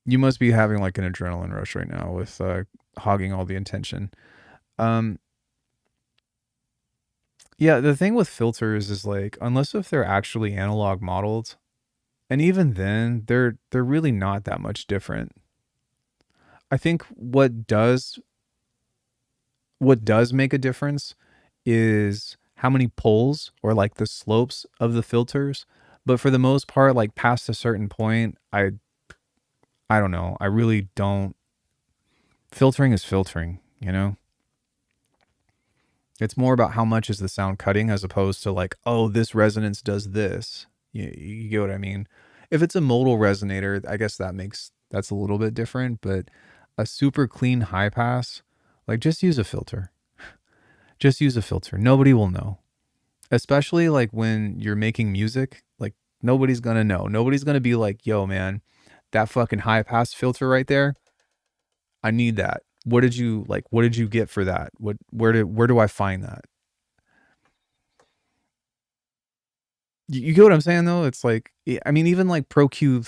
S1: You must be having like an adrenaline rush right now with hogging all the attention. Yeah, the thing with filters is like, unless if they're actually analog modeled, and even then, they're really not that much different. I think what does make a difference is how many poles or like the slopes of the filters. But for the most part, like past a certain point, I don't know. I really don't. Filtering is filtering, you know? It's more about how much is the sound cutting as opposed to like, oh, this resonance does this. You get what I mean? If it's a modal resonator, I guess that's a little bit different, but a super clean high pass, like just use a filter. Just use a filter. Nobody will know. Especially like when you're making music, like nobody's going to know. Nobody's going to be like, yo, man, that fucking high pass filter right there, I need that. What did you get for that? Where do I find that? You get what I'm saying though? It's like, I mean, even like Pro Q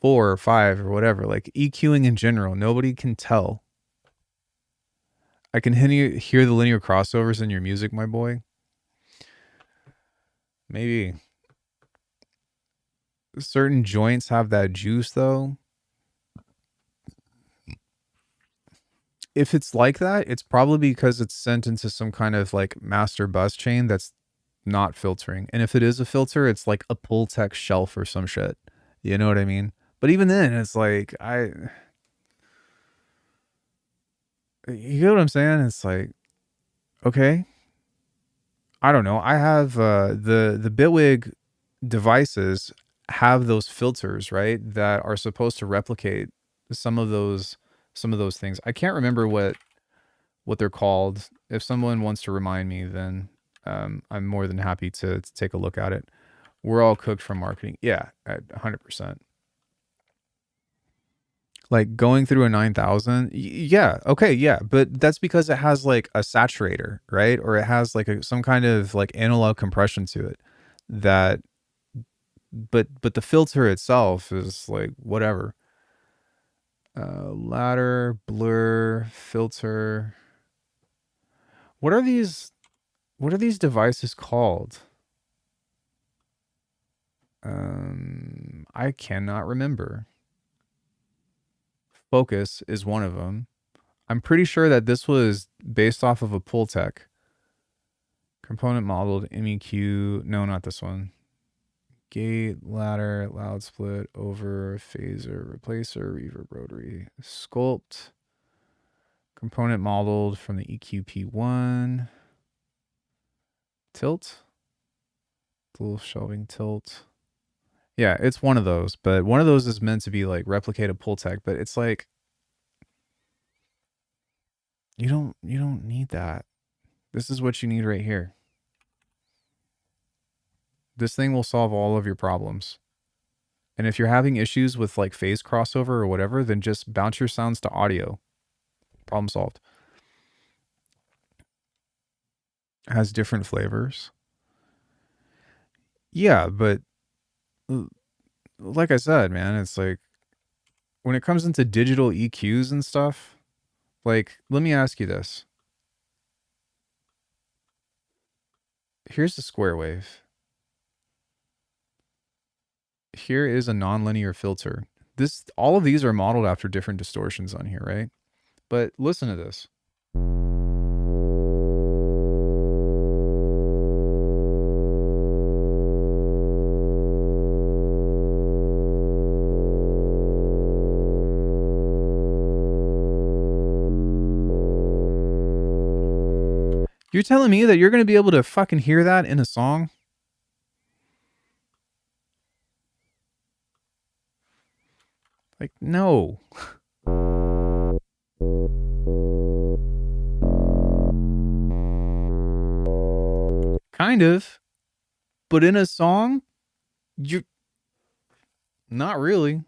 S1: 4 or 5 or whatever, like EQing in general, nobody can tell. I can hear the linear crossovers in your music, my boy. Maybe. Certain joints have that juice though. If it's like that, it's probably because it's sent into some kind of like master bus chain that's not filtering. And if it is a filter, it's like a Pultec shelf or some shit. You know what I mean? But even then, it's like you get what I'm saying? It's like, okay, I don't know. I have the Bitwig devices have those filters, right? That are supposed to replicate some of those things. I can't remember what they're called. If someone wants to remind me, then I'm more than happy to take a look at it. We're all cooked from marketing. Yeah, 100%. Like going through a 9000, yeah, okay, yeah, but that's because it has like a saturator, right? Or it has like some kind of like analog compression to it. That, but the filter itself is like whatever. Ladder, blur, filter. What are these devices called? I cannot remember. Focus is one of them. I'm pretty sure that this was based off of a Pultec. Component modeled MEQ. No, not this one. Gate, ladder, loud split, over, phaser, replacer, reverb, rotary, sculpt. Component modeled from the EQP1. Tilt. Dual shelving tilt. Yeah, it's one of those, but one of those is meant to be like replicated Pultec, but it's like you don't need that. This is what you need right here. This thing will solve all of your problems. And if you're having issues with like phase crossover or whatever, then just bounce your sounds to audio. Problem solved. Has different flavors. Yeah, but like I said, man, it's like when it comes into digital EQs and stuff, like let me ask you this. Here's the square wave. Here is a nonlinear filter. All of these are modeled after different distortions on here, right? But listen to this. You're telling me that you're going to be able to fucking hear that in a song? Like, no. Kind of. But in a song, you're not really.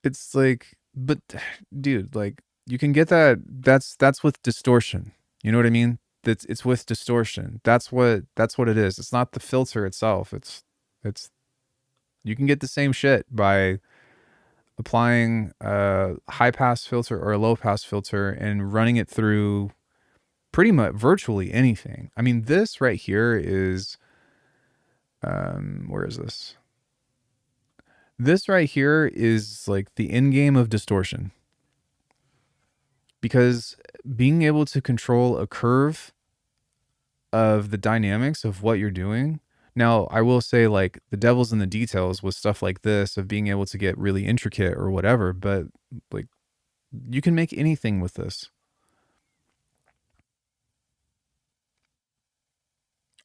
S1: It's like, but dude, like you can get that. That's with distortion. You know what I mean? It's with distortion. That's what it is. It's not the filter itself. It's you can get the same shit by applying a high pass filter or a low pass filter and running it through pretty much virtually anything. I mean, this right here is where is this? This right here is like the end game of distortion. Because being able to control a curve of the dynamics of what you're doing. Now, I will say like the devil's in the details with stuff like this of being able to get really intricate or whatever, but like you can make anything with this.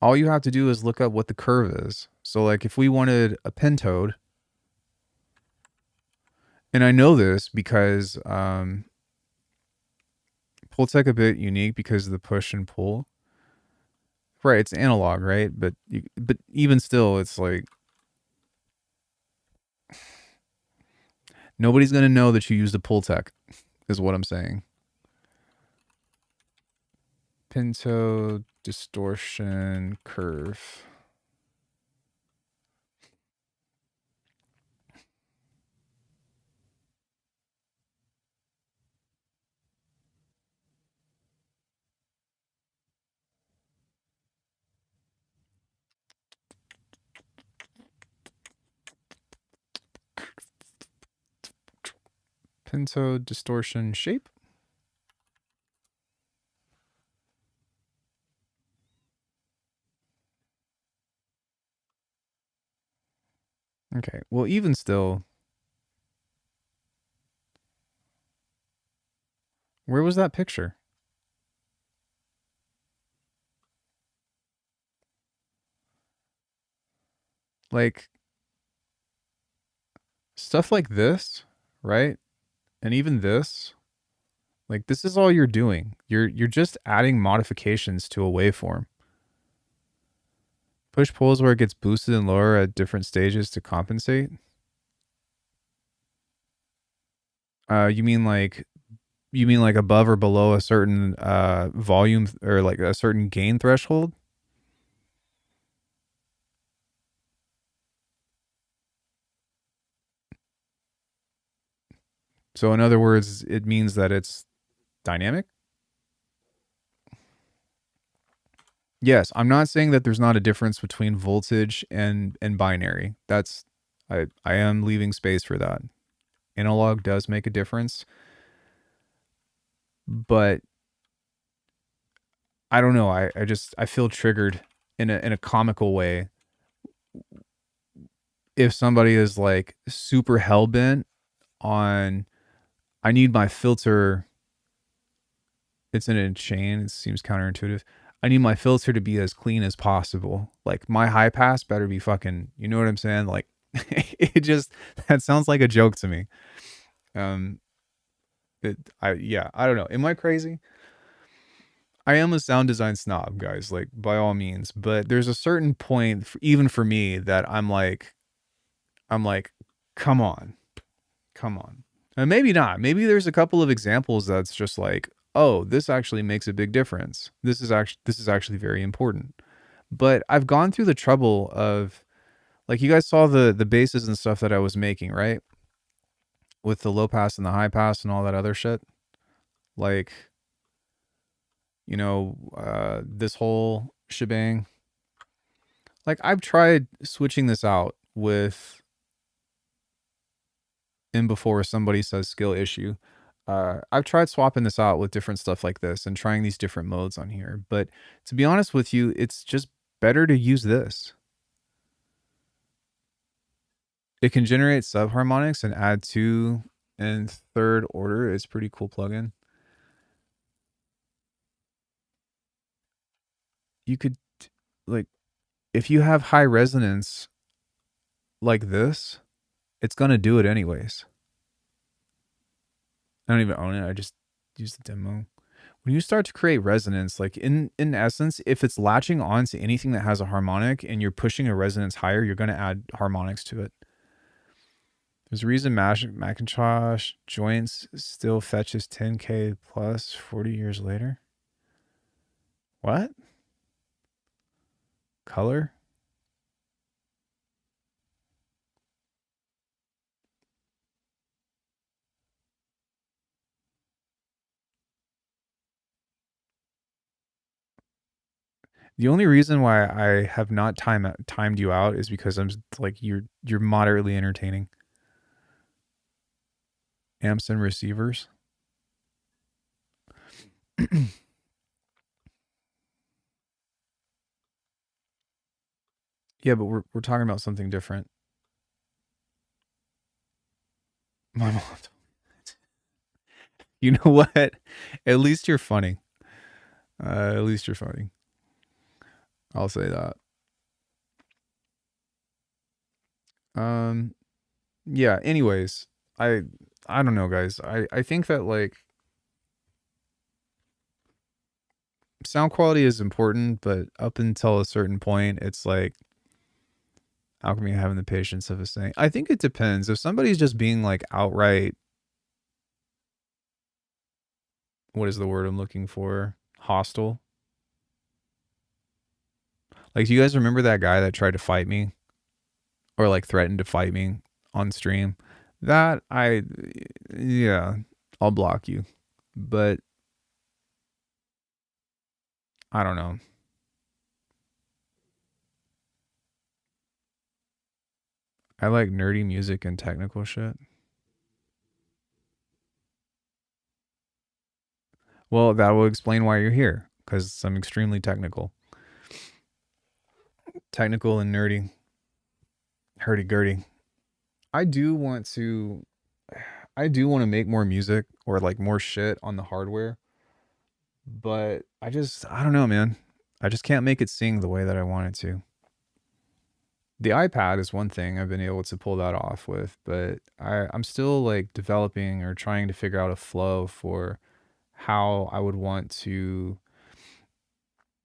S1: All you have to do is look up what the curve is. So like if we wanted a pentode, and I know this because Pultec a bit unique because of the push and pull. Right, it's analog, right? But even still, it's like nobody's gonna know that you used a Pultec, is what I'm saying. Pinto distortion curve. Pinto distortion shape. Okay, well, even still, where was that picture? Like, stuff like this, right? And even this, like this is all you're doing. You're just adding modifications to a waveform. Push pulls where it gets boosted and lower at different stages to compensate. You mean like above or below a certain volume or like a certain gain threshold? So in other words, it means that it's dynamic? Yes, I'm not saying that there's not a difference between voltage and binary. I am leaving space for that. Analog does make a difference, but I don't know. I feel triggered in a comical way if somebody is like super hell-bent on, I need my filter, it's in a chain, it seems counterintuitive. I need my filter to be as clean as possible. Like my high pass better be fucking, you know what I'm saying? Like it just, that sounds like a joke to me. Um, yeah, I don't know. Am I crazy? I am a sound design snob, guys, like by all means, but there's a certain point, even for me, that I'm like, come on, come on. And maybe not. Maybe there's a couple of examples that's just like, oh, this actually makes a big difference. This is actually very important. But I've gone through the trouble of, like, you guys saw the basses and stuff that I was making, right? With the low pass and the high pass and all that other shit. Like, this whole shebang. Like, I've tried switching this out with, and before somebody says skill issue, I've tried swapping this out with different stuff like this and trying these different modes on here. But to be honest with you, it's just better to use this. It can generate subharmonics and add 2 and 3rd order. It's a pretty cool plugin. You could, like, if you have high resonance like this, it's going to do it anyways. I don't even own it. I just use the demo. When you start to create resonance, like in essence, if it's latching on to anything that has a harmonic and you're pushing a resonance higher, you're going to add harmonics to it. There's a reason Macintosh joints still fetches 10K plus 40 years later. What? Color? The only reason why I have not timed you out is because I'm like, you're moderately entertaining. Amps and receivers. Yeah, but we're talking about something different. My mom. You know what? At least you're funny. At least you're funny. I'll say that. Yeah, anyways, I don't know, guys. I think that, like, sound quality is important, but up until a certain point, it's like, Alckemy having the patience of a saint. I think it depends. If somebody's just being like outright, what is the word I'm looking for? Hostile. Like, do you guys remember that guy that tried to fight me? Or like threatened to fight me on stream? Yeah, I'll block you. But I don't know. I like nerdy music and technical shit. Well, that will explain why you're here, because I'm extremely technical. Technical and nerdy. Hurdy-gurdy. I do want to make more music or like more shit on the hardware. But I don't know, man. I just can't make it sing the way that I want it to. The iPad is one thing I've been able to pull that off with, but I'm still like developing or trying to figure out a flow for how I would want to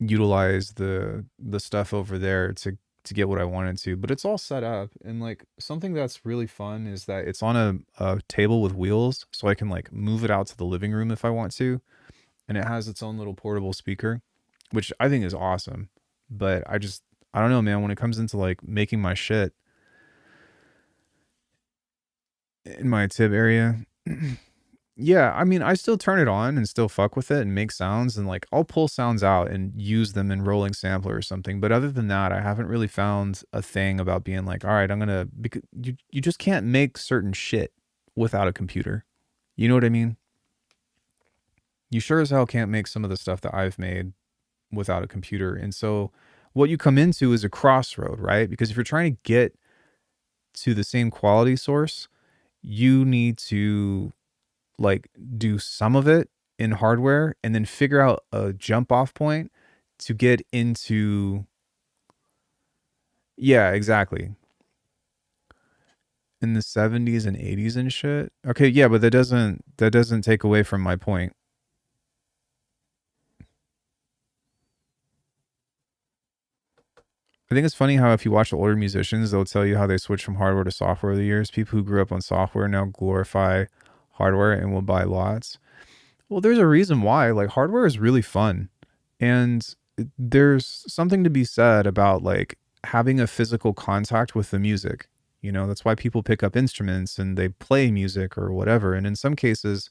S1: utilize the stuff over there to get what I wanted to. But it's all set up, and like something that's really fun is that it's on a table with wheels, so I can like move it out to the living room if I want to, and it has its own little portable speaker, which I think is awesome. But I don't know, man, when it comes into like making my shit in my tib area, yeah, I mean, I still turn it on and still fuck with it and make sounds, and like I'll pull sounds out and use them in rolling sampler or something. But other than that, I haven't really found a thing about being like, all right, because you just can't make certain shit without a computer. You know what I mean? You sure as hell can't make some of the stuff that I've made without a computer. And so what you come into is a crossroad, right? Because if you're trying to get to the same quality source, you need to like do some of it in hardware and then figure out a jump off point to get into. Yeah, exactly. In the 70s and 80s and shit. Okay, yeah, but that doesn't take away from my point. I think it's funny how if you watch the older musicians, they'll tell you how they switched from hardware to software over the years. People who grew up on software now glorify hardware and will buy lots. Well, there's a reason why. Like hardware is really fun. And there's something to be said about like having a physical contact with the music. You know, that's why people pick up instruments and they play music or whatever. And in some cases,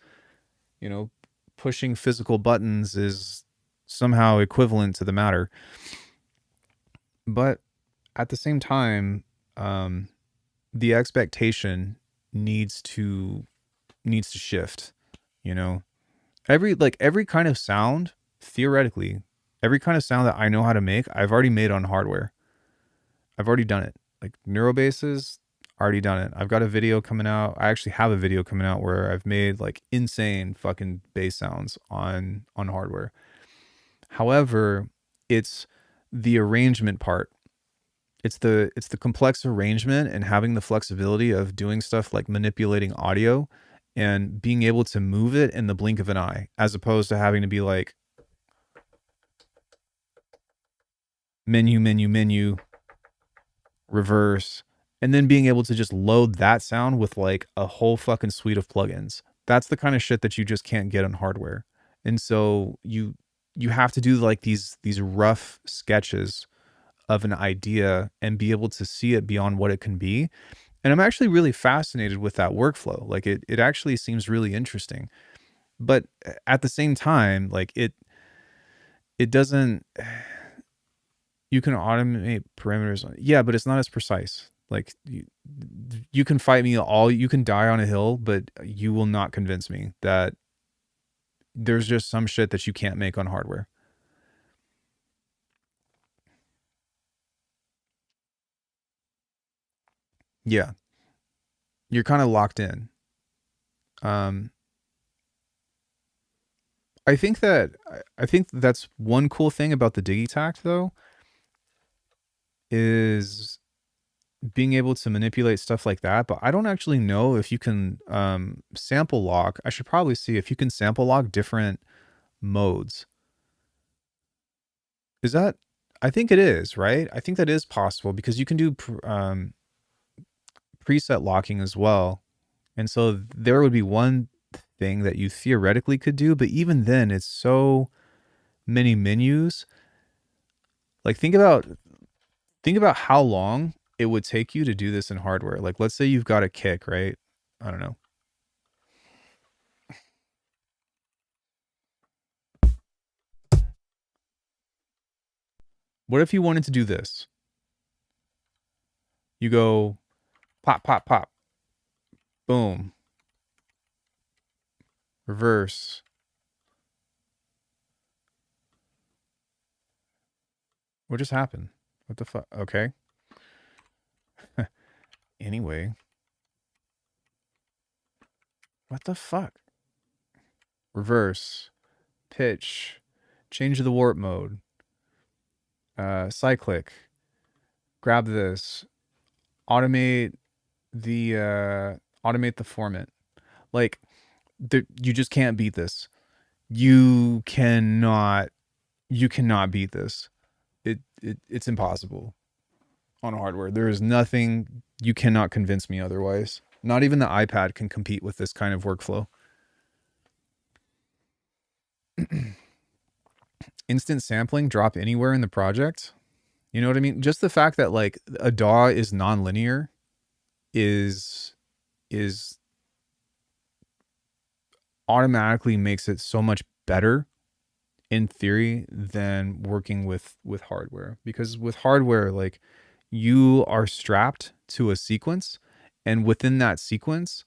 S1: you know, pushing physical buttons is somehow equivalent to the matter. But at the same time, um, the expectation needs to needs to shift. You know, every kind of sound, theoretically, every kind of sound that I know how to make, I've already made on hardware. I've already done it. Like neurobasses, already done it. I've got a video coming out. I actually have a video coming out where I've made like insane fucking bass sounds on hardware. However, it's the arrangement part. It's the complex arrangement and having the flexibility of doing stuff like manipulating audio and being able to move it in the blink of an eye, as opposed to having to be like menu, menu, menu, reverse, and then being able to just load that sound with like a whole fucking suite of plugins. That's the kind of shit that you just can't get on hardware. And so you have to do like these rough sketches of an idea and be able to see it beyond what it can be. And I'm actually really fascinated with that workflow. Like it actually seems really interesting. But at the same time, like it doesn't, you can automate parameters. Yeah, but it's not as precise. Like you can fight me all, you can die on a hill, but you will not convince me that there's just some shit that you can't make on hardware. Yeah, you're kind of locked in. Um, I think that's one cool thing about the Digitact though is being able to manipulate stuff like that. But I don't actually know if you can sample log. I should probably see if you can sample log different modes. Is that? I think it is, right? I think that is possible because you can do preset locking as well. And so there would be one thing that you theoretically could do, but even then it's so many menus. Like think about how long it would take you to do this in hardware. Like let's say you've got a kick, right? I don't know. What if you wanted to do this? You go pop, pop, pop, boom, reverse. What just happened? What the fuck? Okay. Anyway, what the fuck? Reverse, pitch, change the warp mode, cyclic, grab this, automate the format. Like you just can't beat this. You cannot beat this. It's impossible on hardware. There is nothing, you cannot convince me otherwise. Not even the iPad can compete with this kind of workflow. Instant sampling, drop anywhere in the project. You know what I mean? Just the fact that like a DAW is nonlinear is automatically makes it so much better in theory than working with hardware, because with hardware, like you are strapped to a sequence, and within that sequence,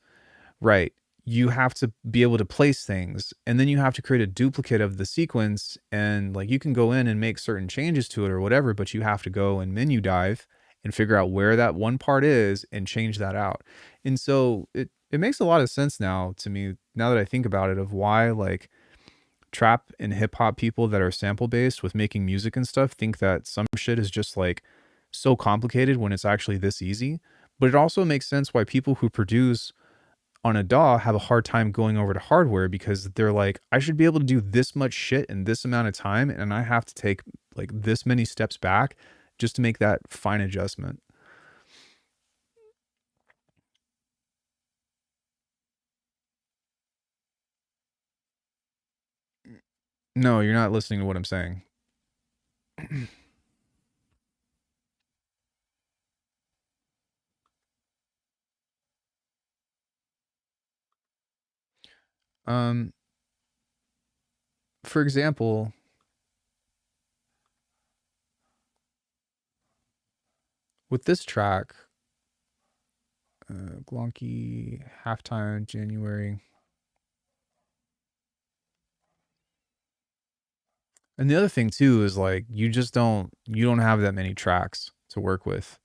S1: right, you have to be able to place things, and then you have to create a duplicate of the sequence, and like you can go in and make certain changes to it or whatever, but you have to go and menu dive and figure out where that one part is and change that out. And so it makes a lot of sense now to me, now that I think about it, of why like trap and hip hop people that are sample based with making music and stuff think that some shit is just like so complicated when it's actually this easy. But it also makes sense why people who produce on a DAW have a hard time going over to hardware, because they're like, I should be able to do this much shit in this amount of time, and I have to take like this many steps back just to make that fine adjustment. No, you're not listening to what I'm saying. um, for example, with this track, Glonky halftime January. And the other thing too is like you don't have that many tracks to work with.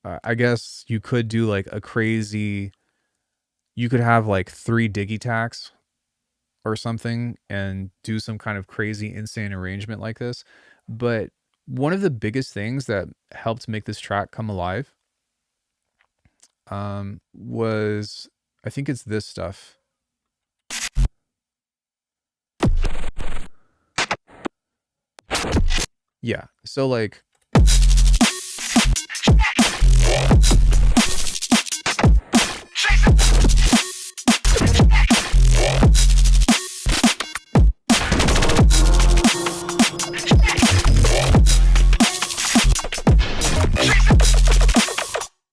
S1: I guess you could do like a crazy. You could have like 3 digitacks or something and do some kind of crazy insane arrangement like this. But one of the biggest things that helped make this track come alive was, I think it's this stuff. Yeah. So like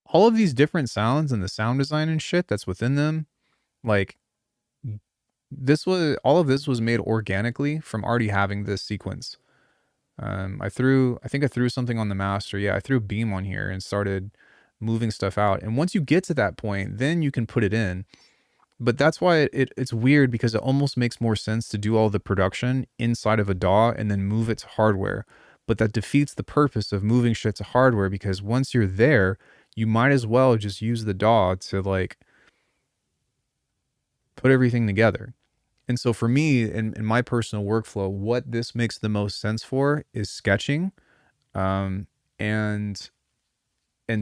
S1: all of these different sounds and the sound design and shit that's within them, like all of this was made organically from already having this sequence. I think I threw something on the master. Yeah, I threw Beam on here and started moving stuff out. And once you get to that point, then you can put it in. But that's why it's weird, because it almost makes more sense to do all the production inside of a DAW and then move it to hardware. But that defeats the purpose of moving shit to hardware, because once you're there, you might as well just use the DAW to like put everything together. And so for me, in my personal workflow, what this makes the most sense for is sketching, um, and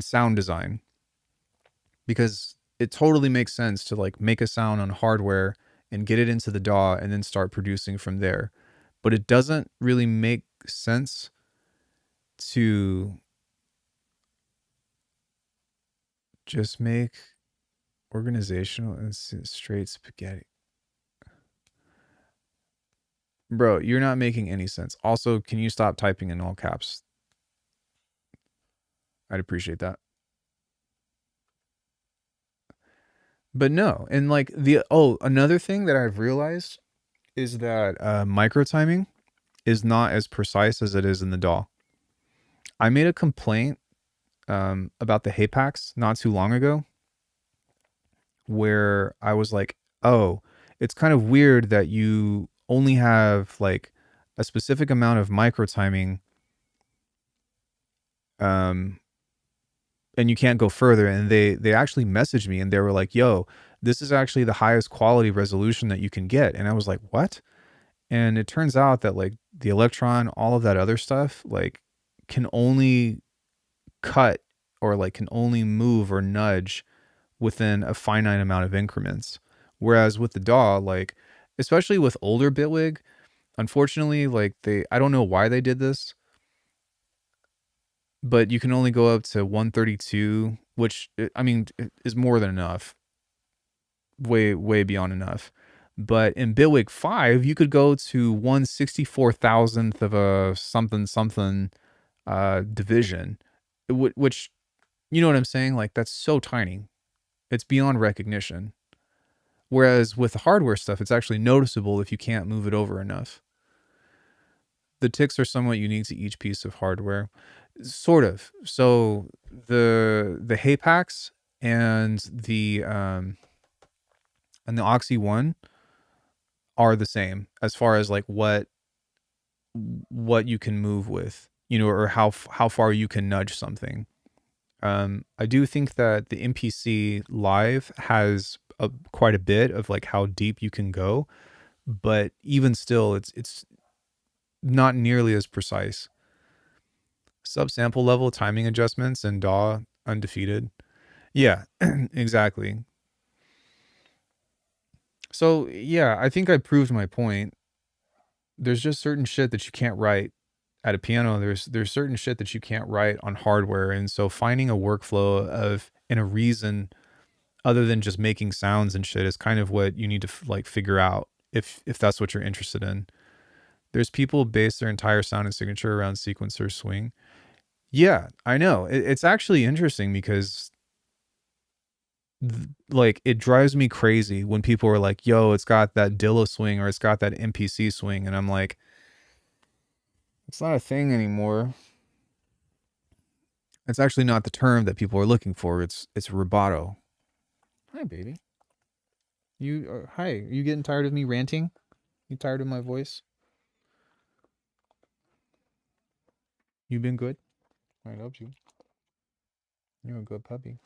S1: sound design, because it totally makes sense to like make a sound on hardware and get it into the DAW and then start producing from there. But it doesn't really make sense to just make organizational and straight spaghetti. Bro, you're not making any sense. Also, can you stop typing in all caps? I'd appreciate that. But no, and like another thing that I've realized is that micro timing is not as precise as it is in the DAW. I made a complaint about the Hapax not too long ago, where I was like, oh, it's kind of weird that you only have like a specific amount of micro timing, and you can't go further. And they actually messaged me and they were like, yo, this is actually the highest quality resolution that you can get. And I was like, what? And it turns out that like the Electron, all of that other stuff, like can only cut or like can only move or nudge within a finite amount of increments. Whereas with the DAW, like, especially with older Bitwig, unfortunately, like I don't know why they did this, but you can only go up to 132, which I mean is more than enough, way beyond enough. But in Bitwig 5, you could go to 1/64,000th of a something division, which, you know what I'm saying? Like that's so tiny, it's beyond recognition. Whereas with the hardware stuff, it's actually noticeable if you can't move it over enough. The ticks are somewhat unique to each piece of hardware, sort of. So the Hapax and the Oxy One are the same as far as like what you can move with. or how far you can nudge something. I do think that the MPC live has quite a bit of like how deep you can go, but even still, it's not nearly as precise. Subsample level timing adjustments and DAW undefeated. Yeah, exactly. So yeah, I think I proved my point. There's just certain shit that you can't write at a piano. There's certain shit that you can't write on hardware, and so finding a workflow of and a reason other than just making sounds and shit is kind of what you need to like figure out if that's what you're interested in. There's people base their entire sound and signature around sequencer swing. Yeah, I know. It's actually interesting because like it drives me crazy when people are like, "Yo, it's got that Dillo swing or it's got that MPC swing," and I'm like, "It's not a thing anymore." It's actually not the term that people are looking for. It's rubato. Hi, baby. You hi. Are you getting tired of me ranting? You tired of my voice? You been good? I loved you. You're a good puppy.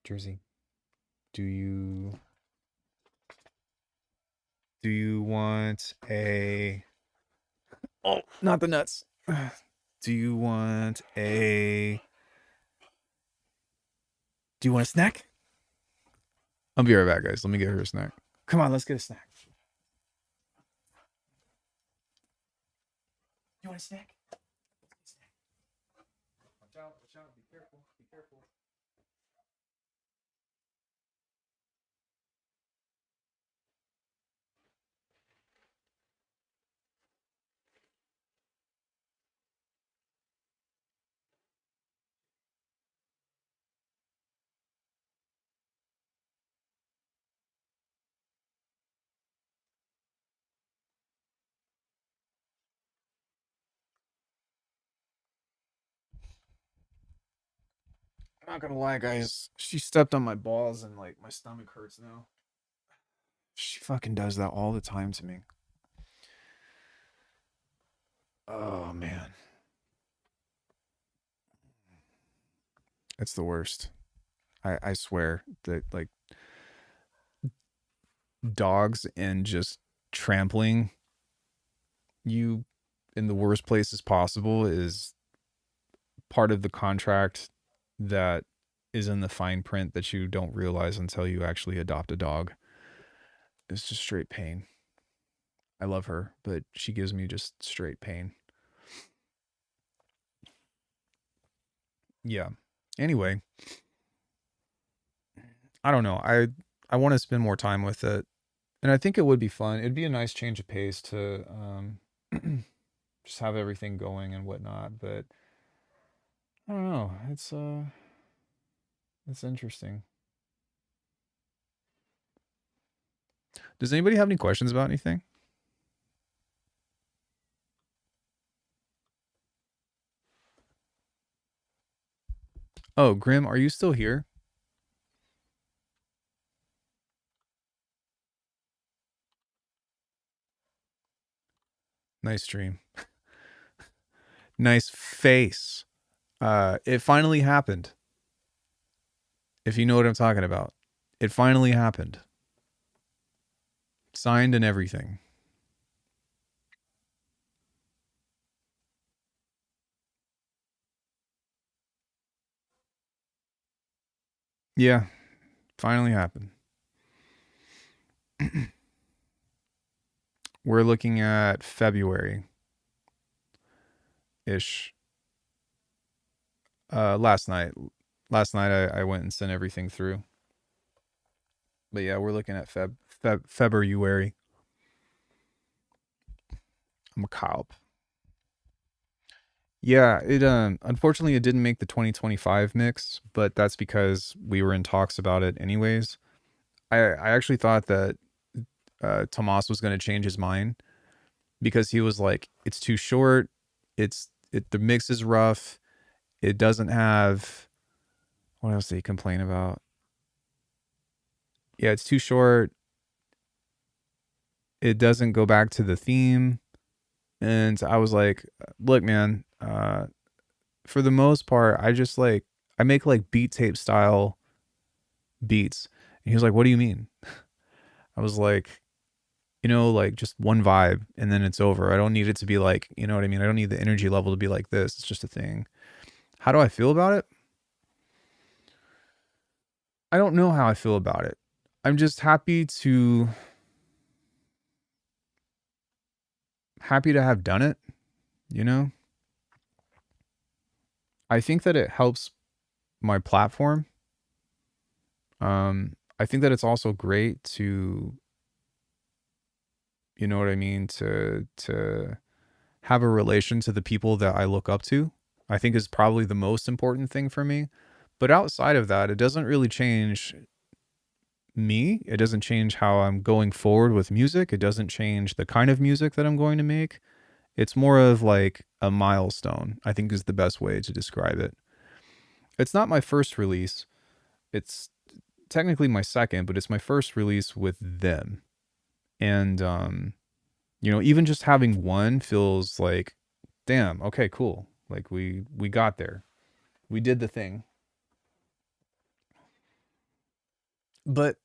S1: Jersey, do you want a oh, not the nuts. Do you want a do you want a snack? I'll be right back, guys. Let me get her a snack. Come on, let's get a snack. You want a snack? Watch out, watch out, be careful, be careful. I'm not gonna lie, guys. She stepped on my balls and like my stomach hurts now. She fucking does that all the time to me. Oh man. It's the worst. I swear that like dogs and just trampling you in the worst places possible is part of the contract that is in the fine print that you don't realize until you actually adopt a dog. It's just straight pain. I love her, but she gives me just straight pain. Yeah. Anyway, I don't know. I want to spend more time with it, and I think it would be fun. It'd be a nice change of pace to just have everything going and whatnot. But I don't know. It's interesting. Does anybody have any questions about anything? Oh, Grim, are you still here? Nice stream. Nice face. It finally happened. If you know what I'm talking about. It finally happened. Signed and everything. Yeah, finally happened. We're looking at February ish. Last night. Last night I went and sent everything through. But yeah, we're looking at February. I'm a cop. Yeah, it unfortunately it didn't make the 2025 mix, but that's because we were in talks about it anyways. I actually thought that Tomas was going to change his mind because he was like, it's too short. The mix is rough. It doesn't have what else did he complain about? Yeah, it's too short. It doesn't go back to the theme. And I was like, look, man, for the most part, I make like beat tape style beats. And he was like, what do you mean? I was like, like just one vibe and then it's over. I don't need it to be like, you know what I mean? I don't need the energy level to be like this. It's just a thing. How do I feel about it? I don't know how I feel about it. I'm just happy to have done it, you know? I think that it helps my platform. I think that it's also great to, you know what I mean, to have a relation to the people that I look up to. I think is probably the most important thing for me. But outside of that, it doesn't really change me. It doesn't change how I'm going forward with music. It doesn't change the kind of music that I'm going to make. It's more of like a milestone, I think is the best way to describe it. It's not my first release. It's technically my second, but it's my first release with them. And even just having one feels like, damn, okay, cool. Like we got there. We did the thing. But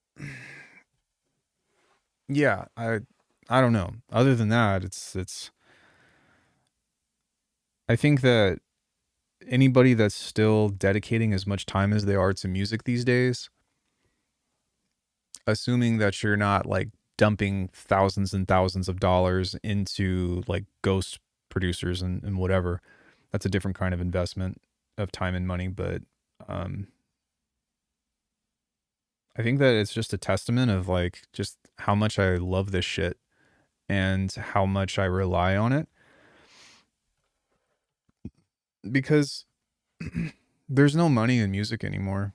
S1: yeah, I don't know. Other than that, it's I think that anybody that's still dedicating as much time as they are to music these days, assuming that you're not like dumping thousands and thousands of dollars into like ghost producers and whatever, that's a different kind of investment of time and money. But um, I think that it's just a testament of like just how much I love this shit and how much I rely on it because there's no money in music anymore.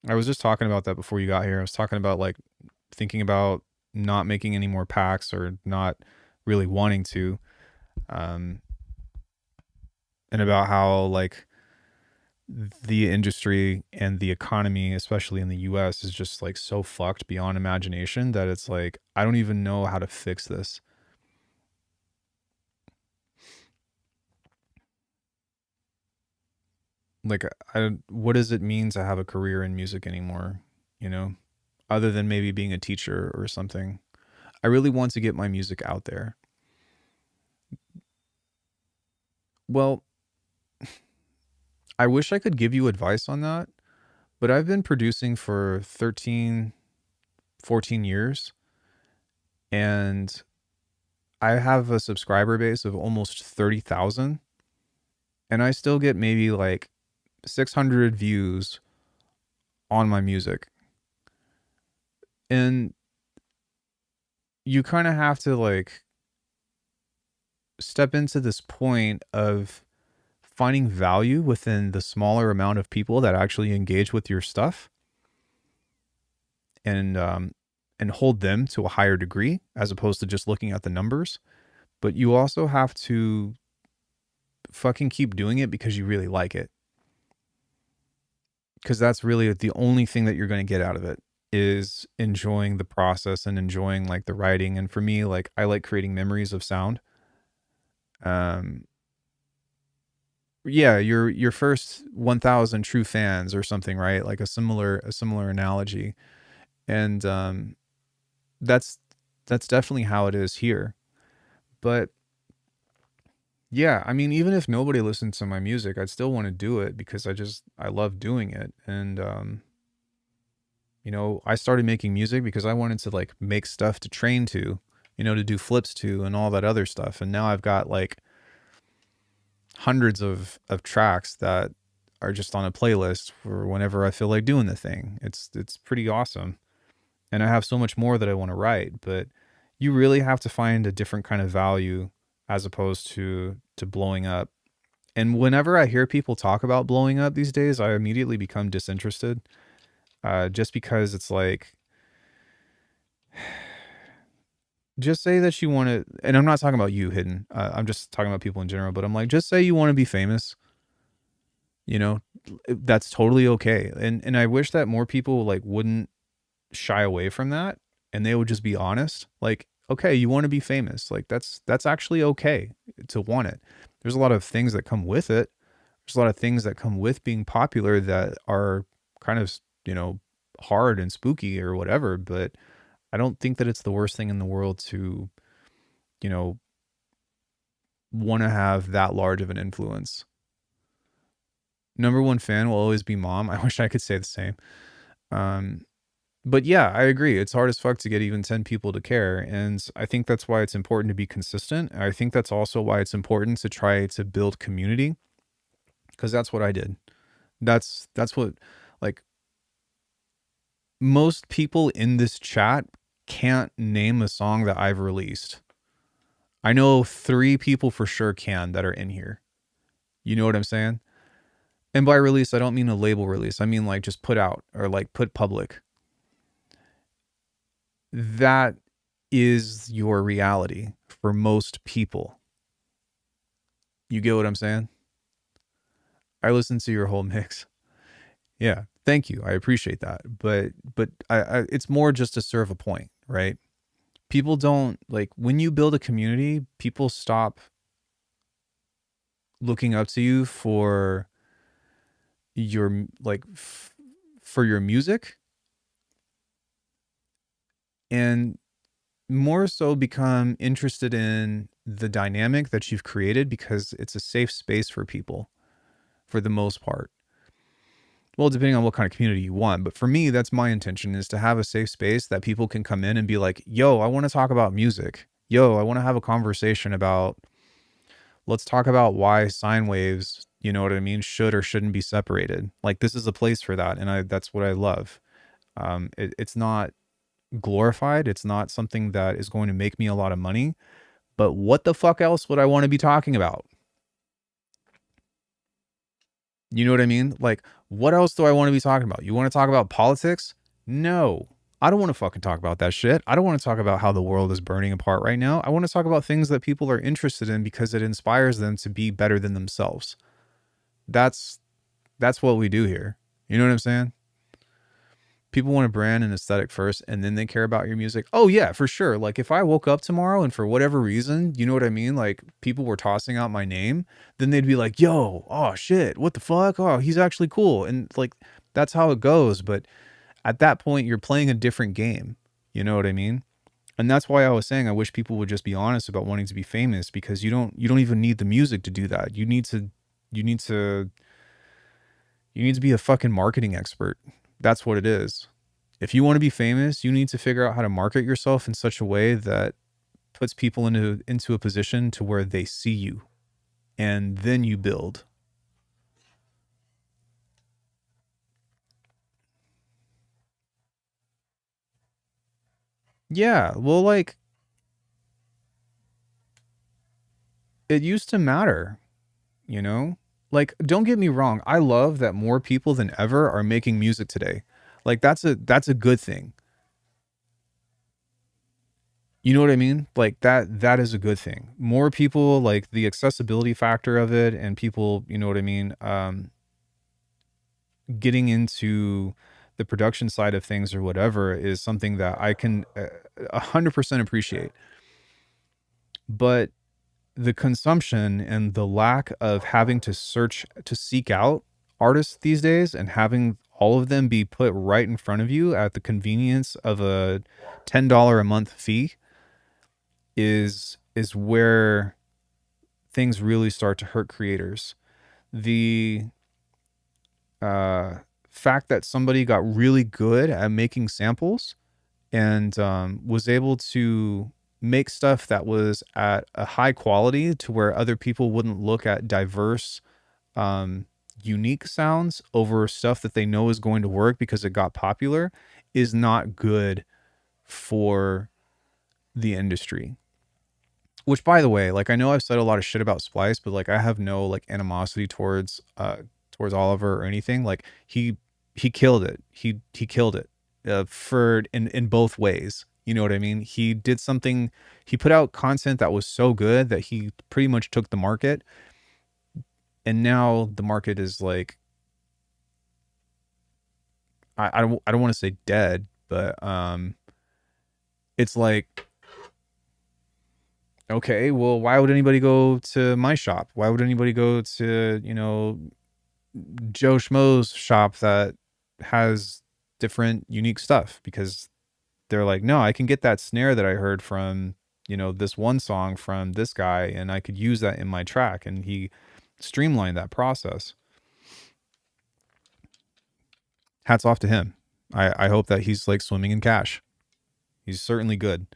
S1: I was just talking about that before you got here. I was talking about like thinking about not making any more packs or not really wanting to. Um, and about how like the industry and the economy, especially in the US, is just like so fucked beyond imagination that it's like, I don't even know how to fix this. Like, what does it mean to have a career in music anymore? You know, other than maybe being a teacher or something. I really want to get my music out there. Well, I wish I could give you advice on that, but I've been producing for 13, 14 years and I have a subscriber base of almost 30,000 and I still get maybe like 600 views on my music. And you kind of have to like step into this point of finding value within the smaller amount of people that actually engage with your stuff and hold them to a higher degree as opposed to just looking at the numbers. But you also have to fucking keep doing it because you really like it. Because that's really the only thing that you're going to get out of it is enjoying the process and enjoying like the writing. And for me, like I like creating memories of sound. Um, yeah, your first 1,000 true fans or something, right? Like a similar analogy. And that's that's definitely how it is here. But yeah, I mean, even if nobody listened to my music, I'd still want to do it because I love doing it. And I started making music because I wanted to like make stuff to train to, to do flips to and all that other stuff. And now I've got like hundreds of tracks that are just on a playlist for whenever I feel like doing the thing. It's pretty awesome. And I have so much more that I want to write, but you really have to find a different kind of value as opposed to blowing up. And whenever I hear people talk about blowing up these days, I immediately become disinterested. Just because it's like, just say that you want to, and I'm not talking about you, Hidden. I'm just talking about people in general. But I'm like, just say you want to be famous. You know, that's totally okay. And I wish that more people like wouldn't shy away from that, and they would just be honest. Like, okay, you want to be famous. Like that's actually okay to want it. There's a lot of things that come with it. There's a lot of things that come with being popular that are kind of, hard and spooky or whatever, but I don't think that it's the worst thing in the world to, you know, want to have that large of an influence. Number one fan will always be mom. I wish I could say the same. Um, but yeah, I agree. It's hard as fuck to get even 10 people to care. And I think that's why it's important to be consistent. I think that's also why it's important to try to build community, because that's what I did. That's what, like, most people in this chat can't name a song that I've released. I know 3 people for sure can that are in here. You know what I'm saying? And by release, I don't mean a label release. I mean like just put out or like put public. That is your reality for most people. You get what I'm saying? I listened to your whole mix. Yeah, thank you. I appreciate that. But it's more just to serve a point, right? People don't like when you build a community, people stop looking up to you for your for your music, and more so become interested in the dynamic that you've created because it's a safe space for people for the most part. Well, depending on what kind of community you want, but for me, that's my intention, is to have a safe space that people can come in and be like, yo, I want to talk about music. Yo, I want to have a conversation about, let's talk about why sine waves, you know what I mean, should or shouldn't be separated. Like, this is a place for that. And that's what I love. It's not glorified. It's not something that is going to make me a lot of money, but what the fuck else would I want to be talking about? You know what I mean? Like, what else do I want to be talking about? You want to talk about politics? No. I don't want to fucking talk about that shit. I don't want to talk about how the world is burning apart right now. I want to talk about things that people are interested in because it inspires them to be better than themselves. That's what we do here. You know what I'm saying? People want a brand and aesthetic first, and then they care about your music. Oh yeah, for sure. Like if I woke up tomorrow and for whatever reason, you know what I mean, like people were tossing out my name, then they'd be like, yo, oh shit, what the fuck, oh, he's actually cool. And like that's how it goes. But at that point you're playing a different game. You know what I mean? And that's why I was saying I wish people would just be honest about wanting to be famous, because you don't even need the music to do that. You need to be a fucking marketing expert. That's what it is. If you want to be famous, you need to figure out how to market yourself in such a way that puts people into a position to where they see you, and then you build. Yeah, well, like it used to matter, you know? Like don't get me wrong, I love that more people than ever are making music today. Like that's a good thing. You know what I mean? Like that is a good thing. More people, like the accessibility factor of it, and people, you know what I mean, getting into the production side of things or whatever is something that I can 100% appreciate. But the consumption and the lack of having to seek out artists these days, and having all of them be put right in front of you at the convenience of a $10 a month fee is where things really start to hurt creators. The fact that somebody got really good at making samples and was able to make stuff that was at a high quality to where other people wouldn't look at diverse, unique sounds over stuff that they know is going to work because it got popular, is not good for the industry. Which, by the way, like I know I've said a lot of shit about Splice, but like I have no like animosity towards Oliver or anything. Like he killed it. He killed it for in both ways. You know what I mean? He did something. He put out content that was so good that he pretty much took the market, and now the market is like I don't want to say dead, but it's like Okay, well, why would anybody go to my shop? Why would anybody go to, Joe Schmo's shop that has different unique stuff? Because they're like, no, I can get that snare that I heard from, this one song from this guy, and I could use that in my track. And he streamlined that process. Hats off to him. I hope that he's like swimming in cash. He's certainly good.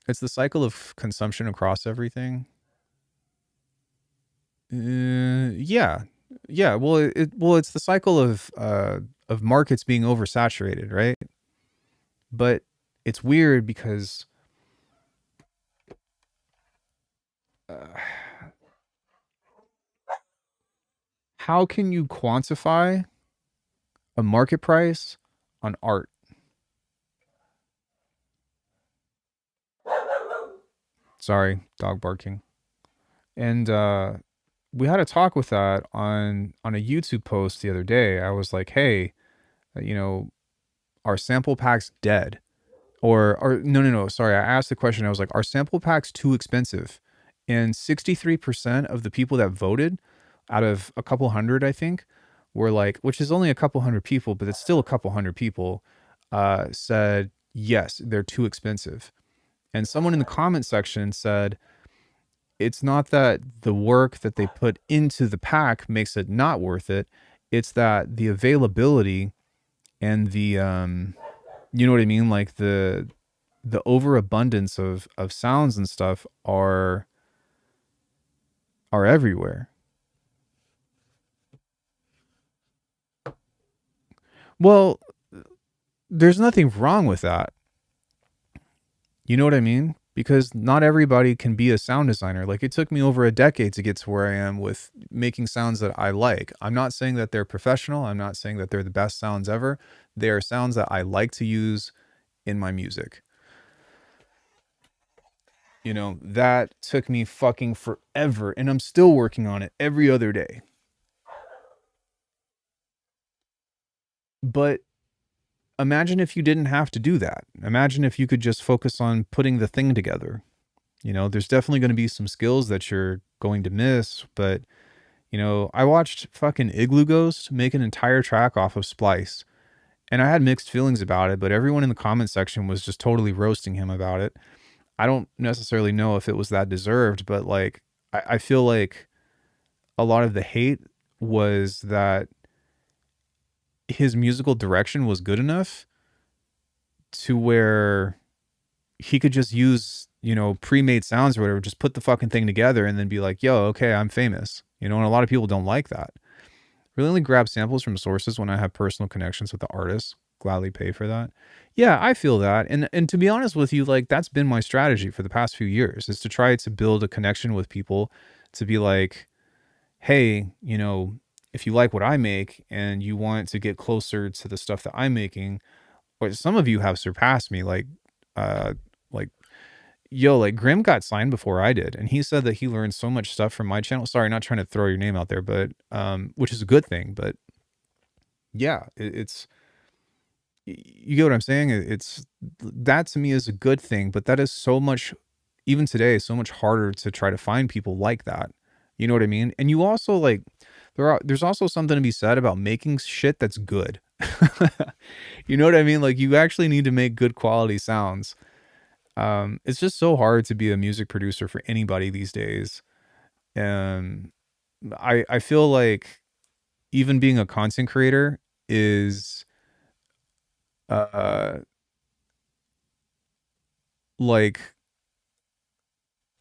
S1: It's the cycle of consumption across everything. Yeah, yeah. Well, it's the cycle of markets being oversaturated, right? But it's weird because uh, how can you quantify a market price on art? Sorry, dog barking. And we had a talk with that on a YouTube post the other day. I was like, hey, you know, are sample packs dead? Or no, sorry. I asked the question. I was like, are sample packs too expensive? And 63% of the people that voted out of a couple hundred, I think, were like, which is only a couple hundred people, but it's still a couple hundred people, said, yes, they're too expensive. And someone in the comment section said, it's not that the work that they put into the pack makes it not worth it. It's that the availability and the, you know what I mean? Like the overabundance of sounds and stuff are everywhere. Well, there's nothing wrong with that. You know what I mean? Because not everybody can be a sound designer. Like it took me over a decade to get to where I am with making sounds that I like. I'm not saying that they're professional. I'm not saying that they're the best sounds ever. They are sounds that I like to use in my music. That took me fucking forever and I'm still working on it every other day. But imagine if you didn't have to do that. Imagine if you could just focus on putting the thing together. There's definitely going to be some skills that you're going to miss, but I watched fucking Igloo Ghost make an entire track off of Splice, and I had mixed feelings about it, but everyone in the comment section was just totally roasting him about it. I don't necessarily know if it was that deserved, but like, I feel like a lot of the hate was that his musical direction was good enough to where he could just use, pre-made sounds or whatever, just put the fucking thing together and then be like, yo, okay, I'm famous. And a lot of people don't like that. Really only grab samples from sources when I have personal connections with the artist. Gladly pay for that. Yeah, I feel that. And to be honest with you, like that's been my strategy for the past few years is to try to build a connection with people to be like, hey, if you like what I make and you want to get closer to the stuff that I'm making, or some of you have surpassed me, uh, like yo, like Grim got signed before I did, and he said that he learned so much stuff from my channel. Sorry, not trying to throw your name out there, but which is a good thing. But yeah, it's you get what I'm saying. It's that to me is a good thing, but that is so much, even today, so much harder to try to find people like that. You know what I mean? And you also like there's also something to be said about making shit that's good. You know what I mean? Like you actually need to make good quality sounds. It's just so hard to be a music producer for anybody these days. Um, I feel like even being a content creator is uh like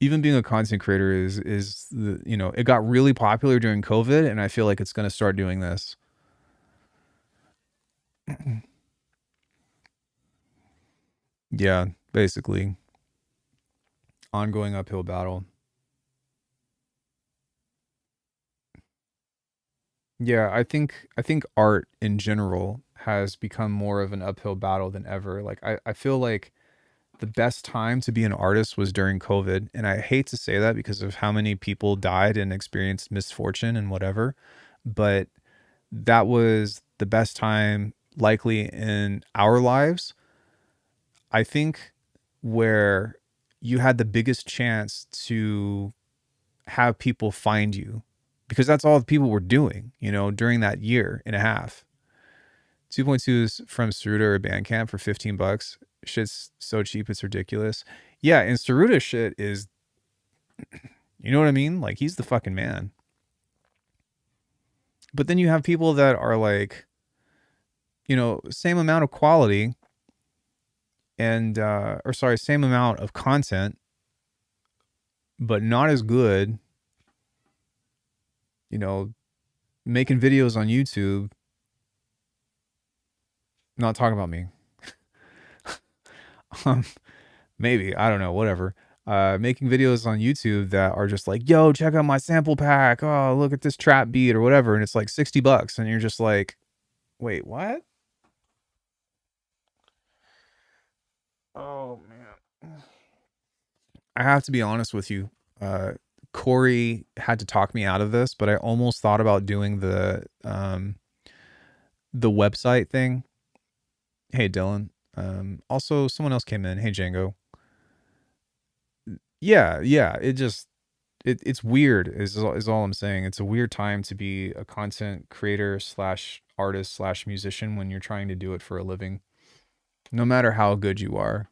S1: even being a content creator is the it got really popular during COVID, and I feel like it's gonna start doing this. Yeah, basically ongoing uphill battle. Yeah, I think art in general has become more of an uphill battle than ever. Like I feel like the best time to be an artist was during COVID. And I hate to say that because of how many people died and experienced misfortune and whatever. But that was the best time likely in our lives. I think where you had the biggest chance to have people find you, because that's all the people were doing, during that year and a half. 2.2 is from Saruta or Bandcamp for $15. Shit's so cheap, it's ridiculous. Yeah, and Saruta shit is, you know what I mean? Like, he's the fucking man. But then you have people that are like, same amount of quality and, or sorry, same amount of content, but not as good, making videos on YouTube. Not talking about me. Maybe, I don't know, whatever. Making videos on YouTube that are just like, yo, check out my sample pack. Oh, look at this trap beat or whatever. And it's like $60. And you're just like, wait, what? Oh, man. I have to be honest with you. Corey had to talk me out of this, but I almost thought about doing the website thing. Hey, Dylan. Also, someone else came in. Hey, Django. Yeah. It's weird is all I'm saying. It's a weird time to be a content creator / artist / musician when you're trying to do it for a living. No matter how good you are.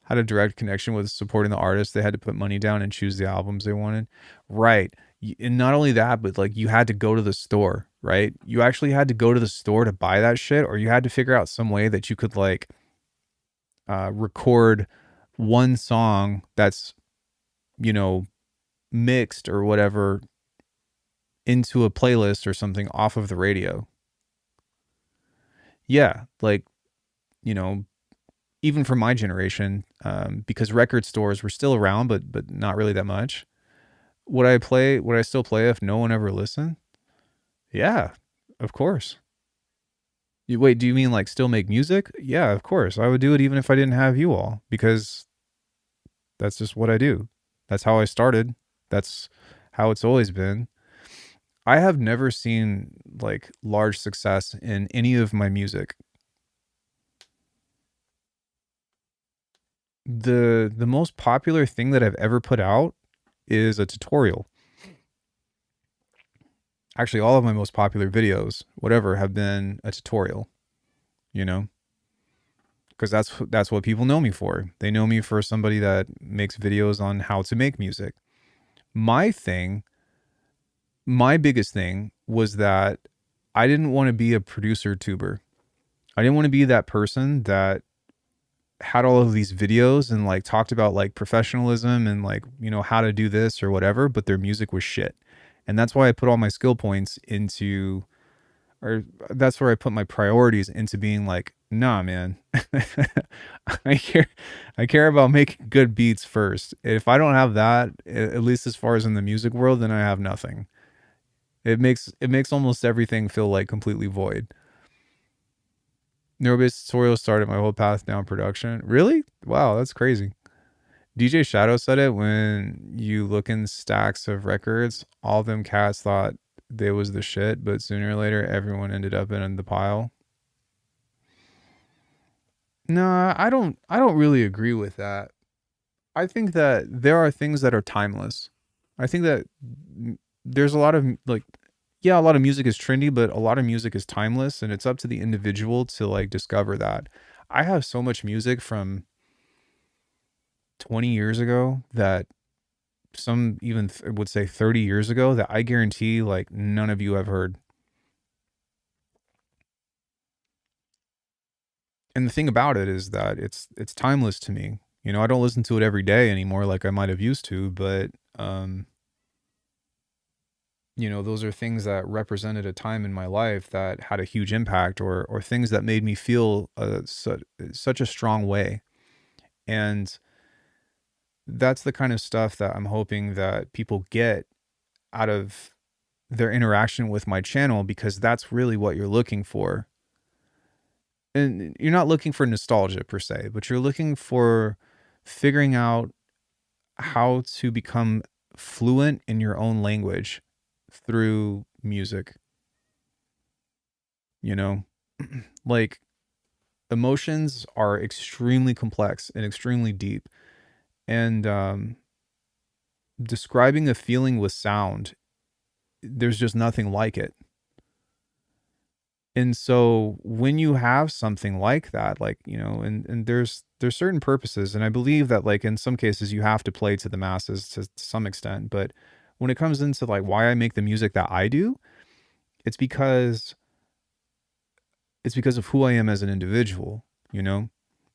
S1: Had a direct connection with supporting the artist. They had to put money down and choose the albums they wanted. Right. And not only that, but like you had to go to the store, right? You actually had to go to the store to buy that shit, or you had to figure out some way that you could like record one song that's, mixed or whatever into a playlist or something off of the radio. Yeah, like, even for my generation, because record stores were still around, but not really that much. Would I still play if no one ever listened? Yeah, of course. Wait, do you mean like still make music? Yeah, of course. I would do it even if I didn't have you all, because that's just what I do. That's how I started. That's how it's always been. I have never seen like large success in any of my music. The most popular thing that I've ever put out is a tutorial. Actually, all of my most popular videos, whatever, have been a tutorial, because that's what people know me for. They know me for somebody that makes videos on how to make music. My biggest thing was that I didn't want to be a producer tuber. I didn't want to be that person that had all of these videos and like talked about like professionalism and like, how to do this or whatever, but their music was shit. And that's why I put all my skill points into, or that's where I put my priorities into being like, nah, man, I care about making good beats first. If I don't have that, at least as far as in the music world, then I have nothing. It makes almost everything feel like completely void. Neurobase tutorial started my whole path down production. Really? Wow, that's crazy. DJ Shadow said it, when you look in stacks of records, all of them cats thought they was the shit, but sooner or later everyone ended up in the pile. No, I don't really agree with that. I think that there are things that are timeless. I think that there's a lot of like, yeah, a lot of music is trendy, but a lot of music is timeless, and it's up to the individual to like discover that. I have so much music from 20 years ago that some even would say 30 years ago that I guarantee like none of you have heard. And the thing about it is that it's timeless to me. I don't listen to it every day anymore like I might have used to, but those are things that represented a time in my life that had a huge impact, or things that made me feel such a strong way. And that's the kind of stuff that I'm hoping that people get out of their interaction with my channel, because that's really what you're looking for. And you're not looking for nostalgia per se, but you're looking for figuring out how to become fluent in your own language through music. Like Emotions are extremely complex and extremely deep. And describing a feeling with sound, there's just nothing like it. And so when you have something like that, like, and there's certain purposes, and I believe that, like, in some cases you have to play to the masses to some extent, but when it comes into like why I make the music that I do, it's because it's because of who I am as an individual, you know?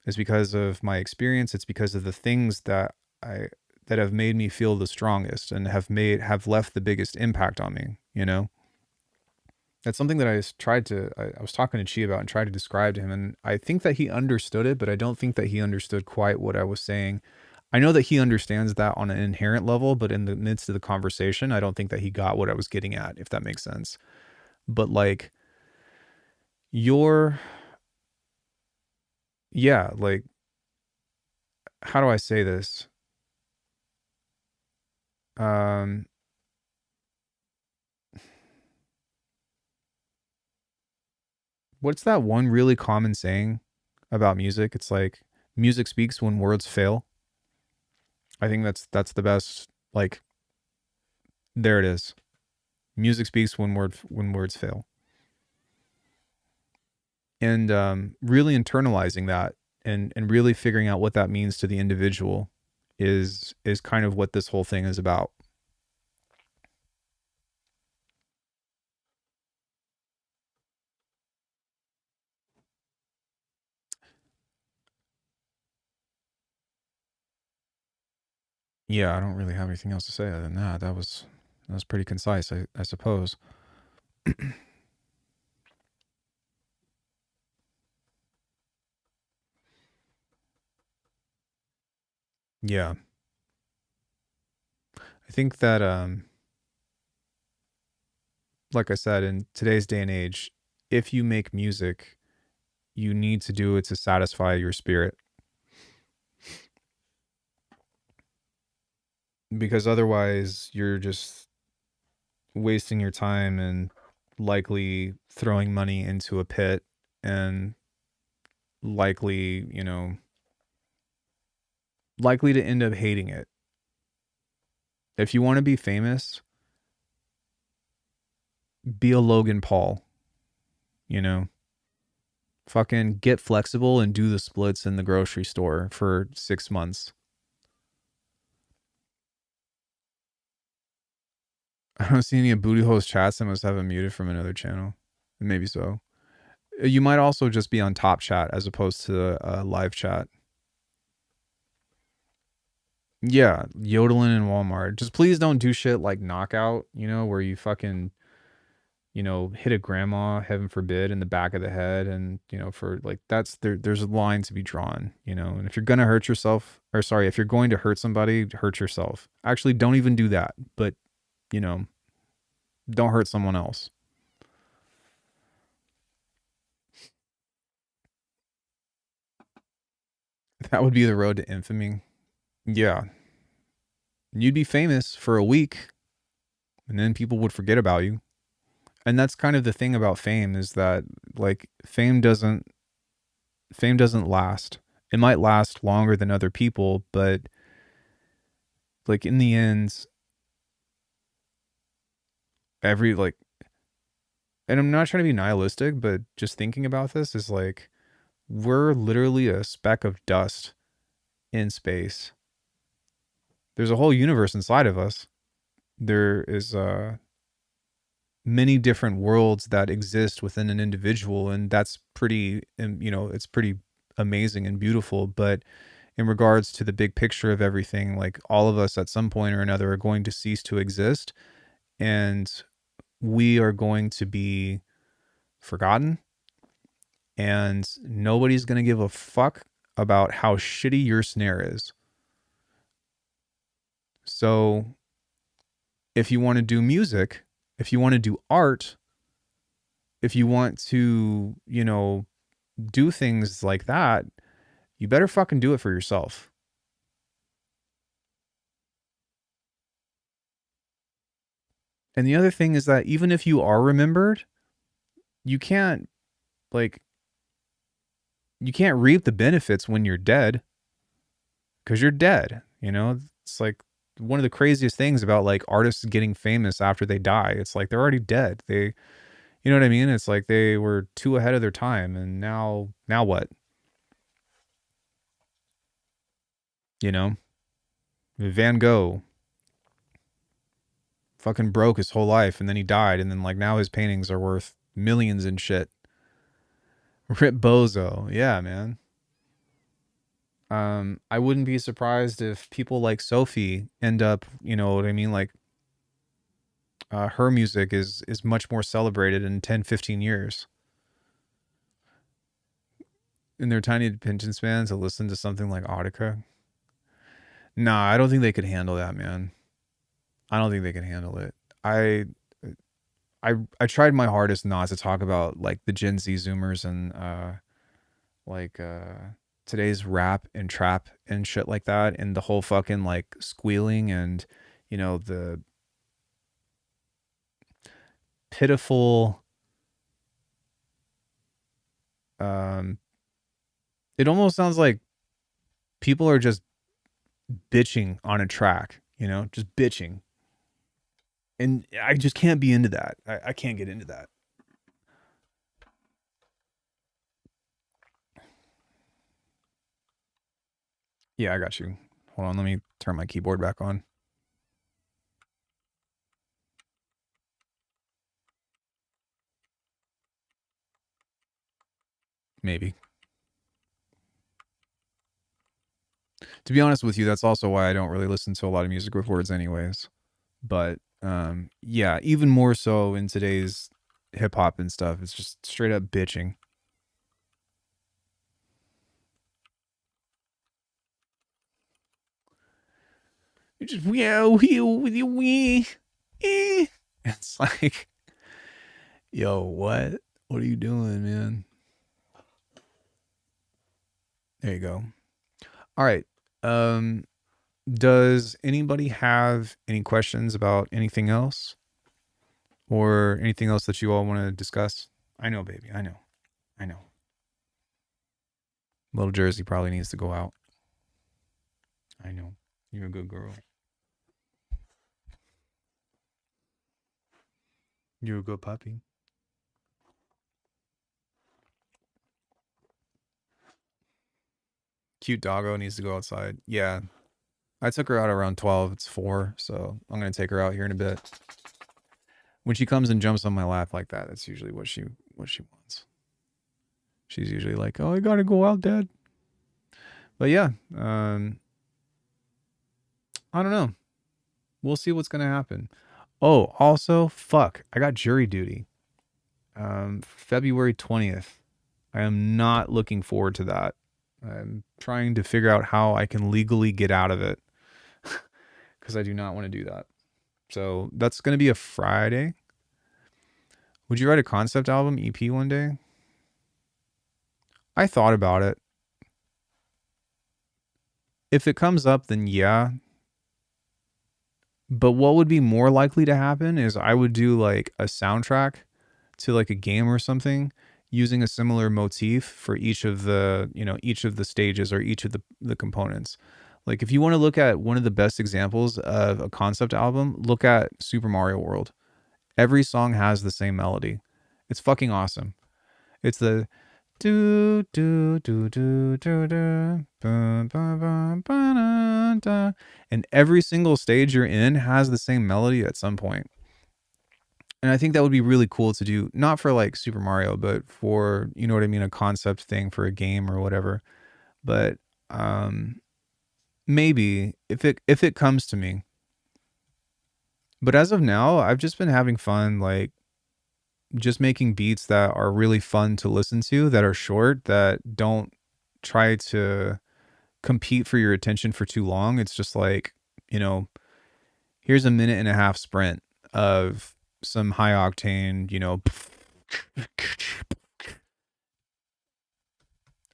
S1: It's because of my experience, it's because of the things I that have made me feel the strongest and have left the biggest impact on me, you know? That's something that I was talking to Chi about and tried to describe to him. And I think that he understood it, but I don't think that he understood quite what I was saying. I know that he understands that on an inherent level, but in the midst of the conversation, I don't think that he got what I was getting at, if that makes sense. But like, your, yeah, like, how do I say this? Um, what's that one really common saying about music? It's like, music speaks when words fail. I think that's the best. Like, there it is. Music speaks when words fail, and really internalizing that, and really figuring out what that means to the individual is kind of what this whole thing is about. Yeah, I don't really have anything else to say other than that. That was pretty concise, I suppose. Yeah, I think that like I said, in today's day and age, if you make music, you need to do it to satisfy your spirit, because otherwise you're just wasting your time and likely throwing money into a pit, and likely, likely to end up hating it. If you want to be famous, be a Logan Paul, you know. Fucking get flexible and do the splits in the grocery store for 6 months. I don't see any of Booty Hole's chats. I must have him muted from another channel. Maybe so. You might also just be on top chat as opposed to live chat. Yeah, yodeling in Walmart. Just please don't do shit like knockout, where you fucking, hit a grandma, heaven forbid, in the back of the head. And, for like, there's a line to be drawn, and if you're going to hurt yourself, or sorry, if you're going to hurt somebody, hurt yourself. Actually, don't even do that. But, you know, don't hurt someone else. That would be the road to infamy. Yeah. You'd be famous for a week and then people would forget about you. And that's kind of the thing about fame, is that like fame doesn't last. It might last longer than other people, but like in the end, every like, and I'm not trying to be nihilistic, but just thinking about this is like, we're literally a speck of dust in space. There's a whole universe inside of us. There is many different worlds that exist within an individual, and that's pretty, it's pretty amazing and beautiful. But in regards to the big picture of everything, like, all of us at some point or another are going to cease to exist, and we are going to be forgotten, and nobody's going to give a fuck about how shitty your snare is. So if you want to do music, if you want to do art, if you want to, do things like that, you better fucking do it for yourself. And the other thing is that even if you are remembered, you can't, like, You can't reap the benefits when you're dead because you're dead. You know, it's like one of the craziest things about like artists getting famous after they die. It's like they're already dead. They, you know what I mean? It's like they were too ahead of their time, and now what? You know, Van Gogh fucking broke his whole life, and then he died, and then like now his paintings are worth millions and shit. Rip Bozo, yeah, man. I wouldn't be surprised if people like Sophie end up, you know what I mean, like her music is much more celebrated in 10, 15 years. In their tiny attention span to listen to something like Audica. Nah, I don't think they could handle that, man. I don't think they can handle it. I I tried my hardest not to talk about like the Gen Z Zoomers and like today's rap and trap and shit like that, and the whole fucking like squealing and you know the pitiful um it almost sounds like people are just bitching on a track, you know, just bitching. And I just can't be into that. I can't get into that. Yeah, I got you. Hold on, let me turn my keyboard back on. Maybe. To be honest with you, that's also why I don't really listen to a lot of music with words anyways. But yeah, even more so in today's hip hop and stuff. It's just straight up bitching. You just we. It's like, yo, what? What are you doing, man? There you go. All right. Um, does anybody have any questions about anything else or anything else that you all want to discuss? I know, baby. I know. I know. Little Jersey probably needs to go out. I know. You're a good girl. You're a good puppy. Cute doggo needs to go outside. Yeah. I took her out around 12. It's 4, so I'm going to take her out here in a bit. When she comes and jumps on my lap like that, that's usually what she wants. She's usually like, "Oh, I got to go out, Dad." But yeah, I don't know. We'll see what's going to happen. Oh, also, fuck. I got jury duty. February 20th. I am not looking forward to that. I'm trying to figure out how I can legally get out of it because I do not want to do that. So that's going to be a Friday. Would you write a concept album EP one day? I thought about it. If it comes up, then yeah. But what would be more likely to happen is I would do like a soundtrack to like a game or something using a similar motif for each of the, you know, each of the stages or each of the components. Like if you want to look at one of the best examples of a concept album, look at Super Mario World. Every song has the same melody. It's fucking awesome. It's the do do do do do do ba, ba, ba, ba, da, da. And every single stage you're in has the same melody at some point. And I think that would be really cool to do, not for like Super Mario, but for, you know what I mean, a concept thing for a game or whatever. But maybe if it comes to me. But as of now, I've just been having fun, like just making beats that are really fun to listen to, that are short, that don't try to compete for your attention for too long. It's just like, you know, here's a minute and a half sprint of some high octane, you know,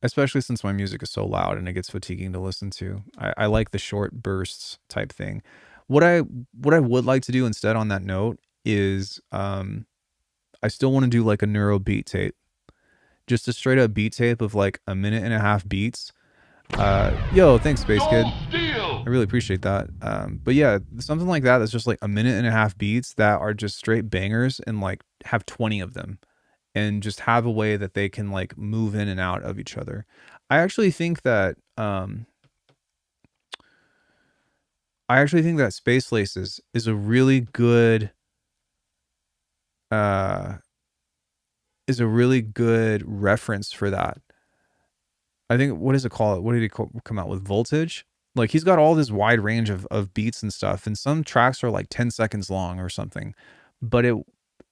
S1: especially since my music is so loud and it gets fatiguing to listen to. I like the short bursts type thing. What I would like to do instead on that note is I still want to do like a neuro beat tape. just a straight up beat tape of like a minute and a half beats. Yo, thanks, Space Kid. I really appreciate that. But yeah, something like that that's just like a minute and a half beats that are just straight bangers, and like have 20 of them, and just have a way that they can like move in and out of each other. I actually think that Space Laces is a really good reference for that. I think, what does it call it? What did he come out with? Voltage? Like, he's got all this wide range of beats and stuff, and some tracks are like 10 seconds long or something. But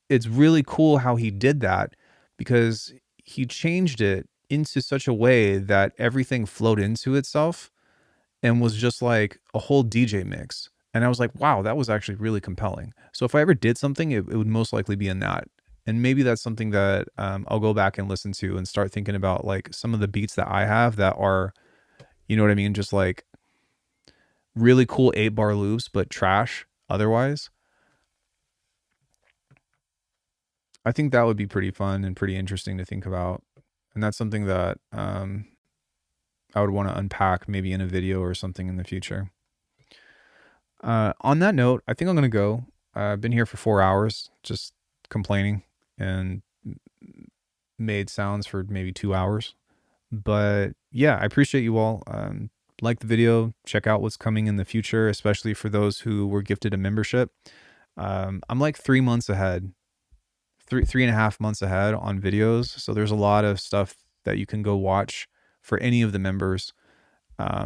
S1: it's really cool how he did that, because he changed it into such a way that everything flowed into itself and was just like a whole DJ mix. And I was like, wow, that was actually really compelling. So if I ever did something, it would most likely be in that. And maybe that's something that I'll go back and listen to and start thinking about, like some of the beats that I have that are, you know what I mean? Just like really cool 8-bar loops, but trash otherwise. I think that would be pretty fun and pretty interesting to think about. And that's something that I would want to unpack maybe in a video or something in the future. On that note, I think I'm going to go. I've been here for 4 hours just complaining and made sounds for maybe 2 hours. But yeah, I appreciate you all. Like the video, check out what's coming in the future, especially for those who were gifted a membership. I'm like 3 months ahead, 3.5 months ahead on videos. So there's a lot of stuff that you can go watch for any of the members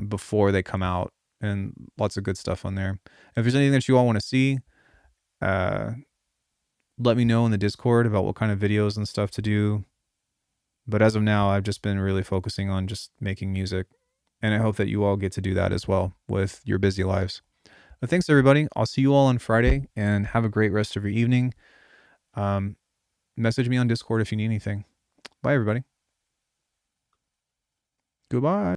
S1: before they come out, and lots of good stuff on there. If there's anything that you all want to see, let me know in the Discord about what kind of videos and stuff to do. But as of now, I've just been really focusing on just making music, and I hope that you all get to do that as well with your busy lives. But thanks, everybody. I'll see you all on Friday, and have a great rest of your evening. Message me on Discord if you need anything. Bye, everybody. Goodbye.